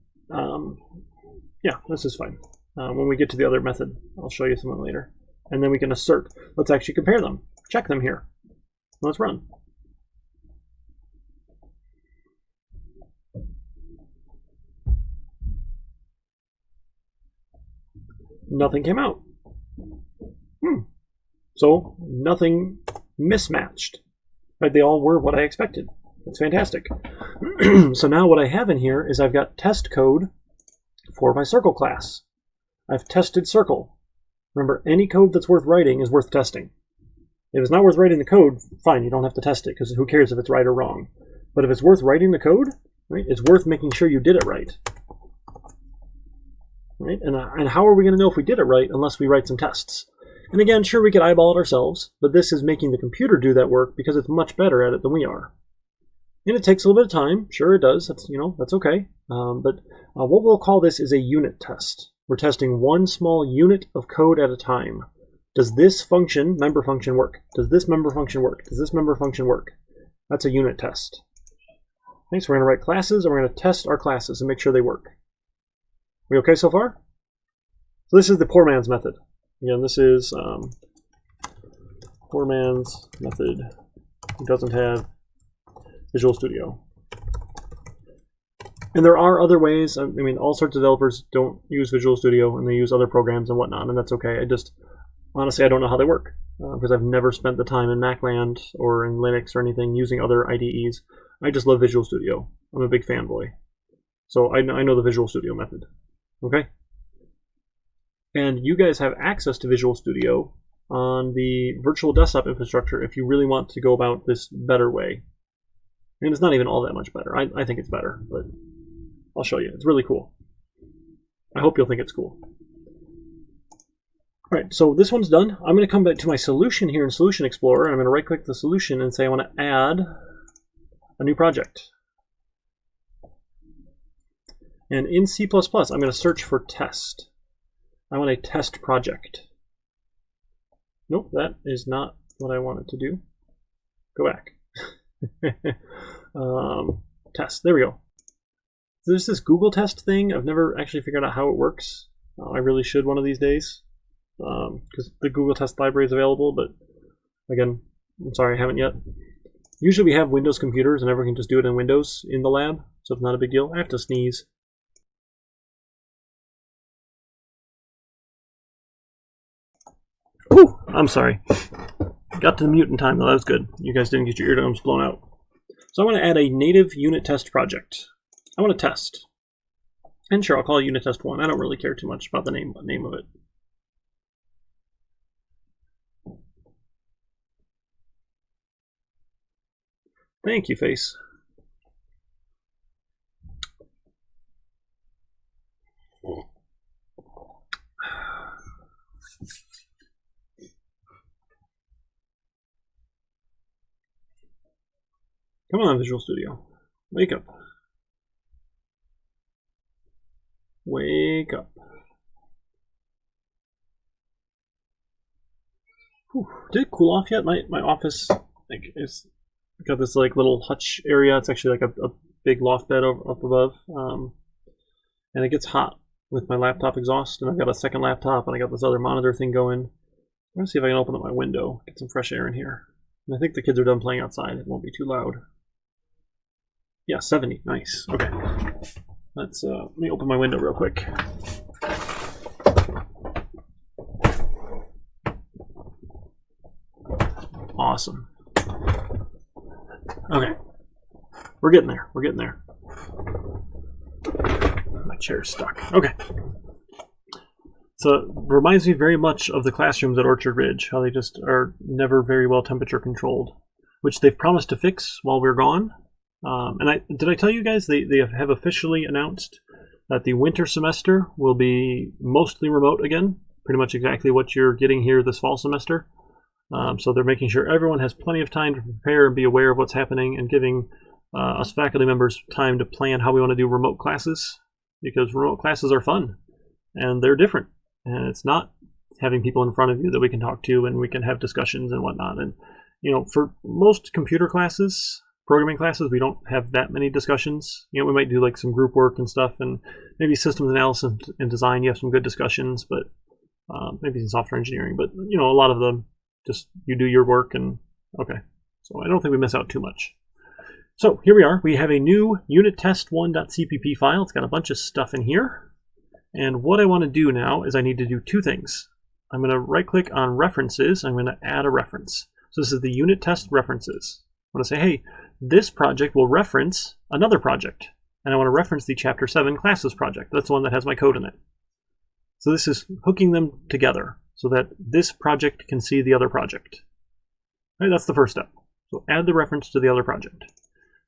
yeah, this is fine. When we get to the other method, I'll show you something later. and then we can assert. Let's actually compare them. Check them here. Let's run. Nothing came out. So nothing mismatched. Right? They all were what I expected. That's fantastic. So now what I have in here is I've got test code for my circle class. I've tested circle. Remember, any code that's worth writing is worth testing. If it's not worth writing the code, fine, you don't have to test it, because who cares if it's right or wrong. But if it's worth writing the code, right, it's worth making sure you did it right. Right? And how are we going to know if we did it right unless we write some tests? And again, sure, we could eyeball it ourselves, but this is making the computer do that work because it's much better at it than we are. And it takes a little bit of time. Sure, it does. That's, that's okay. But what we'll call this is a unit test. We're testing one small unit of code at a time. Does this function, member function, work? Does this member function work? Does this member function work? That's a unit test. Okay, so we're going to write classes, and we're going to test our classes and make sure they work. We okay so far? So this is the poor man's method. Again, this is poor man's method. It doesn't have Visual Studio. And there are other ways. I mean, all sorts of developers don't use Visual Studio, and they use other programs and whatnot, and that's okay. Honestly, I don't know how they work, because I've never spent the time in Macland or in Linux or anything using other IDEs. I just love Visual Studio. I'm a big fanboy. So I know the Visual Studio method. Okay? And you guys have access to Visual Studio on the virtual desktop infrastructure if you really want to go about this better way. And it's not even all that much better. I think it's better, but I'll show you. It's really cool. I hope you'll think it's cool. All right, so this one's done. I'm going to come back to my solution here in Solution Explorer, and I'm going to right-click the solution and say I want to add a new project. And in C++, I'm going to search for test. I want a test project. Nope, that is not what I wanted to do. Go back. Test. There we go. There's this Google test thing. I've never actually figured out how it works. I really should one of these days, because the Google test library is available, but again, I'm sorry, I haven't yet. Usually we have Windows computers and everyone can just do it in Windows in the lab, so it's not a big deal. I have to sneeze. Whew, I'm sorry. Got to the mute in time, though. That was good. You guys didn't get your eardrums blown out. So I want to add a native unit test project. I want to test. And sure, I'll call it unit test 1. I don't really care too much about the name of it. Thank you, Face. Come on, Visual Studio. Wake up. Wake up. Whew. Did it cool off yet? My office is got this little hutch area. It's actually a big loft bed up above, and it gets hot with my laptop exhaust. And I've got a second laptop, and I got this other monitor thing going. I'm gonna see if I can open up my window, get some fresh air in here. And I think the kids are done playing outside. It won't be too loud. Yeah, 70. Nice. Okay. Let me open my window real quick. Awesome. Okay. We're getting there. We're getting there. My chair's stuck. Okay. So it reminds me very much of the classrooms at Orchard Ridge, how they just are never very well temperature controlled, which they've promised to fix while we're gone. And did I tell you guys they have officially announced that the winter semester will be mostly remote again, pretty much exactly what you're getting here this fall semester. So they're making sure everyone has plenty of time to prepare and be aware of what's happening, and giving us faculty members time to plan how we want to do remote classes, because remote classes are fun and they're different, and it's not having people in front of you that we can talk to and we can have discussions and whatnot. And for most computer classes, programming classes, we don't have that many discussions. We might do some group work and stuff, and maybe systems analysis and design, you have some good discussions, but maybe in software engineering, but you know, a lot of them just you do your work and okay. So I don't think we miss out too much. So here we are. We have a new unit test1.cpp file. It's got a bunch of stuff in here. And what I want to do now is I need to do two things. I'm going to right click on references. I'm going to add a reference. So this is the unit test references. I want to say, hey, this project will reference another project. And I want to reference the Chapter 7 classes project. That's the one that has my code in it. So this is hooking them together so that this project can see the other project. Right, that's the first step. So add the reference to the other project.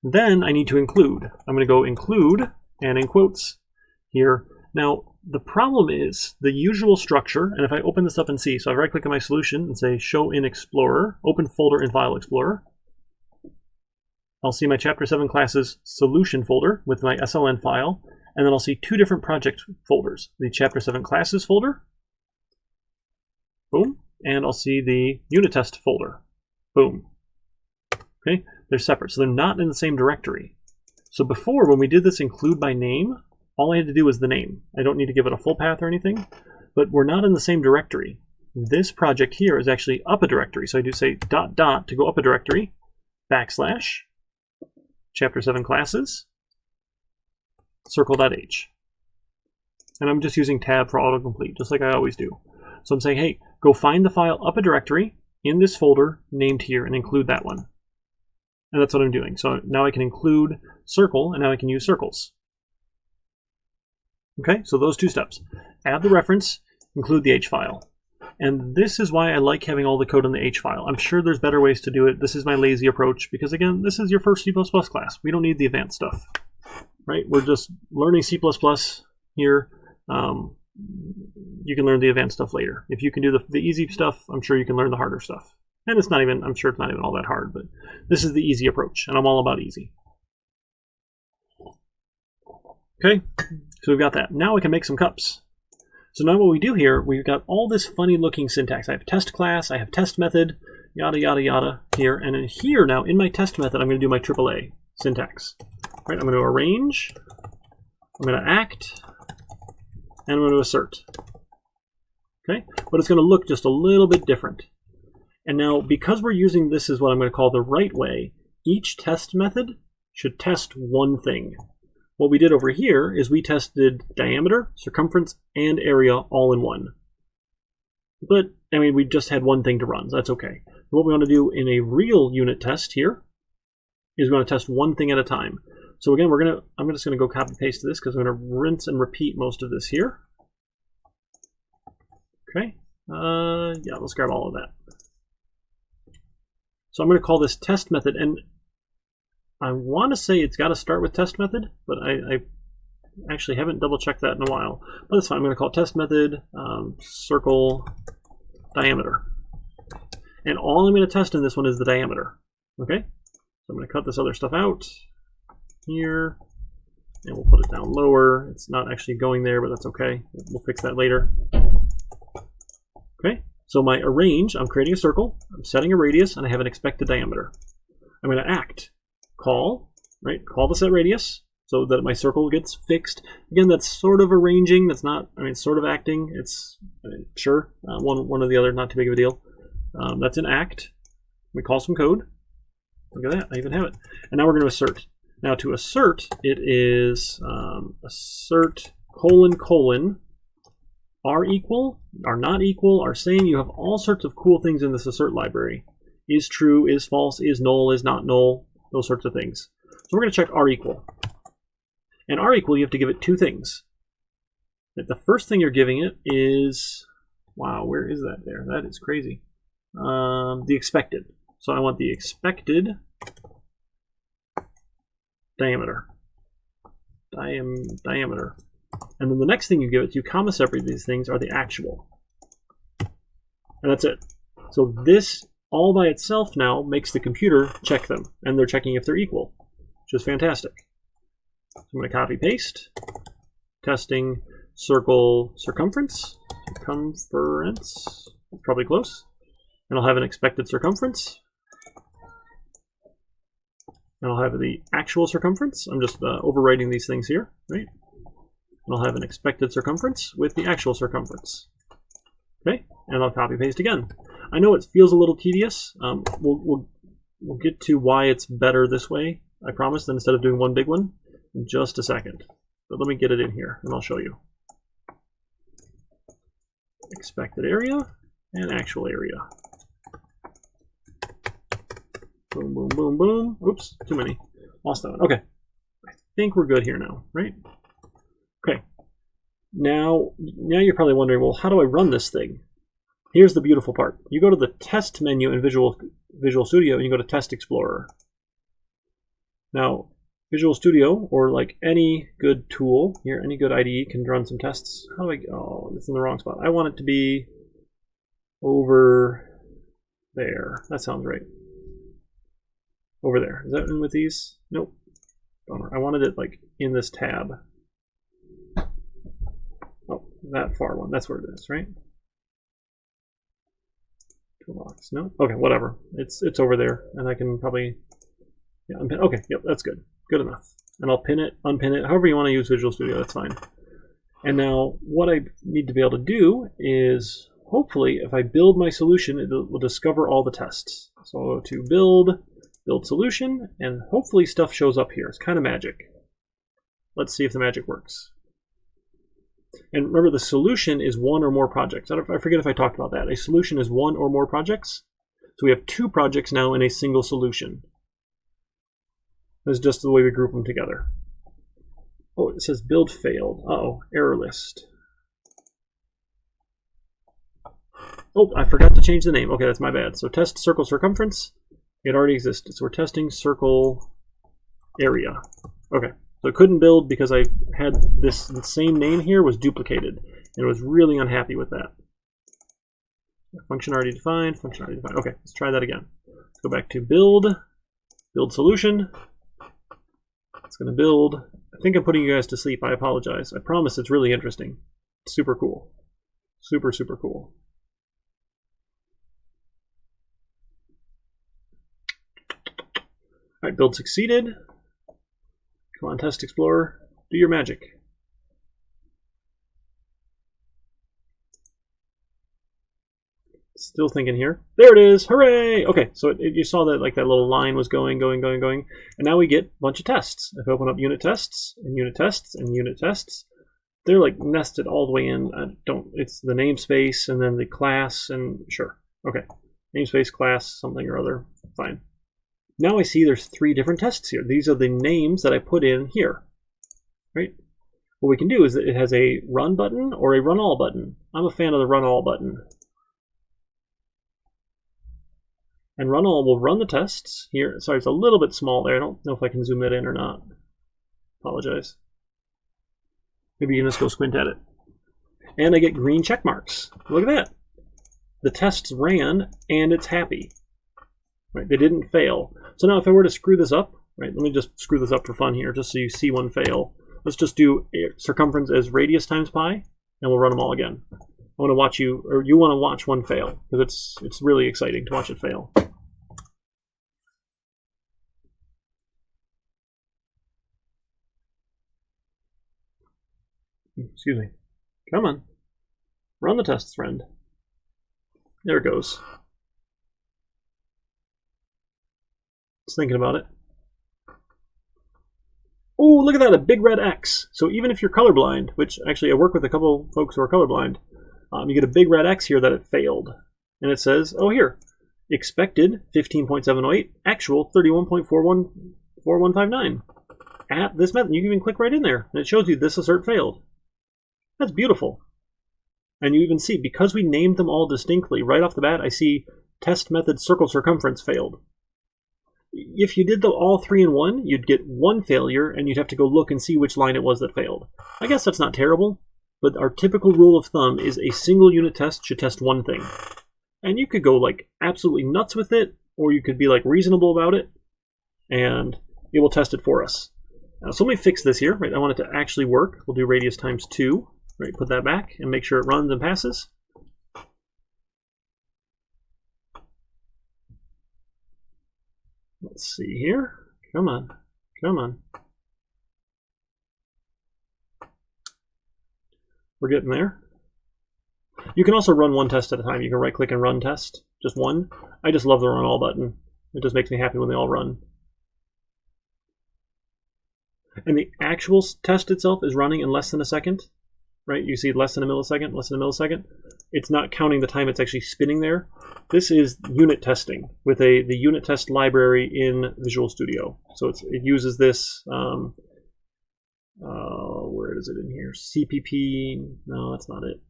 Then I need to include. I'm going to go include and in quotes here. Now, the problem is the usual structure, and if I open this up and see, so I right click on my solution and say show in Explorer, open folder in File Explorer. I'll see my Chapter 7 classes solution folder with my SLN file, and then I'll see two different project folders. The Chapter 7 classes folder, boom, and I'll see the unit test folder, boom. Okay, they're separate, so they're not in the same directory. So before, when we did this include by name, all I had to do was the name. I don't need to give it a full path or anything, but we're not in the same directory. This project here is actually up a directory, so I do say ... to go up a directory, /, Chapter 7 classes, circle.h. And I'm just using tab for autocomplete, just like I always do. So I'm saying, hey, go find the file up a directory in this folder named here and include that one. And that's what I'm doing. So now I can include circle, and now I can use circles. Okay, so those two steps. Add the reference, include the H file. And this is why I like having all the code in the H file. I'm sure there's better ways to do it. This is my lazy approach because, again, this is your first C++ class. We don't need the advanced stuff, right? We're just learning C++ here. You can learn the advanced stuff later. If you can do the easy stuff, I'm sure you can learn the harder stuff. And it's not even, I'm sure it's not even all that hard, but this is the easy approach, and I'm all about easy. Okay, so we've got that. Now we can make some cups. So now what we do here, we've got all this funny looking syntax. I have test class, I have test method, yada, yada, yada here. And in here now, in my test method, I'm going to do my AAA syntax. Right, I'm going to arrange, I'm going to act, and I'm going to assert. Okay, but it's going to look just a little bit different. And now, because we're using this as what I'm going to call the right way, each test method should test one thing. What we did over here is we tested diameter, circumference, and area all in one. But, I mean, we just had one thing to run, so that's okay. What we want to do in a real unit test here is we want to test one thing at a time. So again, I'm just going to go copy paste this because I'm going to rinse and repeat most of this here. Okay, yeah, let's grab all of that. So I'm going to call this test method, and I want to say it's got to start with test method, but I actually haven't double checked that in a while. But that's fine. I'm going to call test method circle diameter. And all I'm going to test in this one is the diameter. Okay? So I'm going to cut this other stuff out here, and we'll put it down lower. It's not actually going there, but that's okay. We'll fix that later. Okay? So my arrange, I'm creating a circle, I'm setting a radius, and I have an expected diameter. I'm going to act. Call, right? Call the set radius so that my circle gets fixed. Again, that's sort of arranging. That's not, I mean, sort of acting. It's, sure, one or the other, not too big of a deal. That's an act. We call some code. Look at that, I even have it. And now we're going to assert. Now to assert, it is assert : are equal, are not equal, are same. You have all sorts of cool things in this assert library. Is true, is false, is null, is not null. Those sorts of things. So we're going to check R equal. And R equal, you have to give it two things. The first thing you're giving it is, wow, where is that there? That is crazy. The expected. So I want the expected diameter. Diameter. And then the next thing you give it, you comma separate these things, are the actual. And that's it. So this all by itself now makes the computer check them, and they're checking if they're equal, which is fantastic. So I'm going to copy paste, testing circle circumference, probably close, and I'll have an expected circumference, and I'll have the actual circumference. I'm just overwriting these things here, right? And I'll have an expected circumference with the actual circumference. Okay, and I'll copy paste again. I know it feels a little tedious. We'll get to why it's better this way, I promise, than instead of doing one big one in just a second. But let me get it in here and I'll show you. Expected area and actual area. Boom, boom, boom, boom. Oops, too many. Lost that one. Okay. I think we're good here now, right? Okay. Now you're probably wondering, well, how do I run this thing? Here's the beautiful part. You go to the test menu in Visual Studio and you go to Test Explorer. Now, Visual Studio, or like any good tool here, any good IDE can run some tests. How do I, oh, it's in the wrong spot. I want it to be over there. That sounds right. Over there. Is that in with these? Nope. Bummer. I wanted it like in this tab. Oh, that far one. That's where it is, right? Toolbox. No? Okay, whatever. It's over there, and I can probably, yeah, unpin. Okay, yep, that's good. Good enough. And I'll pin it, unpin it, however you want to use Visual Studio, that's fine. And now what I need to be able to do is, hopefully, if I build my solution, it will discover all the tests. So I'll go to build solution, and hopefully stuff shows up here. It's kind of magic. Let's see if the magic works. And remember, the solution is one or more projects. I forget if I talked about that. A solution is one or more projects. So we have 2 projects now in a single solution. That's just the way we group them together. Oh, it says build failed. Uh-oh, error list. Oh, I forgot to change the name. Okay, that's my bad. So test circle circumference. It already existed. So we're testing circle area. Okay. So it couldn't build because I had this same name here was duplicated, and I was really unhappy with that. Function already defined, function already defined. Okay, let's try that again. Let's go back to build solution. It's going to build. I think I'm putting you guys to sleep. I apologize. I promise it's really interesting. It's super cool. Super, super cool. All right, build succeeded. Come on, Test Explorer, do your magic. Still thinking here. There it is, hooray! Okay, so you saw that like that little line was going, and now we get a bunch of tests. If I open up unit tests, and unit tests, and unit tests, they're like nested all the way in. It's the namespace, and then the class, and sure. Okay, namespace, class, something or other, fine. Now I see there's 3 different tests here. These are the names that I put in here, right? What we can do is that it has a run button or a run all button. I'm a fan of the run all button. And run all will run the tests here. Sorry, it's a little bit small there. I don't know if I can zoom that in or not. Apologize. Maybe you can just go squint at it. And I get green check marks. Look at that. The tests ran and it's happy. Right, they didn't fail. So now if I were to screw this up, right, let me just screw this up for fun here, just so you see one fail. Let's just do circumference as radius times pi, and we'll run them all again. I want to watch you, or you want to watch one fail, because it's really exciting to watch it fail. Excuse me. Come on. Run the tests, friend. There it goes. Thinking about it. Oh, look at that, a big red X. So even if you're colorblind, which actually I work with a couple folks who are colorblind, you get a big red X here that it failed. And it says, oh here, expected 15.708, actual 31.4159. At this method, you can even click right in there, and it shows you this assert failed. That's beautiful. And you even see, because we named them all distinctly, right off the bat, I see test method circle circumference failed. If you did all 3 in one, you'd get 1 failure, and you'd have to go look and see which line it was that failed. I guess that's not terrible, but our typical rule of thumb is a single unit test should test one thing. And you could go like absolutely nuts with it, or you could be like reasonable about it, and it will test it for us. Now, so let me fix this here. Right, I want it to actually work. We'll do radius times 2. Right, put that back and make sure it runs and passes. Let's see here. Come on. Come on. We're getting there. You can also run one test at a time. You can right-click and run test, just one. I just love the run all button. It just makes me happy when they all run. And the actual test itself is running in less than a second, right? You see less than a millisecond, less than a millisecond. It's not counting the time it's actually spinning there. This is unit testing with the unit test library in Visual Studio. So it uses this, where is it in here? CPP, no, that's not it.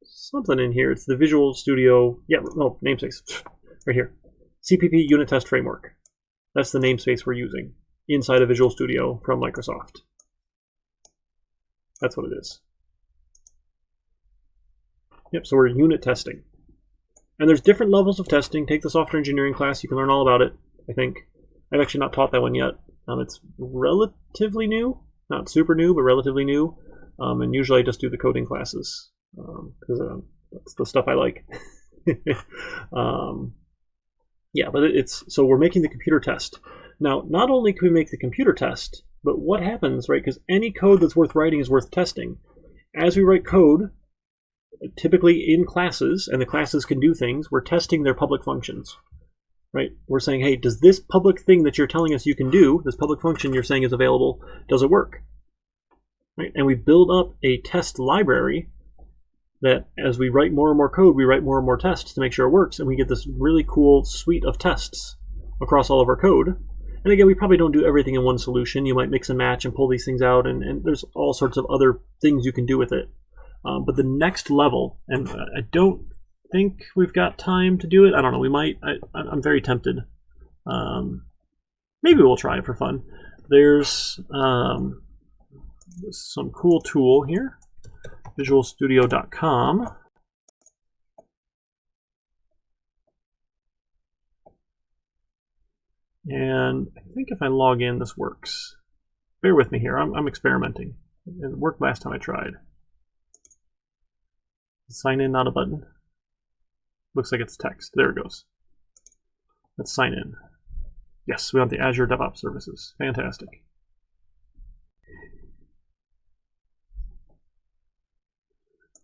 Something in here, it's the Visual Studio, yeah, no, namespace, right here. CPP Unit Test Framework. That's the namespace we're using inside of Visual Studio from Microsoft. That's what it is. Yep, so we're unit testing. And there's different levels of testing. Take the software engineering class, you can learn all about it, I think. I've actually not taught that one yet. It's relatively new, not super new, but relatively new. And usually I just do the coding classes because that's the stuff I like. Yeah, but so we're making the computer test. Now, not only can we make the computer test, but what happens, right? Because any code that's worth writing is worth testing. As we write code, typically in classes, and the classes can do things, we're testing their public functions, right? We're saying, hey, does this public thing that you're telling us you can do, this public function you're saying is available, does it work? Right? And we build up a test library that as we write more and more code, we write more and more tests to make sure it works, and we get this really cool suite of tests across all of our code. And again, we probably don't do everything in one solution. You might mix and match and pull these things out, and there's all sorts of other things you can do with it. But the next level, and I don't think we've got time to do it. I don't know, we might. I'm very tempted. Maybe we'll try it for fun. There's some cool tool here. visualstudio.com. And I think if I log in, this works. Bear with me here, I'm experimenting. It worked last time I tried. Sign in, not a button. Looks like it's text. There it goes. Let's sign in. Yes, we want the Azure DevOps services. Fantastic.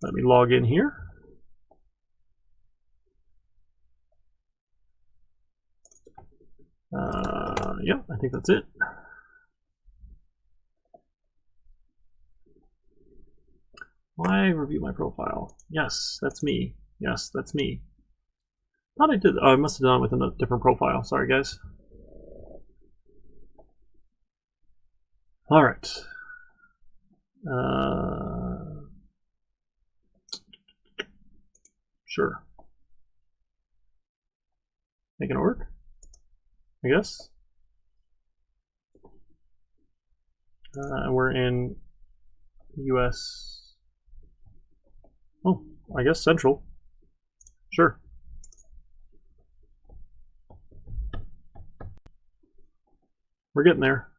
Let me log in here. Yeah, I think that's it. Why review my profile? Yes, that's me. Yes, that's me. Thought I did. Oh, I must have done it with a different profile. Sorry, guys. All right. Sure. Making it work, I guess. We're in US. Oh, I guess Central. Sure. We're getting there.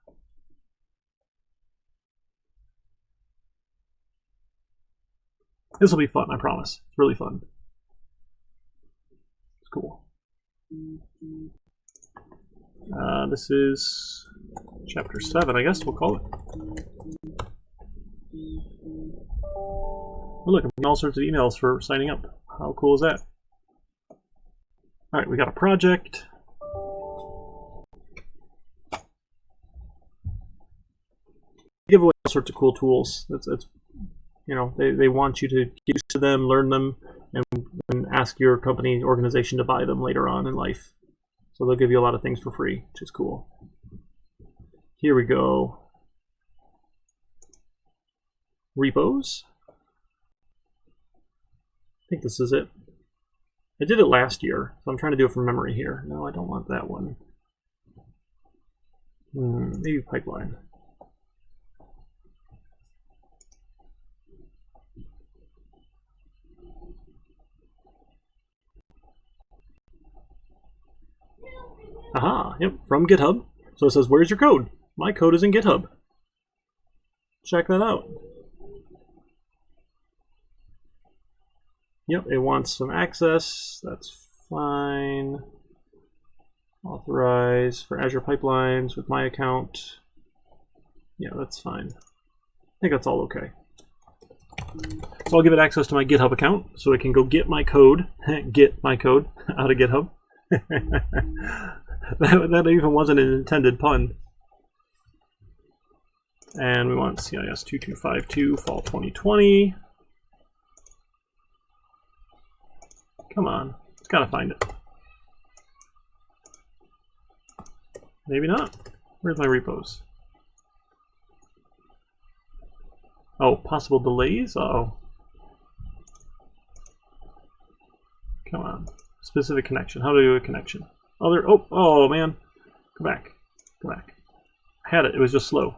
This will be fun, I promise. It's really fun. It's cool. This is chapter 7, I guess we'll call it. Oh, look, I'm getting all sorts of emails for signing up. How cool is that? All right, we got a project. Give away all sorts of cool tools. That's you know, they want you to get used to them, learn them, and ask your company organization to buy them later on in life. So they'll give you a lot of things for free, which is cool. Here we go. Repos. I think this is it. I did it last year, so I'm trying to do it from memory here. No, I don't want that one. Maybe pipeline. Aha, yep, from GitHub. So it says, where's your code? My code is in GitHub. Check that out. Yep, it wants some access. That's fine. Authorize for Azure Pipelines with my account. Yeah, that's fine. I think that's all okay. So I'll give it access to my GitHub account so it can go get my code, get my code out of GitHub. that even wasn't an intended pun. And we want CIS 2252 fall 2020. Come on, it's gotta find it. Maybe not. Where's my repos? Oh, possible delays? Uh-oh. Come on. Specific connection. How do I do a connection? Oh man. Come back. Come back. I had it. It was just slow.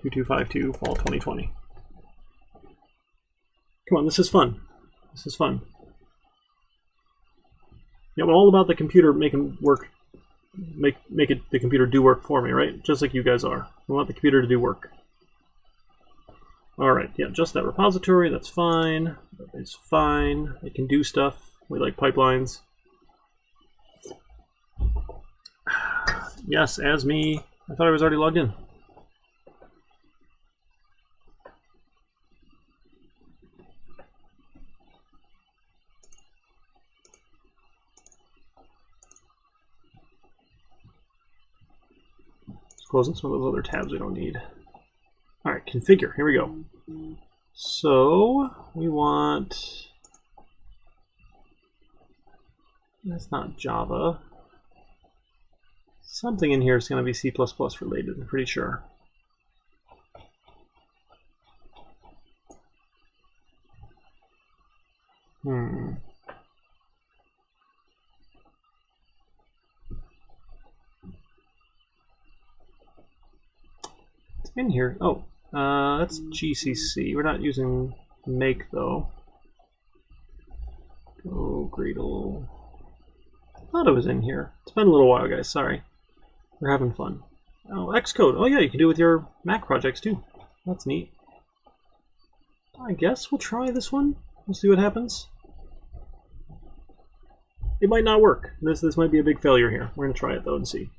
2252 fall 2020. Come on, this is fun. This is fun. Yeah, we're all about the computer making work. Make it the computer do work for me, right? Just like you guys are. We want the computer to do work. Alright, yeah, just that repository, that's fine. It's fine. It can do stuff. We like pipelines. Yes, as me. I thought I was already logged in. Let's close some of those other tabs we don't need. Alright, configure. Here we go. So, we want... That's not Java. Something in here is going to be C++ related, I'm pretty sure. It's in here. Oh, that's GCC. We're not using make though. Go Gradle. I thought it was in here. It's been a little while, guys. Sorry. We're having fun. Oh, Xcode. Oh yeah, you can do it with your Mac projects too. That's neat. I guess we'll try this one. We'll see what happens. It might not work. This might be a big failure here. We're gonna try it though and see.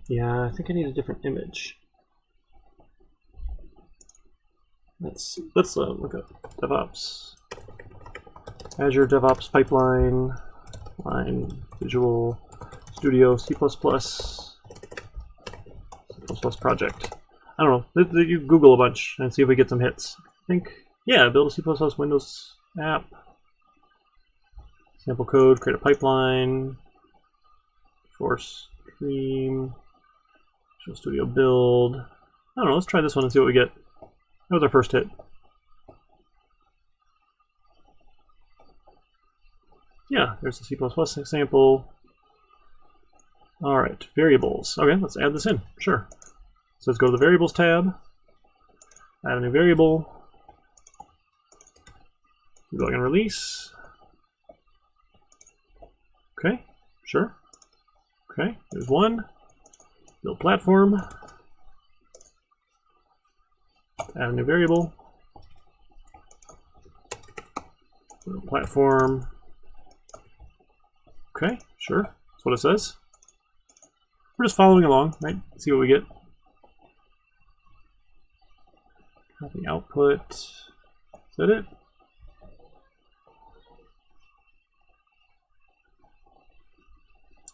Yeah, I think I need a different image. Let's look up DevOps. Azure DevOps pipeline, line, Visual Studio, C++, C++ project. I don't know. You Google a bunch and see if we get some hits. I think, yeah, build a C++ Windows app. Sample code, create a pipeline. Force stream. Visual Studio build. I don't know. Let's try this one and see what we get. That was our first hit. Yeah, there's the C++ example. All right, variables. Okay, let's add this in. Sure. So let's go to the variables tab. Add a new variable. Debug and release. Okay, sure. Okay, there's one. Build platform. Add a new variable. Build platform. Okay, sure. That's what it says. We're just following along, right? See what we get. Copy output. Is that it?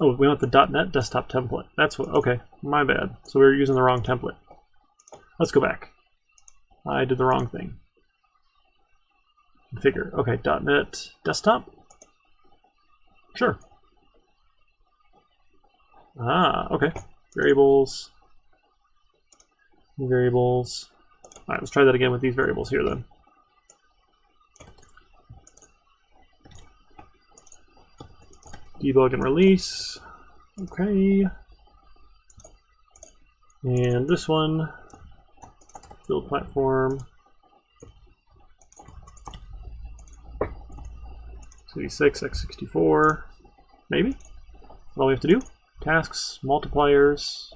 Oh, we want the .NET desktop template. That's what, okay, my bad. So we were using the wrong template. Let's go back. I did the wrong thing. Configure. Okay, .NET desktop? Sure. Ah, okay. Variables. Variables. All right, let's try that again with these variables here then. Debug and release. Okay. And this one, build platform. 86, x64. Maybe? That's all we have to do. Tasks, multipliers.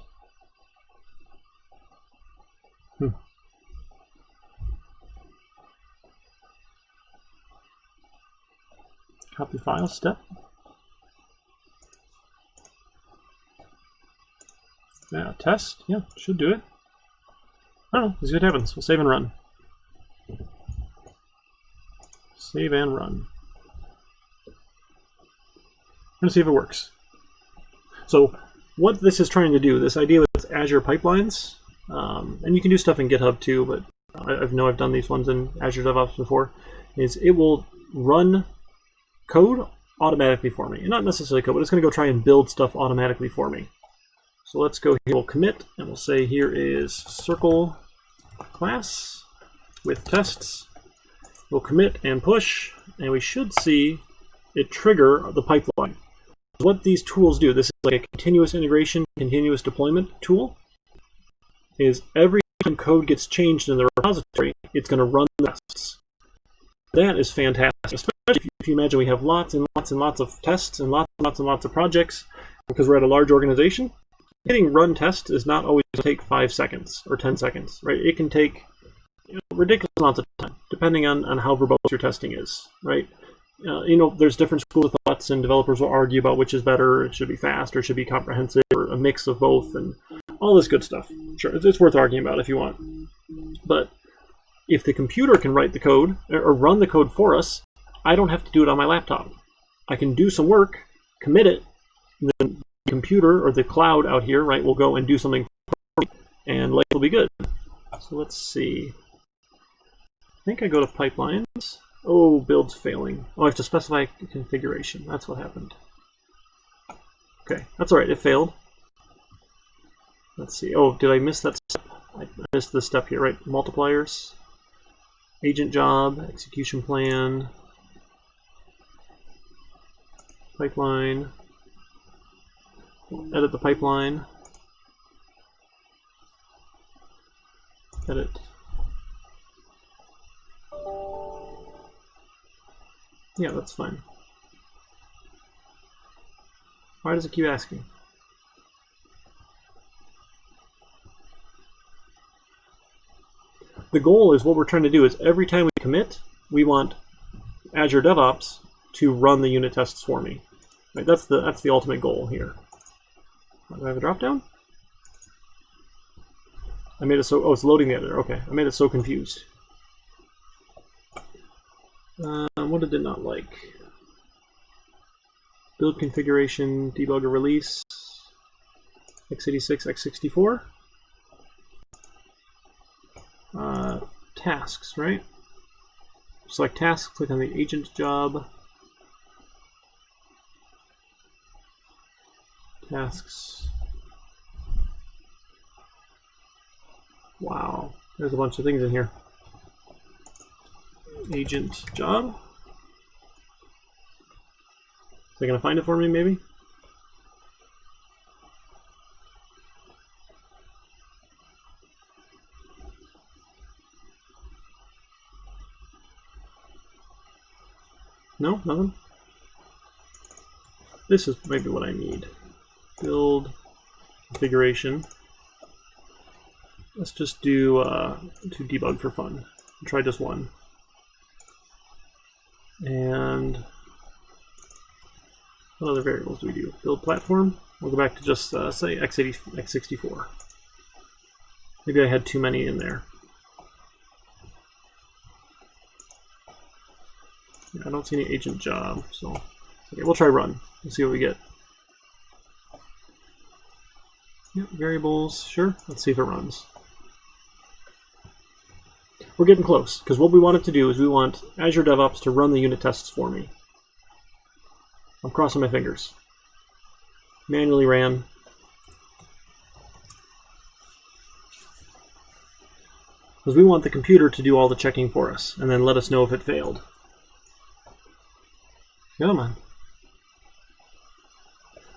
Copy file step. Yeah, test. Yeah, should do it. I don't know. Let's see what happens. We'll save and run. Save and run. I'm going to see if it works. So what this is trying to do, this idea with Azure pipelines, and you can do stuff in GitHub too, but I know I've done these ones in Azure DevOps before, is it will run code automatically for me. And not necessarily code, but it's going to go try and build stuff automatically for me. So let's go here, we'll commit, and we'll say here is circle class with tests. We'll commit and push, and we should see it trigger the pipeline. What these tools do, this is like a continuous integration, continuous deployment tool, is every time code gets changed in the repository, it's going to run the tests. That is fantastic, especially if you imagine we have lots and lots and lots of tests and lots and lots of projects, because we're at a large organization. Hitting run test is not always going to take 5 seconds or 10 seconds, right? It can take ridiculous amounts of time, depending on how verbose your testing is, right? There's different schools of thoughts, and developers will argue about which is better. It should be fast, or it should be comprehensive, or a mix of both, and all this good stuff. Sure, it's worth arguing about if you want. But if the computer can write the code, or run the code for us, I don't have to do it on my laptop. I can do some work, commit it, and then the computer, or the cloud out here, right, will go and do something for me, and life will be good. So let's see. I think I go to pipelines. Oh, build's failing. Oh, I have to specify configuration. That's what happened. Okay, that's all right. It failed. Let's see. Oh, did I miss that step? I missed this step here, right? Multipliers, agent job, execution plan, pipeline, edit the pipeline, edit. Yeah, that's fine. Why does it keep asking? The goal is what we're trying to do is every time we commit, we want Azure DevOps to run the unit tests for me. Right? That's the ultimate goal here. Do I have a drop down? I made it so. Oh, it's loading the editor. Okay, I made it so confused. What did it not like? Build configuration, debugger release, x86, x64. Tasks, right? Select tasks, click on the agent job. Tasks. Wow, there's a bunch of things in here. Agent job. Is it going to find it for me, maybe? No, nothing. This is maybe what I need. Build configuration. Let's just do to debug for fun. I'll try just one. And what other variables do we do? Build platform. We'll go back to just say x64. Maybe I had too many in there. Yeah, I don't see any agent job, so okay, we'll try run. Let's see what we get. Yep, variables, sure. Let's see if it runs. We're getting close, because what we want it to do is we want Azure DevOps to run the unit tests for me. I'm crossing my fingers. Manually ran. Because we want the computer to do all the checking for us, and then let us know if it failed. Come on.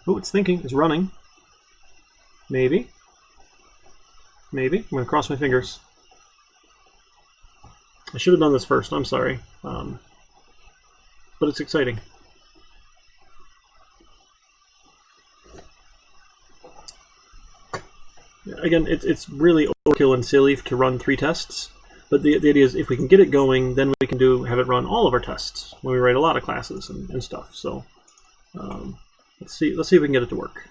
Oh, it's thinking. It's running. Maybe. Maybe. I'm going to cross my fingers. I should have done this first. I'm sorry. But it's exciting. Again, it's really overkill and silly to run 3 tests. But the idea is if we can get it going, then we can have it run all of our tests when we write a lot of classes and stuff. So let's see if we can get it to work.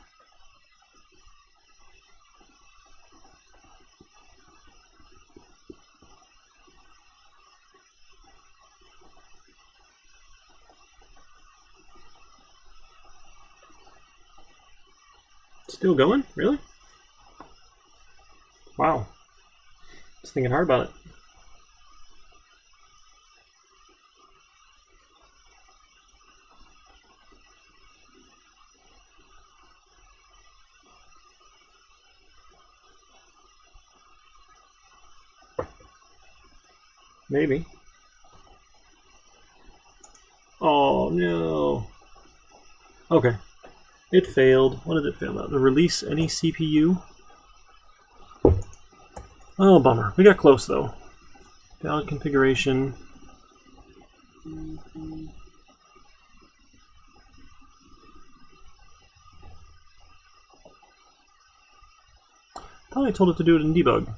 Still going? Really? Wow. Just thinking hard about it. Maybe. Oh no. Okay. It failed. What did it fail at? The release any CPU? Oh, bummer. We got close though. Valid configuration. Thought I told it to do it in debug.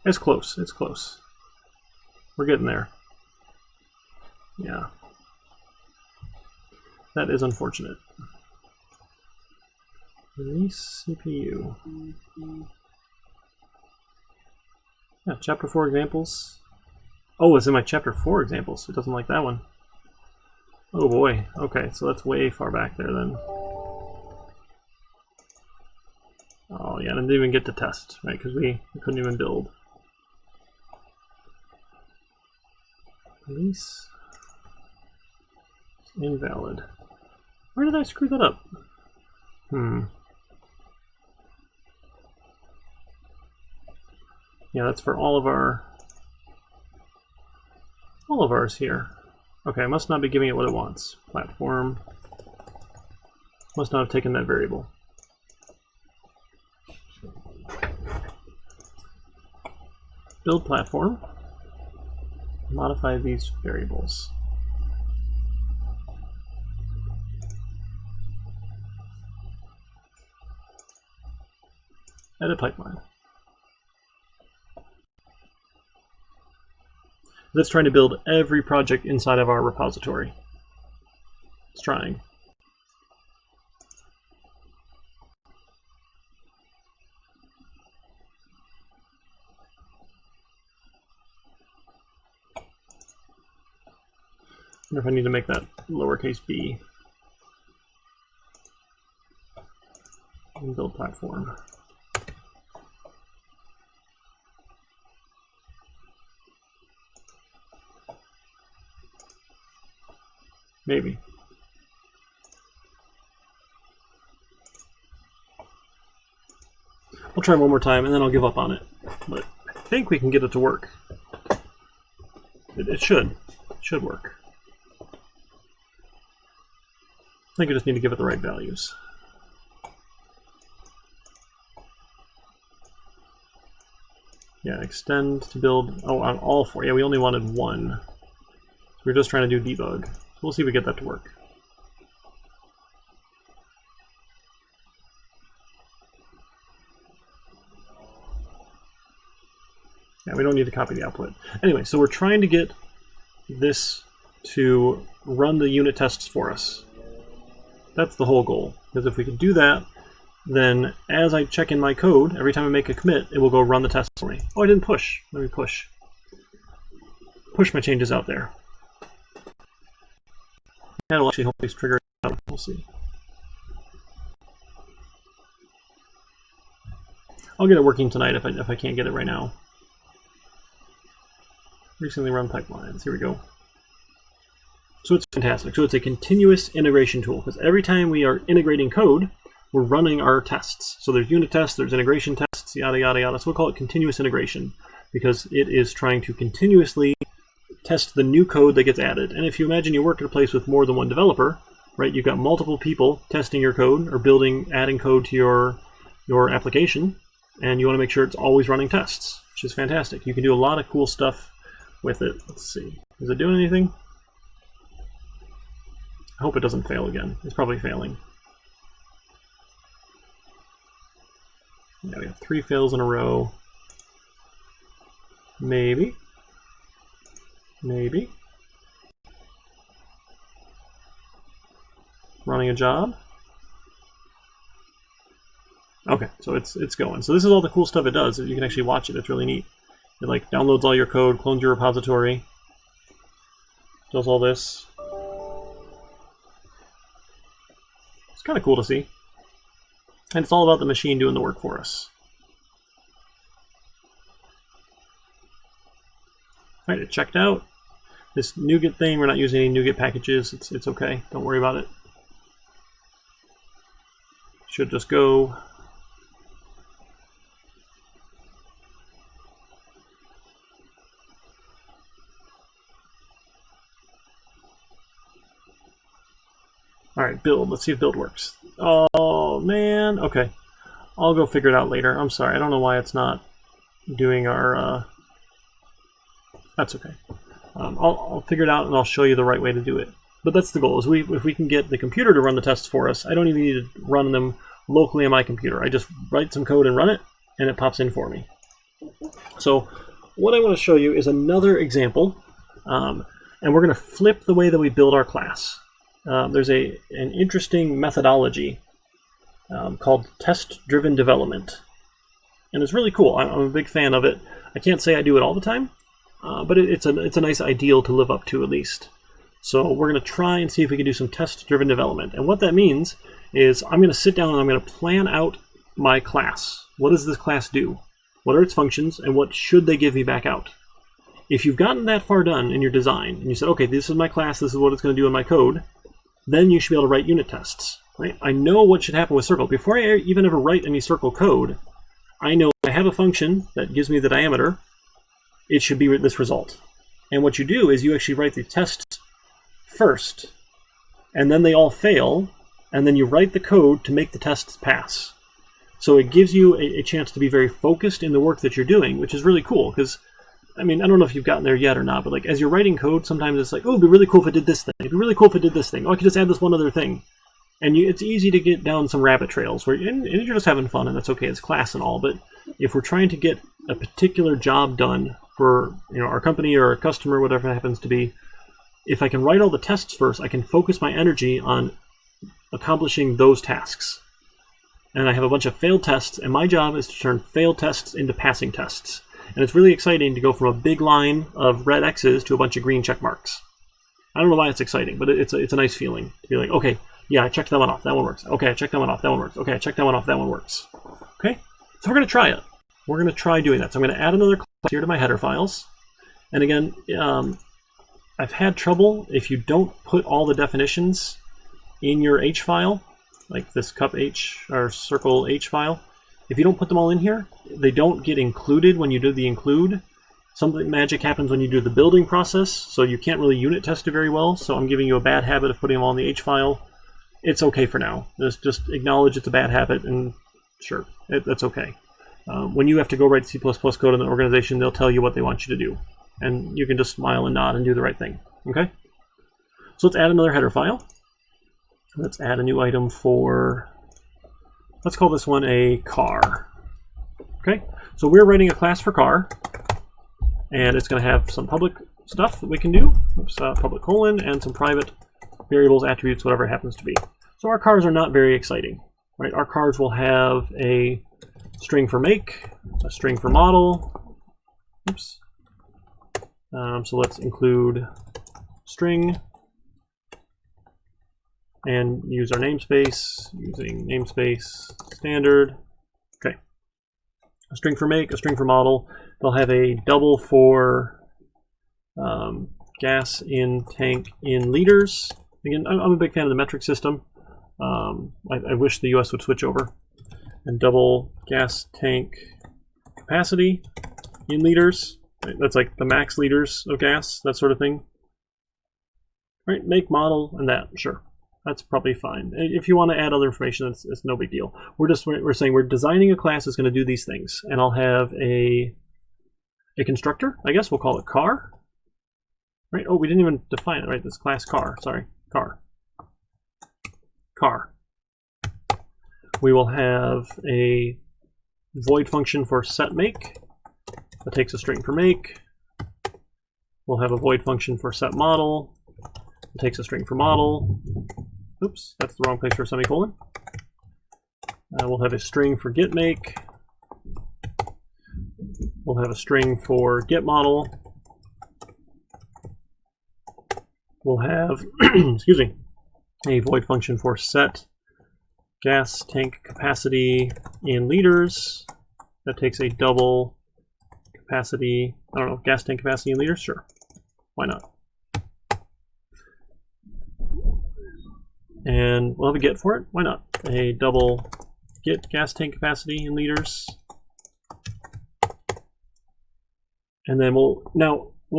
It's close. It's close. We're getting there. Yeah. That is unfortunate. Release CPU. Yeah, chapter 4 examples. Oh, it's in my chapter 4 examples. It doesn't like that one. Oh boy. Okay, so that's way far back there then. Oh yeah, I didn't even get to test, right? Because we couldn't even build. Release. It's invalid. Where did I screw that up? Yeah, that's for all of ours here. Okay, I must not be giving it what it wants. Platform. Must not have taken that variable. Build platform. Modify these variables. Edit pipeline. That's trying to build every project inside of our repository. It's trying. I wonder if I need to make that lowercase b. And build platform. Maybe. I'll try one more time and then I'll give up on it. But I think we can get it to work. It should. It should work. I think I just need to give it the right values. Yeah, extend to build. Oh, on all four. Yeah, we only wanted one. So we're just trying to do debug. So we'll see if we get that to work. Yeah, we don't need to copy the output. Anyway, so we're trying to get this to run the unit tests for us. That's the whole goal. Because if we can do that, then as I check in my code, every time I make a commit, it will go run the test for me. Oh, I didn't push. Let me push. Push my changes out there. That'll actually hopefully trigger it out. We'll see. I'll get it working tonight if I can't get it right now. Recently run pipelines. Here we go. So it's fantastic. So it's a continuous integration tool because every time we are integrating code, we're running our tests. So there's unit tests, there's integration tests, yada, yada, yada. So we'll call it continuous integration because it is trying to continuously test the new code that gets added. And if you imagine you work at a place with more than one developer, right, you've got multiple people testing your code or adding code to your application, and you want to make sure it's always running tests, which is fantastic. You can do a lot of cool stuff with it. Let's see. Is it doing anything? I hope it doesn't fail again. It's probably failing. Yeah, we have 3 fails in a row. Maybe. Maybe. Running a job. Okay, so it's going. So this is all the cool stuff it does. You can actually watch it. It's really neat. It like downloads all your code, clones your repository, does all this. kind of cool to see. And it's all about the machine doing the work for us. All right, it checked out. This NuGet thing, we're not using any NuGet packages. It's okay. Don't worry about it. Should just go. All right, build. Let's see if build works. Oh, man. Okay. I'll go figure it out later. I'm sorry. I don't know why it's not doing our... That's okay. I'll figure it out and I'll show you the right way to do it. But that's the goal. Is if we can get the computer to run the tests for us, I don't even need to run them locally on my computer. I just write some code and run it, and it pops in for me. So what I want to show you is another example. And we're going to flip the way that we build our class. There's an interesting methodology called test-driven development. And it's really cool. I'm a big fan of it. I can't say I do it all the time, but it's a nice ideal to live up to at least. So we're going to try and see if we can do some test-driven development. And what that means is I'm going to sit down and I'm going to plan out my class. What does this class do? What are its functions, and what should they give me back out? If you've gotten that far done in your design, and you said, okay, this is my class, this is what it's going to do in my code, then you should be able to write unit tests. Right? I know what should happen with circle. Before I even ever write any circle code, I know I have a function that gives me the diameter. It should be this result. And what you do is you actually write the tests first, and then they all fail, and then you write the code to make the tests pass. So it gives you a chance to be very focused in the work that you're doing, which is really cool, because, I mean, I don't know if you've gotten there yet or not, but like as you're writing code, sometimes it's like, oh, it'd be really cool if it did this thing. It'd be really cool if it did this thing. Oh, I could just add this one other thing. And it's easy to get down some rabbit trails where and you're just having fun, and that's okay. It's class and all, but if we're trying to get a particular job done for our company or a customer, whatever it happens to be, if I can write all the tests first, I can focus my energy on accomplishing those tasks. And I have a bunch of failed tests, and my job is to turn failed tests into passing tests. And it's really exciting to go from a big line of red X's to a bunch of green check marks. I don't know why it's exciting, but it's a nice feeling to be like, okay, yeah, I checked that one off, that one works. Okay, I checked that one off, that one works. Okay, I checked that one off, that one works. Okay, so we're going to try it. We're going to try doing that. So I'm going to add another class here to my header files. And again, I've had trouble if you don't put all the definitions in your H file, like this cup H or circle H file. If you don't put them all in here, they don't get included when you do the include. Something magic happens when you do the building process, so you can't really unit test it very well. So I'm giving you a bad habit of putting them all in the H file. It's okay for now. Just acknowledge it's a bad habit, and sure, that's okay. When you have to go write C++ code in an organization, they'll tell you what they want you to do. And you can just smile and nod and do the right thing. Okay? So let's add another header file. Let's add a new item for, let's call this one a car. Okay? So we're writing a class for car, and it's going to have some public stuff that we can do. Oops, public colon, and some private variables, attributes, whatever it happens to be. So our cars are not very exciting. Right? Our cars will have a string for make, a string for model. Oops. So let's include string and use our namespace using namespace standard. Okay. A string for make, a string for model. They'll have a double for gas in tank in liters. Again, I'm a big fan of the metric system. I wish the US would switch over. And double gas tank capacity in liters. That's like the max liters of gas, that sort of thing. Right, make, model, and that, sure. That's probably fine. If you want to add other information, it's no big deal. We're saying we're designing a class that's going to do these things. And I'll have a constructor, I guess we'll call it car. Right, oh, we didn't even define it, right? This class car, sorry, car. Car. We will have a void function for set make. That takes a string for make. We'll have a void function for set model. It takes a string for model. Oops, that's the wrong place for a semicolon. We'll have a string for get make. We'll have a string for get model. We'll have, excuse me, a void function for set gas tank capacity in liters. That takes a double capacity, I don't know, gas tank capacity in liters? Sure, why not? And we'll have a get for it, why not? A double get gas tank capacity in liters. And then we'll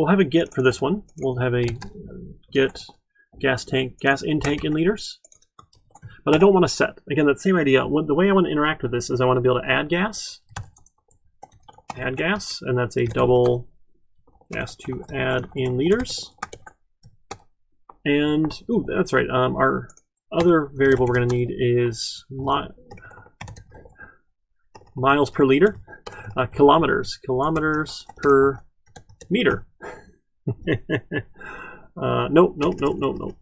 have a get for this one. We'll have a get gas intake in liters. But I don't want to set. Again, that same idea. The way I want to interact with this is I want to be able to add gas, and that's a double gas to add in liters. And, ooh, that's right. Our other variable we're going to need is miles per liter. Kilometers per meter. Nope.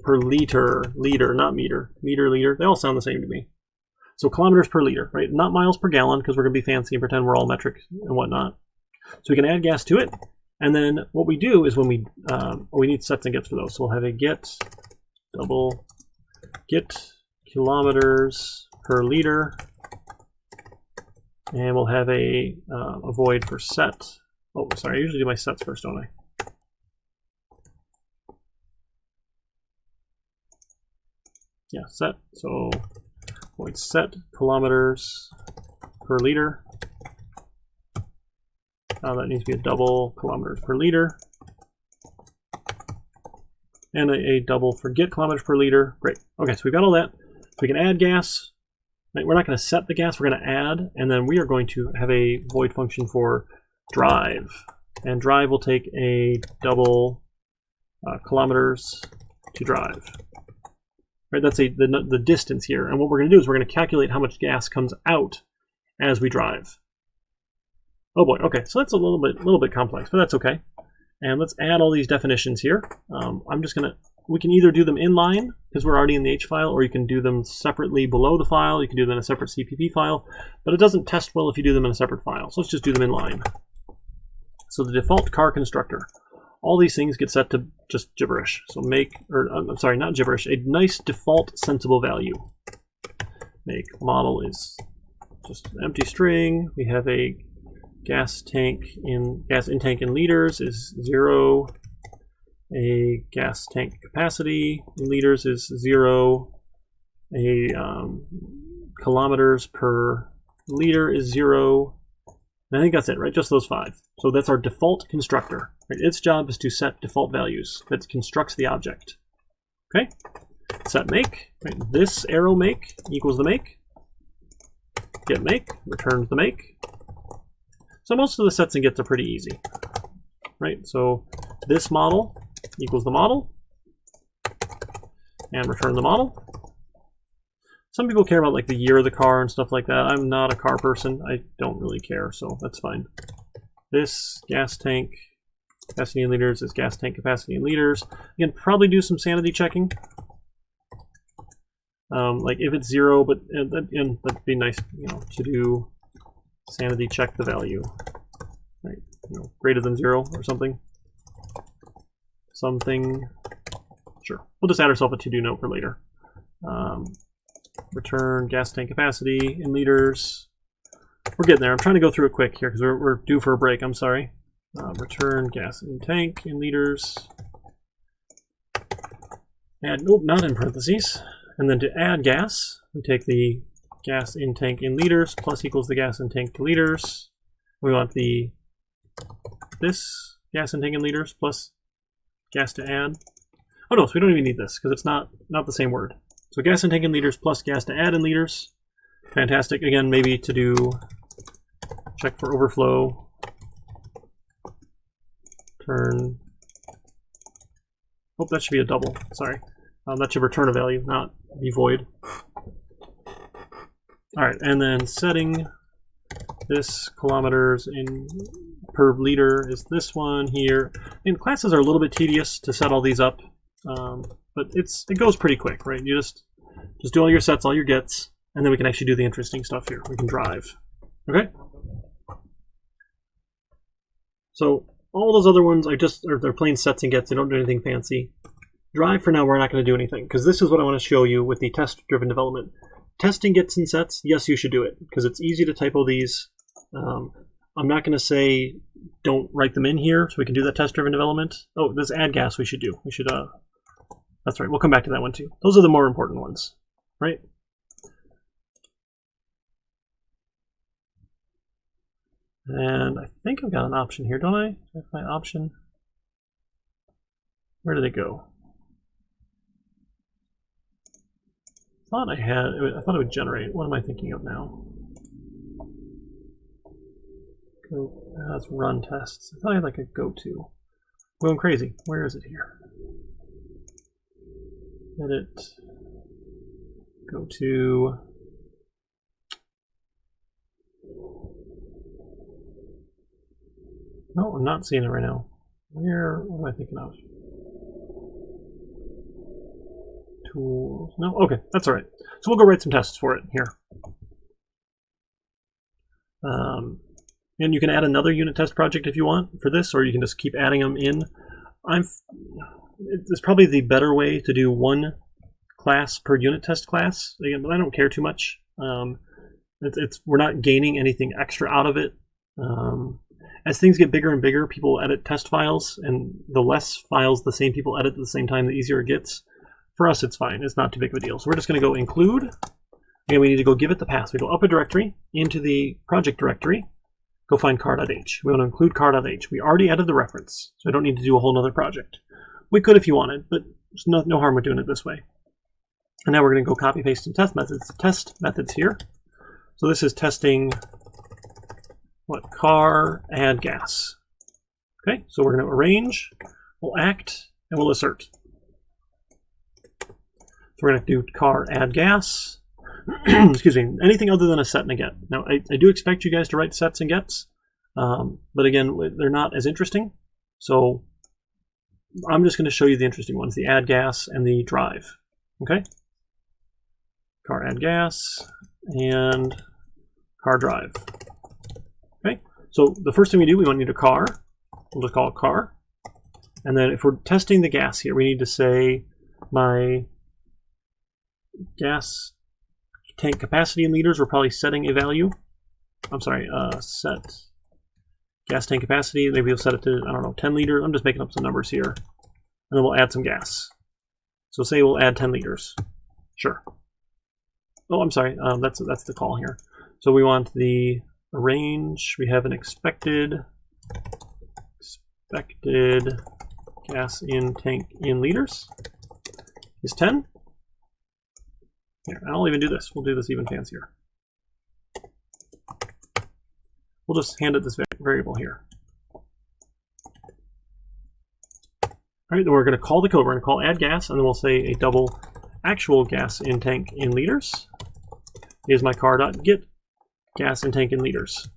Per liter, not meter. Meter, liter, they all sound the same to me. So kilometers per liter, right? Not miles per gallon, because we're going to be fancy and pretend we're all metric and whatnot. So we can add gas to it, and then what we do is when we need sets and gets for those. So we'll have a get double get kilometers per liter. And we'll have a void for set. Oh, sorry, I usually do my sets first, don't I? Yeah, set. So void set kilometers per liter. Now that needs to be a double kilometers per liter. And a double for get kilometers per liter. Great. Okay, so we've got all that. So we can add gas. We're not going to set the gas, we're going to add, and then we are going to have a void function for drive. And drive will take a double kilometers to drive. Right, that's the distance here. And what we're going to do is we're going to calculate how much gas comes out as we drive. Oh boy, okay, so that's a little bit complex, but that's okay. And let's add all these definitions here. We can either do them inline, because we're already in the H file, or you can do them separately below the file. You can do them in a separate CPP file, but it doesn't test well if you do them in a separate file. So let's just do them inline. So the default car constructor. All these things get set to just gibberish. So I'm sorry, not gibberish, a nice default sensible value. Make model is just an empty string. We have a gas intake in liters is 0. A gas tank capacity in liters is 0. A kilometers per liter is 0. And I think that's it, right? Just those 5. So that's our default constructor. Right? Its job is to set default values. That constructs the object. Okay. Set make. Right? This arrow make equals the make. Get make returns the make. So most of the sets and gets are pretty easy, right? So this model equals the model, and return the model. Some people care about like the year of the car and stuff like that. I'm not a car person. I don't really care, so that's fine. This gas tank capacity in liters is gas tank capacity in liters. You can probably do some sanity checking. Like if it's 0, but that'd be nice, to do sanity check the value, right? Greater than 0 or something. Sure. We'll just add ourselves a to-do note for later. Return gas tank capacity in liters. We're getting there. I'm trying to go through it quick here because we're due for a break. I'm sorry. Return gas in tank in liters. Add, nope, not in parentheses. And then to add gas, we take the gas in tank in liters plus equals the gas in tank to liters. We want this gas in tank in liters plus gas to add. Oh no, so we don't even need this because it's not the same word. So gas in tank in liters plus gas to add in liters. Fantastic. Again, maybe to do check for overflow. Turn. Oh, that should be a double. Sorry. That should return a value, not be void. All right, and then setting this kilometers in per liter is this one here. And classes are a little bit tedious to set all these up, but it goes pretty quick, right? You just do all your sets, all your gets, and then we can actually do the interesting stuff here. We can drive. Okay. So all those other ones they're plain sets and gets. They don't do anything fancy. Drive for now, we're not going to do anything because this is what I want to show you with the test-driven development. testing gets and sets, yes, you should do it because it's easy to typo these. I'm not going to say don't write them in here, so we can do that test-driven development. Oh, this add gas we should do. We should, that's right, we'll come back to that one too. Those are the more important ones, right? And I think I've got an option here, don't I? That's my option. Where did it go? I thought it would generate. What am I thinking of now? Go, let's run tests. I thought I had like a go to. Going crazy. Where is it here? Edit. Go to. No, I'm not seeing it right now. What am I thinking of? Tools. No? Okay, that's all right. So we'll go write some tests for it here. And you can add another unit test project if you want for this, or you can just keep adding them in. It's probably the better way to do one class per unit test class. Again, but I don't care too much. We're not gaining anything extra out of it. As things get bigger and bigger, people edit test files, and the less files the same people edit at the same time, the easier it gets. For us, it's fine. It's not too big of a deal. So we're just going to go include, and we need to go give it the path. We go up a directory, into the project directory, go find car.h. We want to include car.h. We already added the reference, so I don't need to do a whole other project. We could if you wanted, but there's no harm with doing it this way. And now we're going to go copy paste some test methods here. So this is testing what? Car, add gas. Okay, so we're going to arrange, we'll act, and we'll assert. So we're going to do car, add gas. Excuse me, anything other than a set and a get. Now, I do expect you guys to write sets and gets, but again, they're not as interesting. So I'm just going to show you the interesting ones, the add gas and the drive. Okay? Car, add gas, and car, drive. Okay? So the first thing we do, we want to need a car. We'll just call it car. And then if we're testing the gas here, we need to say my gas tank capacity in liters. We're probably setting a value. I'm sorry, set gas tank capacity. Maybe we'll set it to, I don't know, 10 liters. I'm just making up some numbers here. And then we'll add some gas. So say we'll add 10 liters. Sure. Oh, I'm sorry. That's the call here. So we want the range. We have an expected gas in tank in liters is 10. Here, I'll even do this. We'll do this even fancier. We'll just hand it this variable here. All right, then we're going to call the code. We're going to call add gas, and then we'll say a double actual gas in tank in liters is my car.get gas in tank in liters.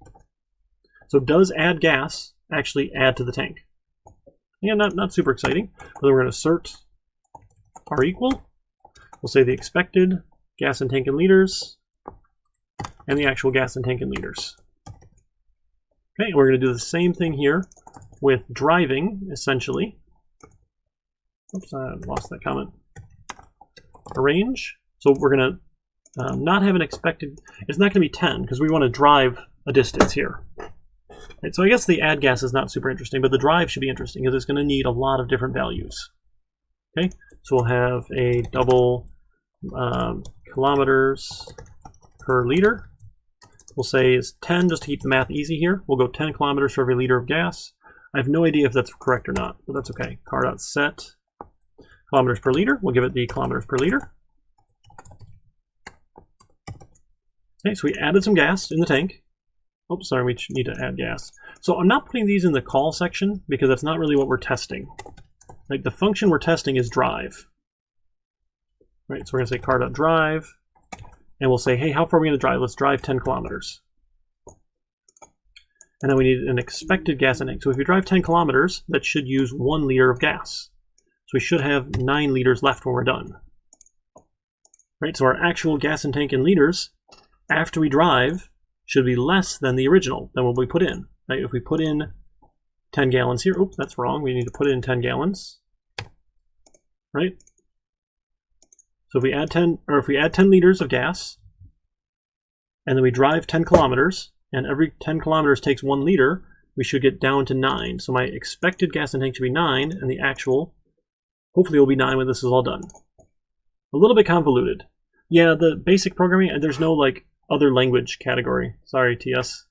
So does add gas actually add to the tank? Yeah, not super exciting. But then we're going to assert are equal. We'll say the expected gas in tank in liters and the actual gas in tank in liters. Okay, and we're going to do the same thing here with driving, essentially. Oops, I lost that comment. Arrange. So we're going to not have an expected, it's not going to be 10 because we want to drive a distance here. Right, so I guess the add gas is not super interesting, but the drive should be interesting because it's going to need a lot of different values. Okay, so we'll have a double kilometers per liter. We'll say is 10 just to keep the math easy here. We'll go 10 kilometers for every liter of gas. I have no idea if that's correct or not, but that's okay. Car.set kilometers per liter. We'll give it the kilometers per liter. Okay, so we added some gas in the tank. Oops, sorry, we need to add gas. So I'm not putting these in the call section because that's not really what we're testing. Like the function we're testing is drive. Right, so we're going to say car.drive, and we'll say, hey, how far are we going to drive? Let's drive 10 kilometers. And then we need an expected gas in tank. So if you drive 10 kilometers, that should use 1 liter of gas. So we should have 9 liters left when we're done. Right, so our actual gas in tank in liters, after we drive, should be less than the original, than what we put in. Right, if we put in 10 gallons here, oops, that's wrong. We need to put in 10 gallons. Right? So if we add 10 liters of gas, and then we drive 10 kilometers, and every 10 kilometers takes 1 liter, we should get down to 9. So my expected gas in tank should be 9, and the actual, hopefully, will be 9 when this is all done. A little bit convoluted. Yeah, the basic programming, there's no like other language category. Sorry, TS.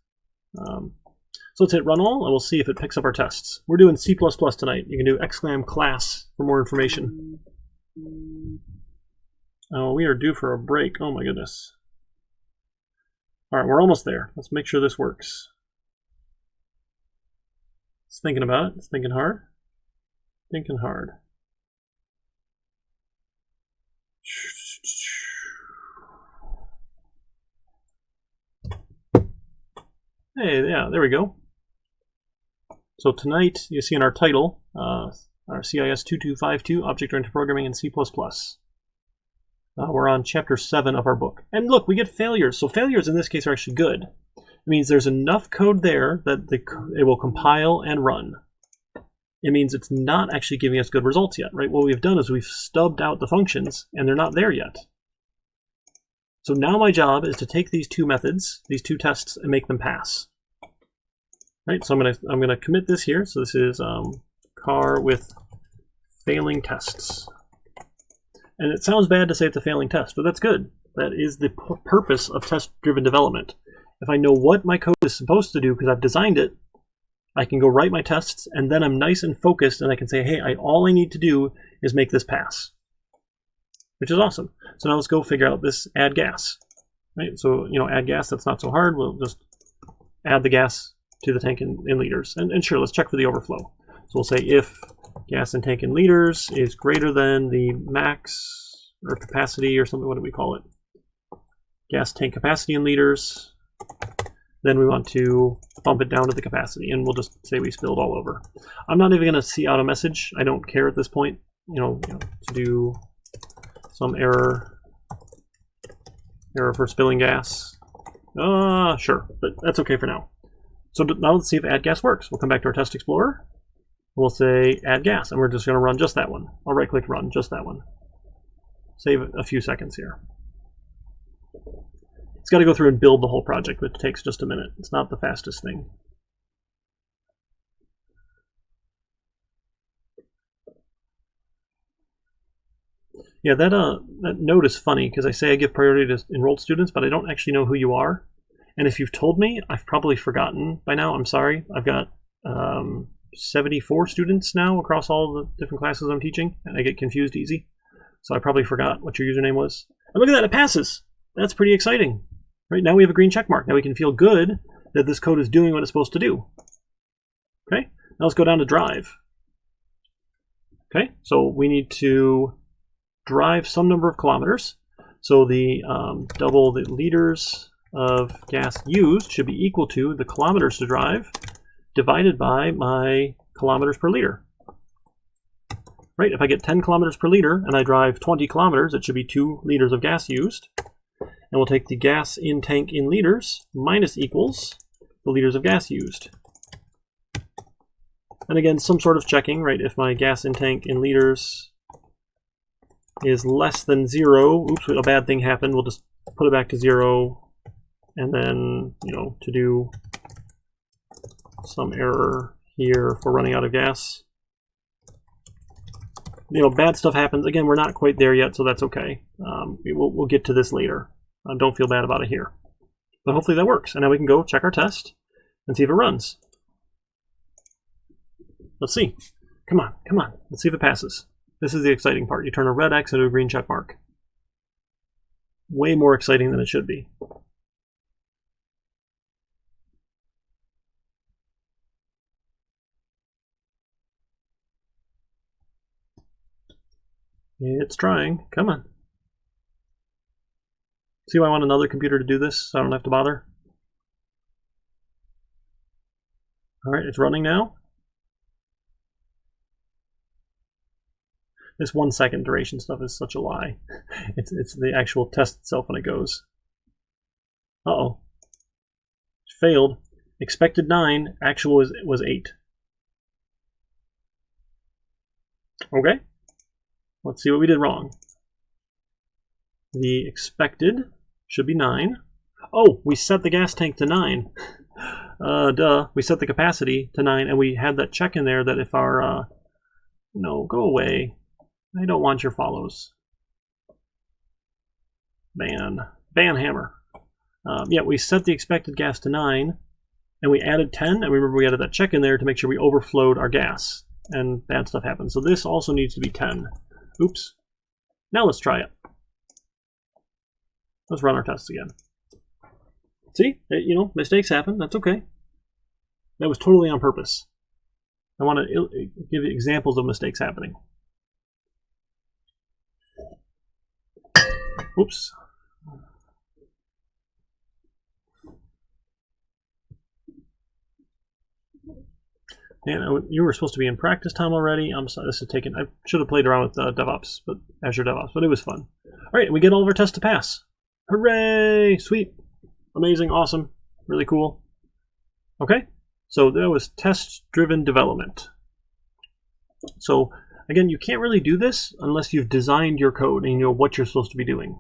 So let's hit run all, and we'll see if it picks up our tests. We're doing C++ tonight. You can do exclam class for more information. Oh, we are due for a break. Oh my goodness. All right, we're almost there. Let's make sure this works. It's thinking about it. It's thinking hard. Thinking hard. Hey, yeah, there we go. So tonight, you see in our title, our CIS 2252, Object-Oriented Programming in C++. We're on Chapter 7 of our book. And look, we get failures. So failures in this case are actually good. It means there's enough code there that it will compile and run. It means it's not actually giving us good results yet, right? What we've done is we've stubbed out the functions, and they're not there yet. So now my job is to take these two methods, these two tests, and make them pass. Right, so I'm gonna commit this here. So this is car with failing tests. And it sounds bad to say it's a failing test, but that's good. That is the purpose of test-driven development. If I know what my code is supposed to do because I've designed it, I can go write my tests, and then I'm nice and focused, and I can say, hey, all I need to do is make this pass, which is awesome. So now let's go figure out this add gas. Right, so add gas, that's not so hard. We'll just add the gas to the tank in liters. And sure, let's check for the overflow. So we'll say if gas in tank in liters is greater than the max or capacity or something, what do we call it? Gas tank capacity in liters. Then we want to bump it down to the capacity, and we'll just say we spilled all over. I'm not even going to see out a message. I don't care at this point, to do some error for spilling gas. Sure, but that's okay for now. So now let's see if add gas works. We'll come back to our test explorer. We'll say add gas, and we're just going to run just that one. I'll right click run just that one. Save a few seconds here. It's got to go through and build the whole project, which takes just a minute. It's not the fastest thing. Yeah, that note is funny because I say I give priority to enrolled students, but I don't actually know who you are. And if you've told me, I've probably forgotten by now. I'm sorry. I've got 74 students now across all the different classes I'm teaching, and I get confused easy. So I probably forgot what your username was. And look at that, it passes. That's pretty exciting. Right now we have a green check mark. Now we can feel good that this code is doing what it's supposed to do. Okay, now let's go down to drive. Okay, so we need to drive some number of kilometers. So the double the liters of gas used should be equal to the kilometers to drive divided by my kilometers per liter. Right, if I get 10 kilometers per liter and I drive 20 kilometers, it should be 2 liters of gas used. And we'll take the gas in tank in liters minus equals the liters of gas used. And again, some sort of checking, right? If my gas in tank in liters is less than 0, oops, a bad thing happened, we'll just put it back to 0. And then, to do some error here for running out of gas. Bad stuff happens. Again, we're not quite there yet, so that's okay. We'll get to this later. Don't feel bad about it here. But hopefully that works. And now we can go check our test and see if it runs. Let's see. Come on, come on. Let's see if it passes. This is the exciting part. You turn a red X into a green check mark. Way more exciting than it should be. It's trying. Come on. See why I want another computer to do this so I don't have to bother? All right, it's running now. This 1 second duration stuff is such a lie. It's the actual test itself when it goes. Uh-oh. Failed. Expected 9, actual was 8. Okay. Let's see what we did wrong. The expected should be 9. Oh, we set the gas tank to 9. Duh. We set the capacity to 9, and we had that check in there that if our, no, go away. I don't want your follows. Ban hammer. Yeah, we set the expected gas to 9, and we added 10, and remember we added that check in there to make sure we overflowed our gas, and bad stuff happened. So this also needs to be 10. Oops. Now let's try it. Let's run our tests again. See, you know, mistakes happen. That's okay. That was totally on purpose. I want to give you examples of mistakes happening. Oops. And you were supposed to be in practice time already. I'm sorry, this is taken. I should have played around with DevOps, but Azure DevOps, but it was fun. All right, we get all of our tests to pass. Hooray! Sweet, amazing, awesome, really cool. Okay, so that was test-driven development. So again, you can't really do this unless you've designed your code and you know what you're supposed to be doing.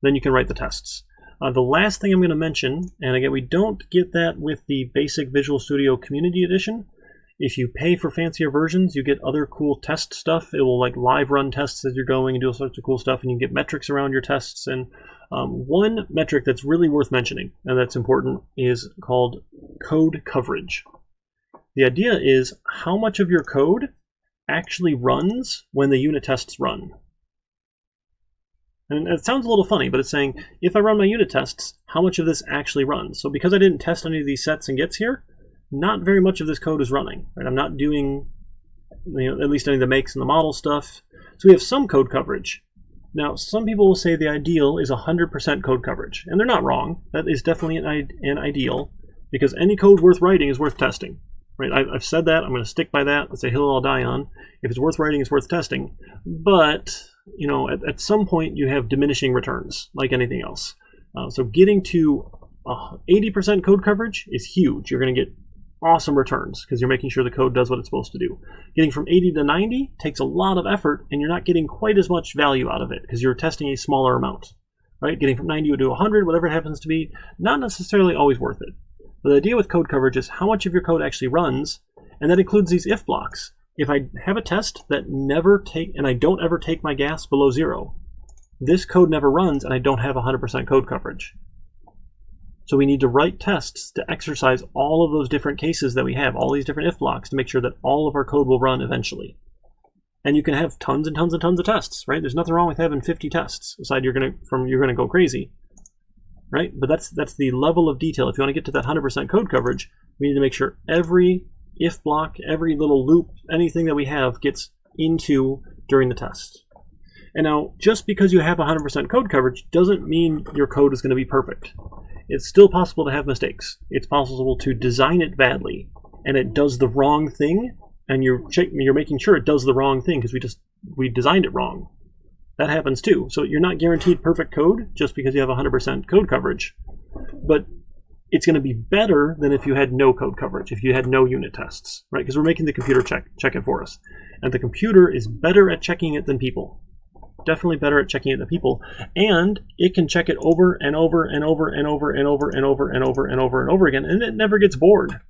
Then you can write the tests. The last thing I'm going to mention, and again, we don't get that with the basic Visual Studio Community Edition. If you pay for fancier versions, you get other cool test stuff. It will like live run tests as you're going and do all sorts of cool stuff, and you get metrics around your tests. And one metric that's really worth mentioning, and that's important, is called code coverage. The idea is how much of your code actually runs when the unit tests run. And it sounds a little funny, but it's saying, if I run my unit tests, how much of this actually runs? So because I didn't test any of these sets and gets here, not very much of this code is running. Right? I'm not doing, you know, at least any of the makes and the model stuff. So we have some code coverage. Now, some people will say the ideal is 100% code coverage. And they're not wrong. That is definitely an ideal, because any code worth writing is worth testing. Right? I've said that. I'm going to stick by that. It's a hill I'll die on. If it's worth writing, it's worth testing. But you know, at some point you have diminishing returns, like anything else. So getting to 80% code coverage is huge. You're going to get awesome returns because you're making sure the code does what it's supposed to do. Getting from 80 to 90 takes a lot of effort, and you're not getting quite as much value out of it because you're testing a smaller amount. Right? Getting from 90 to 100, whatever it happens to be, not necessarily always worth it. But the idea with code coverage is how much of your code actually runs, and that includes these if blocks. If I have a test that and I don't ever take my gas below 0, this code never runs and I don't have 100% code coverage. So we need to write tests to exercise all of those different cases that we have, all these different if blocks, to make sure that all of our code will run eventually. And you can have tons and tons and tons of tests, right? There's nothing wrong with having 50 tests. Aside you're gonna go crazy, right? But that's the level of detail. If you want to get to that 100% code coverage, we need to make sure every if block, every little loop, anything that we have gets into during the test. And now, just because you have 100% code coverage doesn't mean your code is going to be perfect. It's still possible to have mistakes. It's possible to design it badly, and it does the wrong thing, and you're making sure it does the wrong thing because we designed it wrong. That happens too. So you're not guaranteed perfect code just because you have 100% code coverage. But it's going to be better than if you had no code coverage, if you had no unit tests, right? Because we're making the computer check it for us. And the computer is better at checking it than people. Definitely better at checking it than people. And it can check it over and over and over and over and over and over and over and over and over again, and it never gets bored,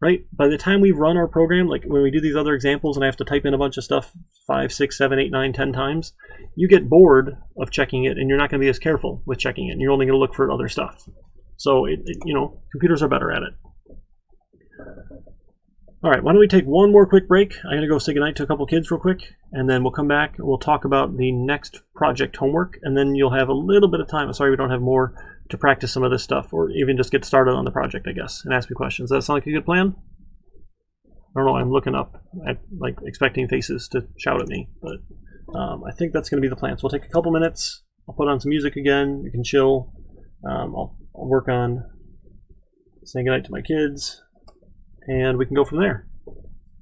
right? By the time we run our program, like when we do these other examples and I have to type in a bunch of stuff 5, 6, 7, 8, 9, 10 times, you get bored of checking it, and you're not going to be as careful with checking it, and you're only going to look for other stuff. So, you know, computers are better at it. All right, why don't we take one more quick break? I'm going to go say goodnight to a couple kids real quick, and then we'll come back and we'll talk about the next project homework, and then you'll have a little bit of time. Sorry we don't have more to practice some of this stuff, or even just get started on the project, I guess, and ask me questions. Does that sound like a good plan? I don't know, I'm looking up at, like, expecting faces to shout at me, but I think that's going to be the plan. So we'll take a couple minutes. I'll put on some music again. You can chill. I'll work on saying goodnight to my kids, and we can go from there.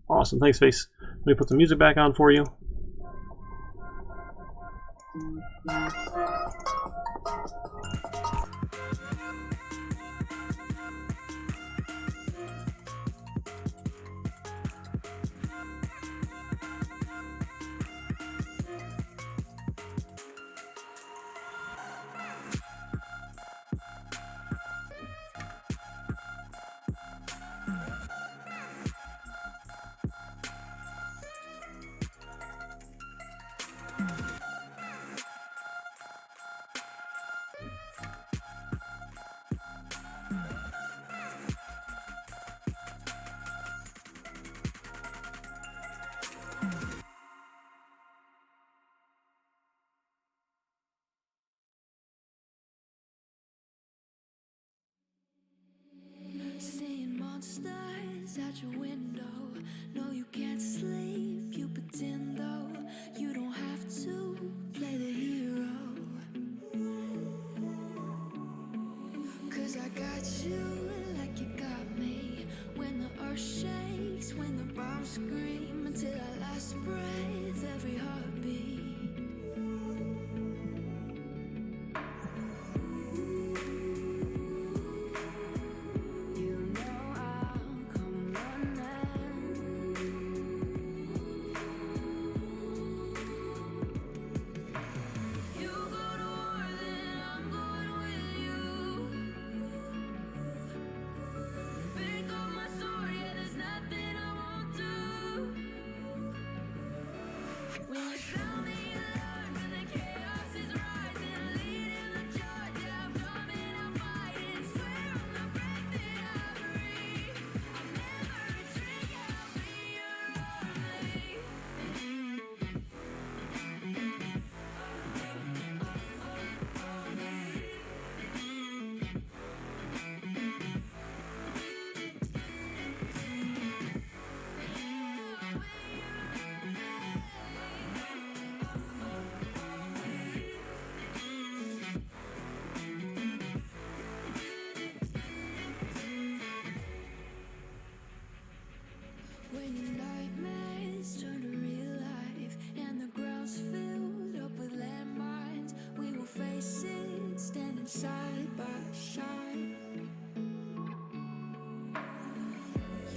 Awesome. Thanks, Face. Let me put the music back on for you. eyes out your window. No, you can't sleep, you pretend though. You don't have to play the hero. 'Cause I got you like you got me. When the earth shakes, when the bombs scream, until our last breath, every heartbeat. When your nightmares turn to real life and the ground's filled up with landmines, we will face it standing side by side.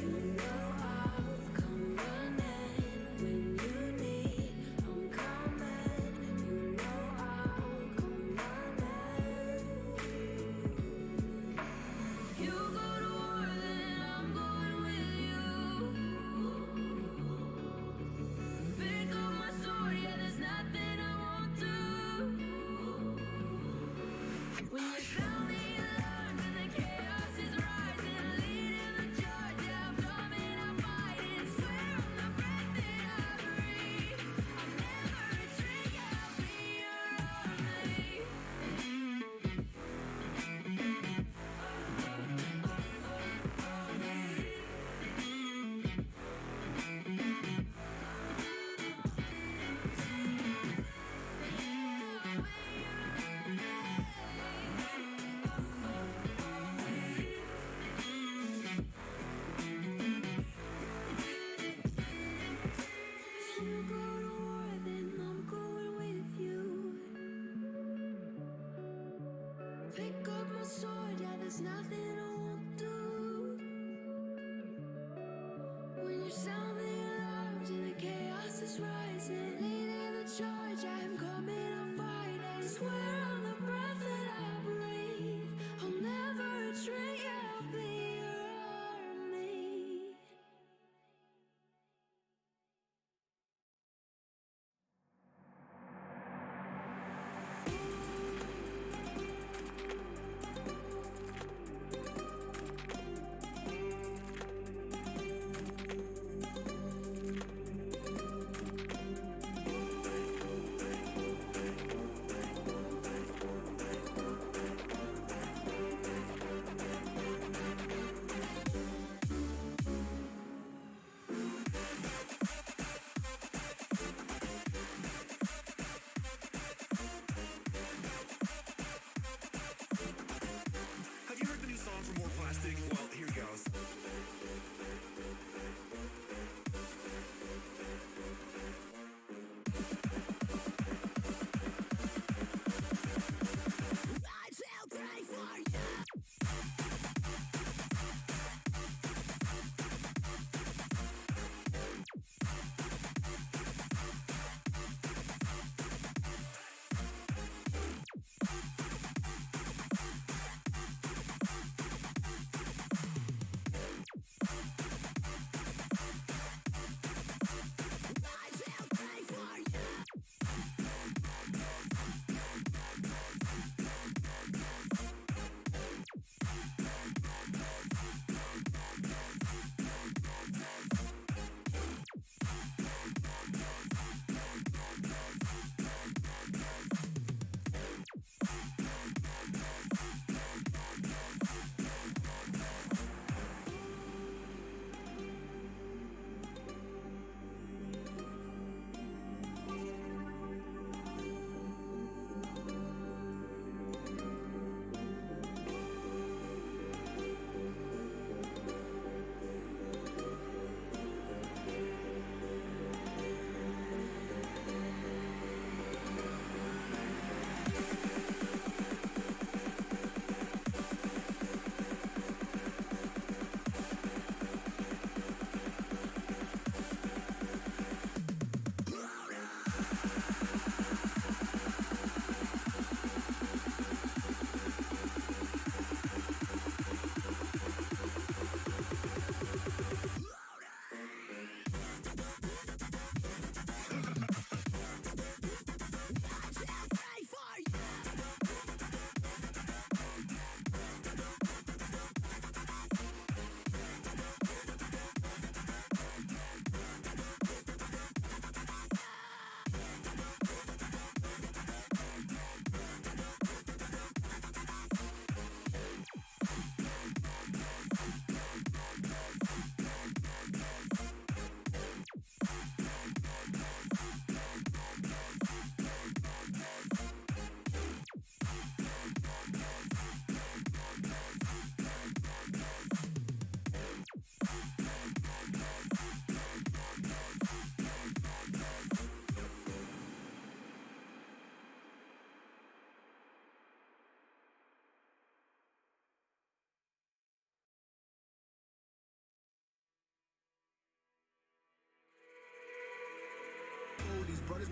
You know I'll come running when you need. I'm coming. You know I'll come running. If you go to war, then I'm going with you. Pick up my sword, yeah, there's nothing I won't do. When you sound the alarms and the chaos is rising, leading the charge, yeah, I'm coming, I'm fighting. Swear on the breath that I breathe, I'll never retreat, yeah, I'll be your army. If you go to war, then I'm going with you. Pick up my sword, yeah, there's nothing I won't do. When you sound the alarms and the chaos is rising, leading the charge, I'm coming, I'm fighting. Swear on the breath that I breathe, I'll never retreat, yeah, I'll be your army.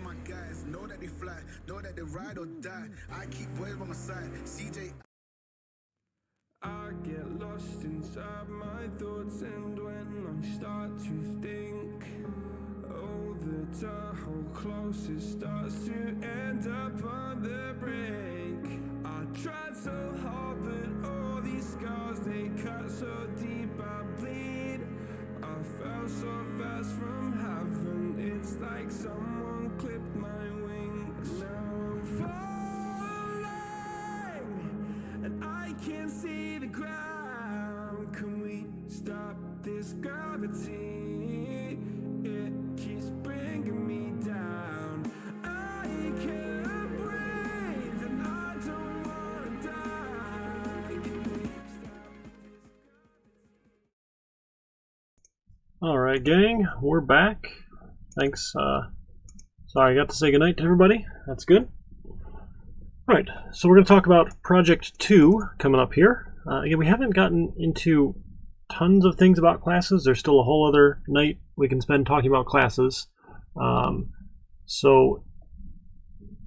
my guys. Know that they fly, know that they ride or die. I keep boys by my side. CJ. I get lost inside my thoughts, and when I start to think, oh, the Tahoe closest starts to end up on the brink. I tried so hard, but all these scars, they cut so deep, I bleed. I fell so fast from heaven, it's like someone clipped my wings. Now I'm falling, and I can't see the ground. Can we stop this gravity? It keeps bringing me down. I can't breathe, and I don't wanna die. Can we stop this All right, gang, we're back. Thanks. Sorry, I got to say goodnight to everybody. That's good. Right, so we're going to talk about Project 2 coming up here. Again, we haven't gotten into tons of things about classes. There's still a whole other night we can spend talking about classes. So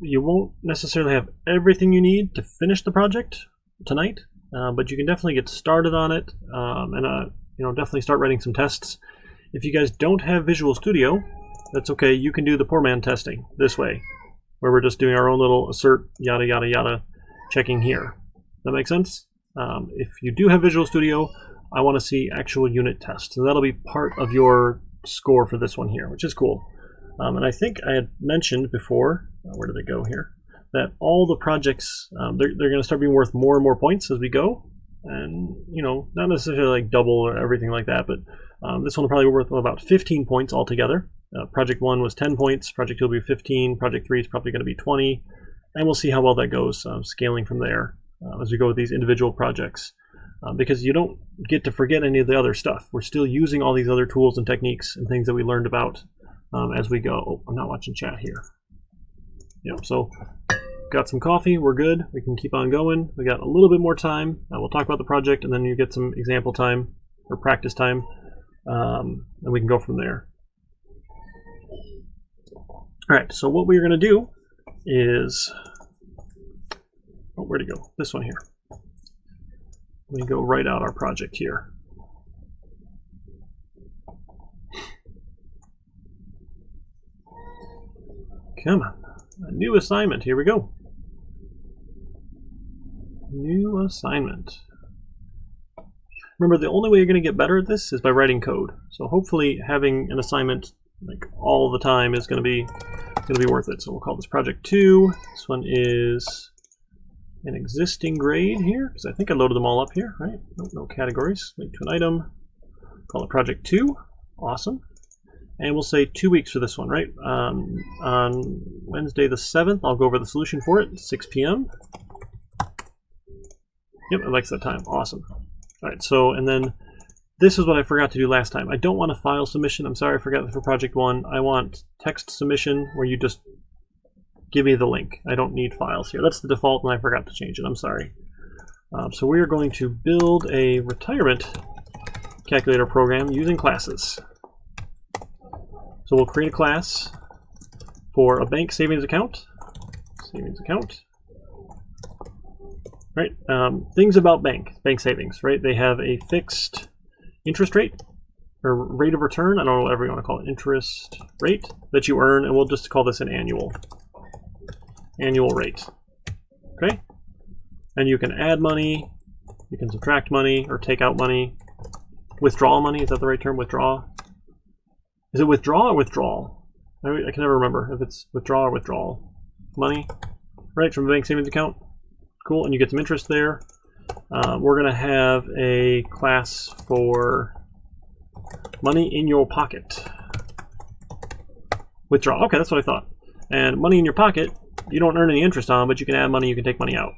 you won't necessarily have everything you need to finish the project tonight, but you can definitely get started on it, and definitely start writing some tests. If you guys don't have Visual Studio, that's okay. You can do the poor man testing this way, where we're just doing our own little assert, yada, yada, yada, checking here. That make sense? If you do have Visual Studio, I want to see actual unit tests. And that'll be part of your score for this one here, which is cool. And I think I had mentioned before, where did they go here? That all the projects, they're going to start being worth more and more points as we go. And, not necessarily like double or everything like that, but this one will probably be worth about 15 points altogether. Project 1 was 10 points, Project 2 will be 15, Project 3 is probably going to be 20, and we'll see how well that goes, scaling from there as we go with these individual projects. Because you don't get to forget any of the other stuff. We're still using all these other tools and techniques and things that we learned about as we go. Oh, I'm not watching chat here. Yep, so got some coffee, we're good, we can keep on going. We got a little bit more time. We'll talk about the project, and then you get some example time or practice time, and we can go from there. All right, so what we're going to do is, where'd it go? This one here. Let me go write out our project here. Come on, a new assignment, here we go. New assignment. Remember, the only way you're going to get better at this is by writing code. So hopefully having an assignment like all the time is going to be worth it. So we'll call this Project 2. This one is an existing grade here, because I think I loaded them all up here, right? No categories. Link to an item. Call it Project 2. Awesome. And we'll say 2 weeks for this one, right? On Wednesday the 7th, I'll go over the solution for it, 6 p.m. Yep, it likes that time. Awesome. All right, so, and then this is what I forgot to do last time. I don't want a file submission. I'm sorry I forgot that for Project 1. I want text submission where you just give me the link. I don't need files here. That's the default, and I forgot to change it. I'm sorry. So we are going to build a retirement calculator program using classes. So we'll create a class for a bank savings account. Right? Things about bank savings, right? They have a fixed interest rate or rate of return. I don't know whatever you want to call it. Interest rate that you earn, and we'll just call this an annual rate. Okay? And you can add money, you can subtract money or take out money. Withdraw money, is that the right term? Withdraw? Is it withdraw or withdrawal? I can never remember if it's withdraw or withdrawal. Money, right, from a bank savings account. Cool, and you get some interest there. We're going to have a class for money in your pocket. Withdraw, okay, that's what I thought. And money in your pocket, you don't earn any interest on, but you can add money, you can take money out.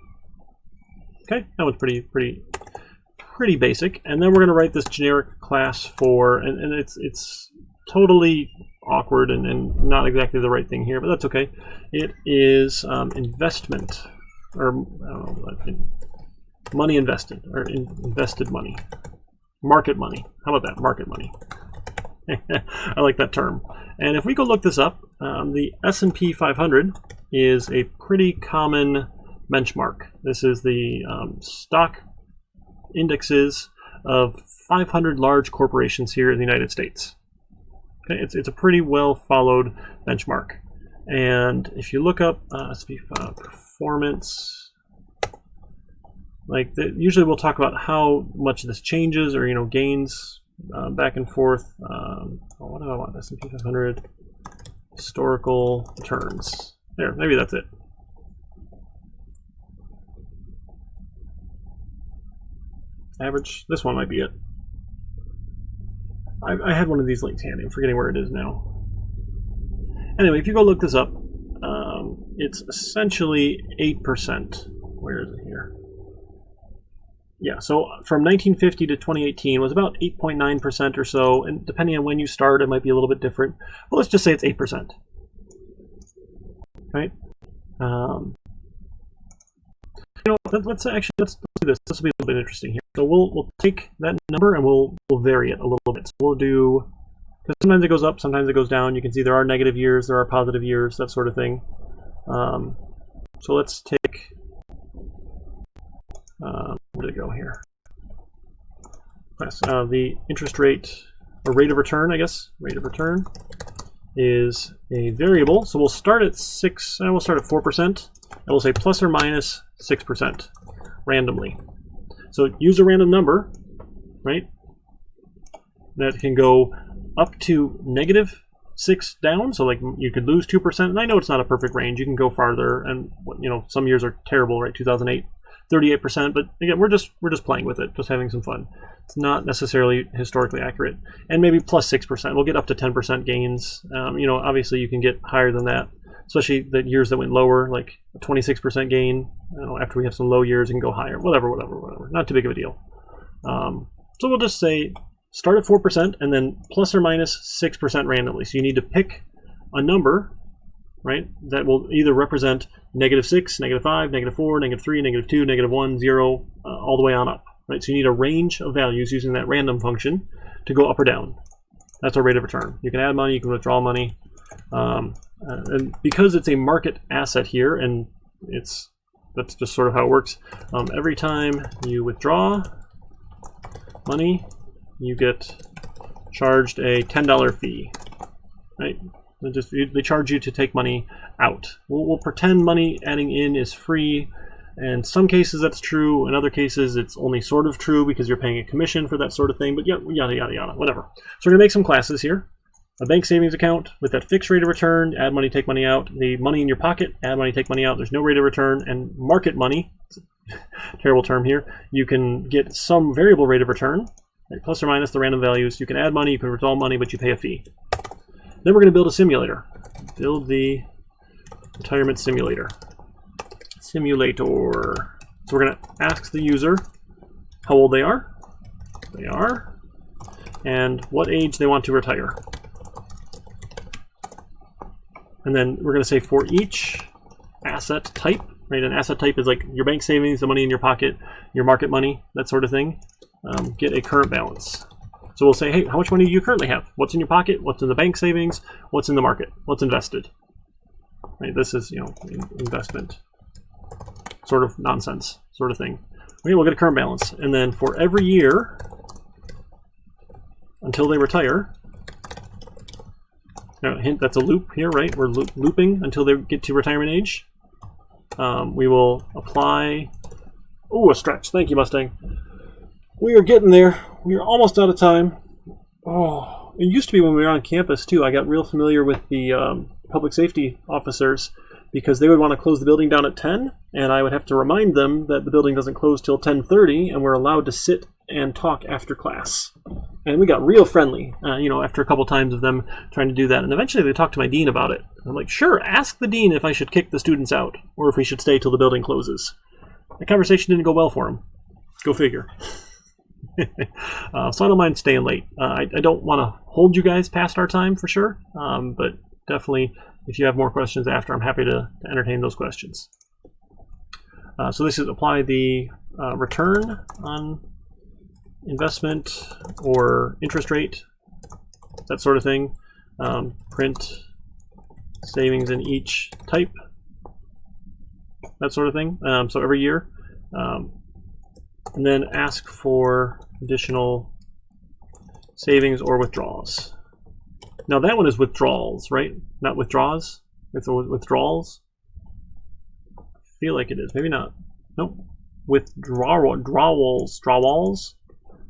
Okay, that one's pretty basic. And then we're going to write this generic class for, and it's totally awkward and not exactly the right thing here, but that's okay. It is investment, or I don't know, money invested, or invested money. Market money. How about that? Market money. I like that term. And if we go look this up, the S&P 500 is a pretty common benchmark. This is the stock indexes of 500 large corporations here in the United States. Okay, it's a pretty well followed benchmark. And if you look up S&P performance, like usually we'll talk about how much this changes or gains back and forth. What do I want? S&P 500 historical returns. There, maybe that's it. Average. This one might be it. I had one of these links handy. I'm forgetting where it is now. Anyway, if you go look this up, it's essentially 8%. Where is it here? Yeah, so from 1950 to 2018 was about 8.9% or so, and depending on when you start, it might be a little bit different. But let's just say it's 8%. Right? Let's do this. This will be a little bit interesting here. So we'll take that number and we'll vary it a little bit. So we'll do, because sometimes it goes up, sometimes it goes down. You can see there are negative years, there are positive years, that sort of thing. So let's take, where did it go here? Yes, the interest rate, or rate of return, I guess. Rate of return is a variable. So we'll start at 6, and we'll start at 4%, and we'll say plus or minus 6% randomly. So use a random number, right? That can go up to -6 down. So like you could lose 2%. And I know it's not a perfect range. You can go farther, and some years are terrible, right? 2008, 38%. But again, we're just playing with it, just having some fun. It's not necessarily historically accurate. And maybe plus 6%. We'll get up to 10% gains. Obviously you can get higher than that, especially the years that went lower, like a 26% gain. After we have some low years, it can go higher. Whatever. Not too big of a deal. So we'll just say start at 4% and then plus or minus 6% randomly. So you need to pick a number, right, that will either represent -6, -5, -4, -3, -2, -1, 0, all the way on up. Right? So you need a range of values using that random function to go up or down. That's our rate of return. You can add money, you can withdraw money. And because it's a market asset here, and that's just sort of how it works, every time you withdraw money, you get charged a $10 fee, right? They charge you to take money out. We'll pretend money adding in is free. In some cases that's true. In other cases it's only sort of true because you're paying a commission for that sort of thing. But yada, yada, yada, whatever. So we're going to make some classes here. A bank savings account with that fixed rate of return, add money, take money out. The money in your pocket, add money, take money out. There's no rate of return. And market money, terrible term here, you can get some variable rate of return, right, plus or minus the random values. You can add money, you can withdraw money, but you pay a fee. Then we're going to build a simulator. Build the retirement simulator. Simulator. So we're going to ask the user how old they are. They are. And what age they want to retire. And then we're going to say for each asset type, right? An asset type is like your bank savings, the money in your pocket, your market money, that sort of thing. Get a current balance. So we'll say, hey, how much money do you currently have? What's in your pocket? What's in the bank savings? What's in the market? What's invested? Right? This is, investment sort of nonsense sort of thing. Okay, we'll get a current balance. And then for every year until they retire, now, hint, that's a loop here, right? We're looping until they get to retirement age. We will apply, a stretch. Thank you, Mustang. We are getting there. We are almost out of time. Oh, it used to be when we were on campus too. I got real familiar with the public safety officers because they would want to close the building down at 10, and I would have to remind them that the building doesn't close till 10:30, and we're allowed to sit and talk after class. And we got real friendly, after a couple times of them trying to do that. And eventually they talked to my dean about it. I'm like, sure, ask the dean if I should kick the students out or if we should stay till the building closes. The conversation didn't go well for him. Go figure. So I don't mind staying late. I don't want to hold you guys past our time for sure, but definitely if you have more questions after, I'm happy to entertain those questions. So this is apply the return on investment or interest rate that sort of thing. Print savings in each type, that sort of thing. So every year. And then ask for additional savings or withdrawals. Now that one is withdrawals, right? Not withdraws. It's withdrawals. I feel like it is. Maybe not. Nope. Withdrawals.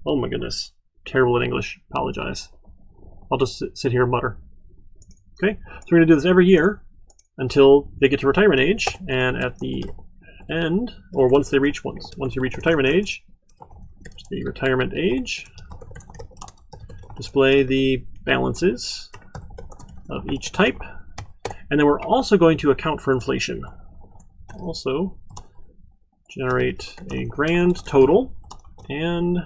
Oh my goodness. Terrible at English. Apologize. I'll just sit here and mutter. Okay. So we're going to do this every year until they get to retirement age, and at the end, or once you reach retirement age, the retirement age, display the balances of each type, and then we're also going to account for inflation. Also generate a grand total and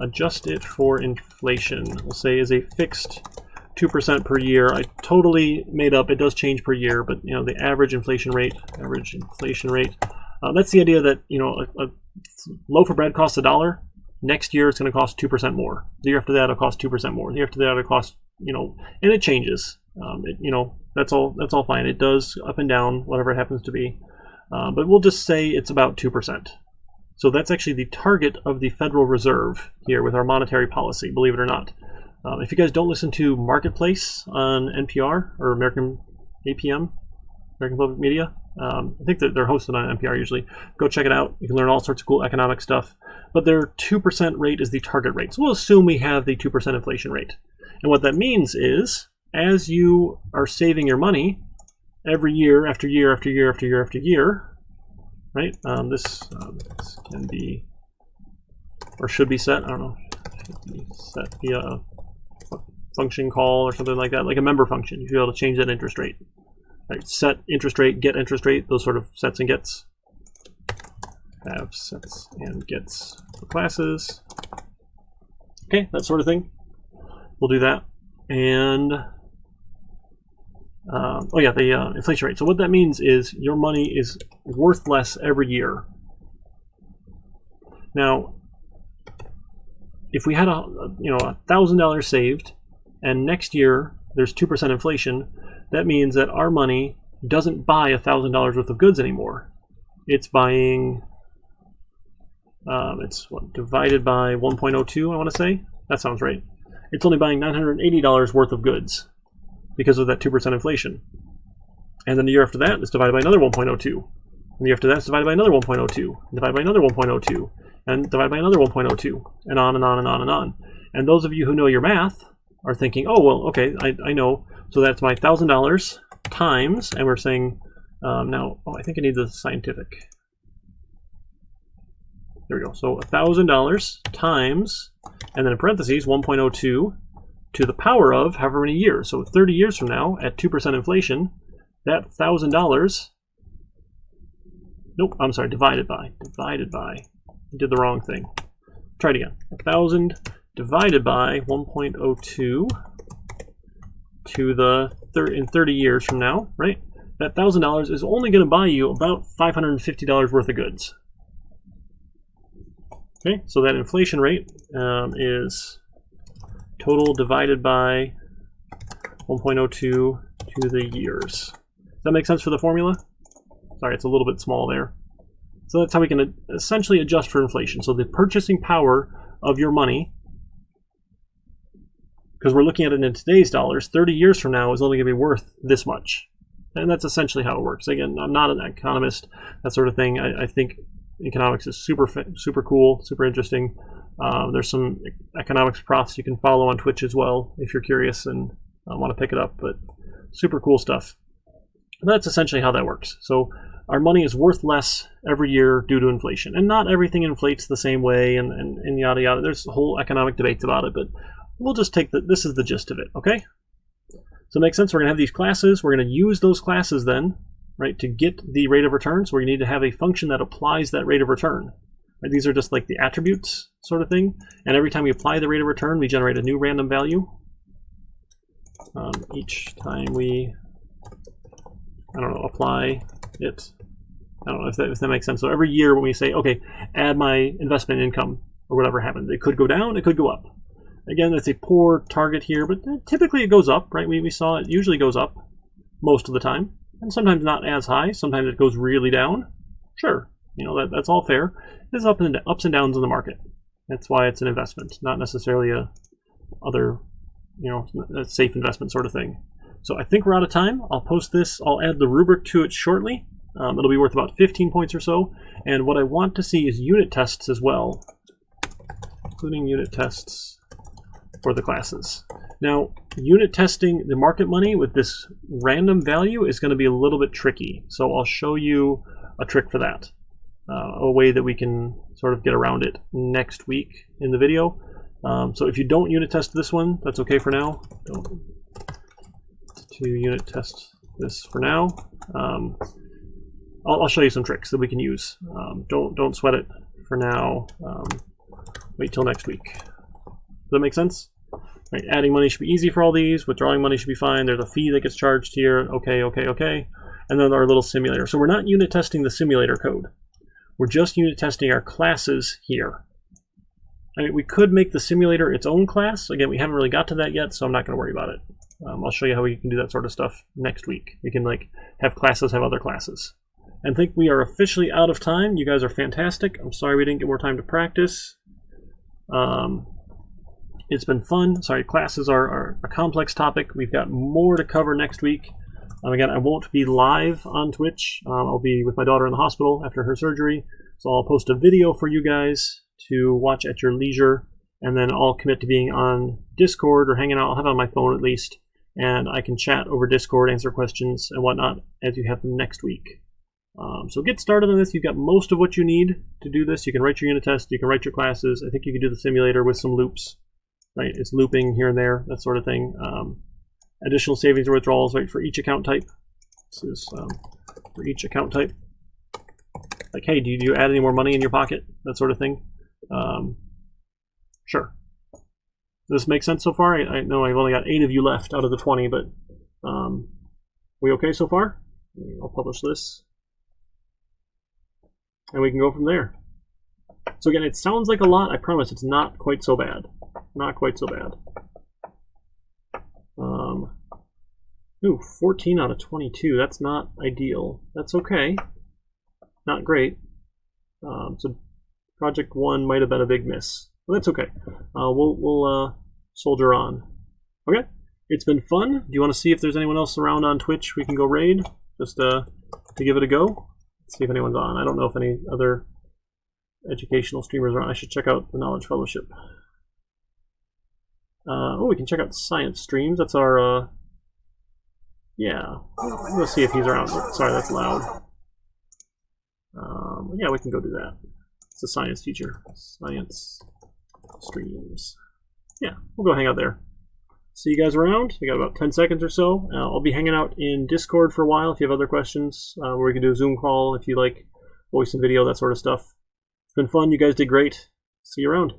adjust it for inflation. We'll say is a fixed 2% per year. I totally made up. It does change per year, but you know, the average inflation rate. That's the idea that, you know, a loaf of bread costs $1. Next year it's going to cost 2% more. The year after that it'll cost 2% more. The year after that it'll cost, you know, and it changes. You know, that's all fine. It does up and down, whatever it happens to be. But we'll just say it's about 2%. So that's actually the target of the Federal Reserve here with our monetary policy, believe it or not. If you guys don't listen to Marketplace on NPR or American APM, American Public Media, I think that they're hosted on NPR usually. Go check it out. You can learn all sorts of cool economic stuff. But their 2% rate is the target rate. So we'll assume we have the 2% inflation rate. And what that means is, as you are saving your money every year after year after year after year after year, right? This can be, or should be set, I don't know, should be set via function call or something like that, like a member function. You should be able to change that interest rate. Right, set interest rate, get interest rate, those sort of sets and gets. Have sets and gets for classes. Okay, that sort of thing. We'll do that. And oh yeah, the inflation rate. So what that means is your money is worth less every year. Now, if we had $1,000 saved, and next year there's 2% inflation, that means that our money doesn't buy $1,000 worth of goods anymore. It's buying, it's what, divided by 1.02, I want to say? That sounds right. It's only buying $980 worth of goods because of that 2% inflation. And then the year after that, it's divided by another 1.02. And the year after that, it's divided by another 1.02. Divided by another 1.02. And divided by another 1.02. And on and on and on and on. And those of you who know your math are thinking, oh, well, okay, I know. So that's my $1,000 times, and we're saying now, oh, I think I need the scientific. There we go. So $1,000 times, and then in parentheses, 1.02 to the power of however many years. So 30 years from now, at 2% inflation, that $1,000, nope, I'm sorry, divided by, I did the wrong thing. Try it again. 1,000 divided by 1.02 to the in 30 years from now, right? That $1,000 is only going to buy you about $550 worth of goods. Okay, so that inflation rate is total divided by 1.02 to the years. Does that make sense for the formula? Sorry, it's a little bit small there. So that's how we can essentially adjust for inflation. So the purchasing power of your money, because we're looking at it in today's dollars, 30 years from now is only going to be worth this much. And that's essentially how it works. Again, I'm not an economist, that sort of thing. I think economics is super cool, super interesting. There's some economics profs you can follow on Twitch as well if you're curious and want to pick it up, but super cool stuff. And that's essentially how that works. So our money is worth less every year due to inflation. And not everything inflates the same way and yada yada. There's whole economic debates about it, but we'll just take this is the gist of it, okay? So it makes sense. We're going to have these classes. We're going to use those classes then, right, to get the rate of return. So we need to have a function that applies that rate of return. Right? These are just like the attributes sort of thing. And every time we apply the rate of return, we generate a new random value. Each time we, I don't know, apply it. I don't know if that makes sense. So every year when we say, okay, add my investment income or whatever happens, it could go down, it could go up. Again, it's a poor target here, but typically it goes up, right? We saw it usually goes up most of the time, and sometimes not as high. Sometimes it goes really down. Sure, you know, that's all fair. There's ups and downs in the market. That's why it's an investment, not necessarily a other, you know, a safe investment sort of thing. So I think we're out of time. I'll post this. I'll add the rubric to it shortly. It'll be worth about 15 points or so. And what I want to see is unit tests as well, including unit tests for the classes. Now, unit testing the market money with this random value is going to be a little bit tricky. So I'll show you a trick for that, a way that we can sort of get around it next week in the video. So if you don't unit test this one, that's okay for now. Don't to unit test this for now. I'll show you some tricks that we can use. Don't sweat it for now. Wait till next week. Does that make sense? Right, adding money should be easy for all these. Withdrawing money should be fine. There's a fee that gets charged here. Okay. And then our little simulator. So we're not unit testing the simulator code. We're just unit testing our classes here. I mean, we could make the simulator its own class. Again, we haven't really got to that yet, so I'm not going to worry about it. I'll show you how we can do that sort of stuff next week. We can like have classes have other classes. And think we are officially out of time. You guys are fantastic. I'm sorry we didn't get more time to practice. It's been fun. Sorry, classes are a complex topic. We've got more to cover next week. Again, I won't be live on Twitch. I'll be with my daughter in the hospital after her surgery. So I'll post a video for you guys to watch at your leisure. And then I'll commit to being on Discord or hanging out. I'll have it on my phone at least. And I can chat over Discord, answer questions and whatnot as you have them next week. So get started on this. You've got most of what you need to do this. You can write your unit test. You can write your classes. I think you can do the simulator with some loops. Right, it's looping here and there, that sort of thing. Additional savings or withdrawals, right, for each account type. This is for each account type. Like, hey, do you add any more money in your pocket? That sort of thing. Sure. Does this make sense so far? I know I've only got 8 of you left out of the 20, but we okay so far? I'll publish this. And we can go from there. So again, it sounds like a lot. I promise it's not quite so bad. Not quite so bad. Ooh, 14 out of 22. That's not ideal. That's okay. Not great. So project 1 might have been a big miss. But that's okay. We'll soldier on. Okay. It's been fun. Do you want to see if there's anyone else around on Twitch we can go raid? Just to give it a go. Let's see if anyone's on. I don't know if any other educational streamers are on. I should check out the Knowledge Fellowship. Oh, we can check out science streams. That's our, yeah. Let's see if he's around. Sorry, that's loud. Yeah, we can go do that. It's a science feature. Science streams. Yeah, we'll go hang out there. See you guys around. We got about 10 seconds or so. I'll be hanging out in Discord for a while if you have other questions, where we can do a Zoom call if you like voice and video, that sort of stuff. It's been fun. You guys did great. See you around.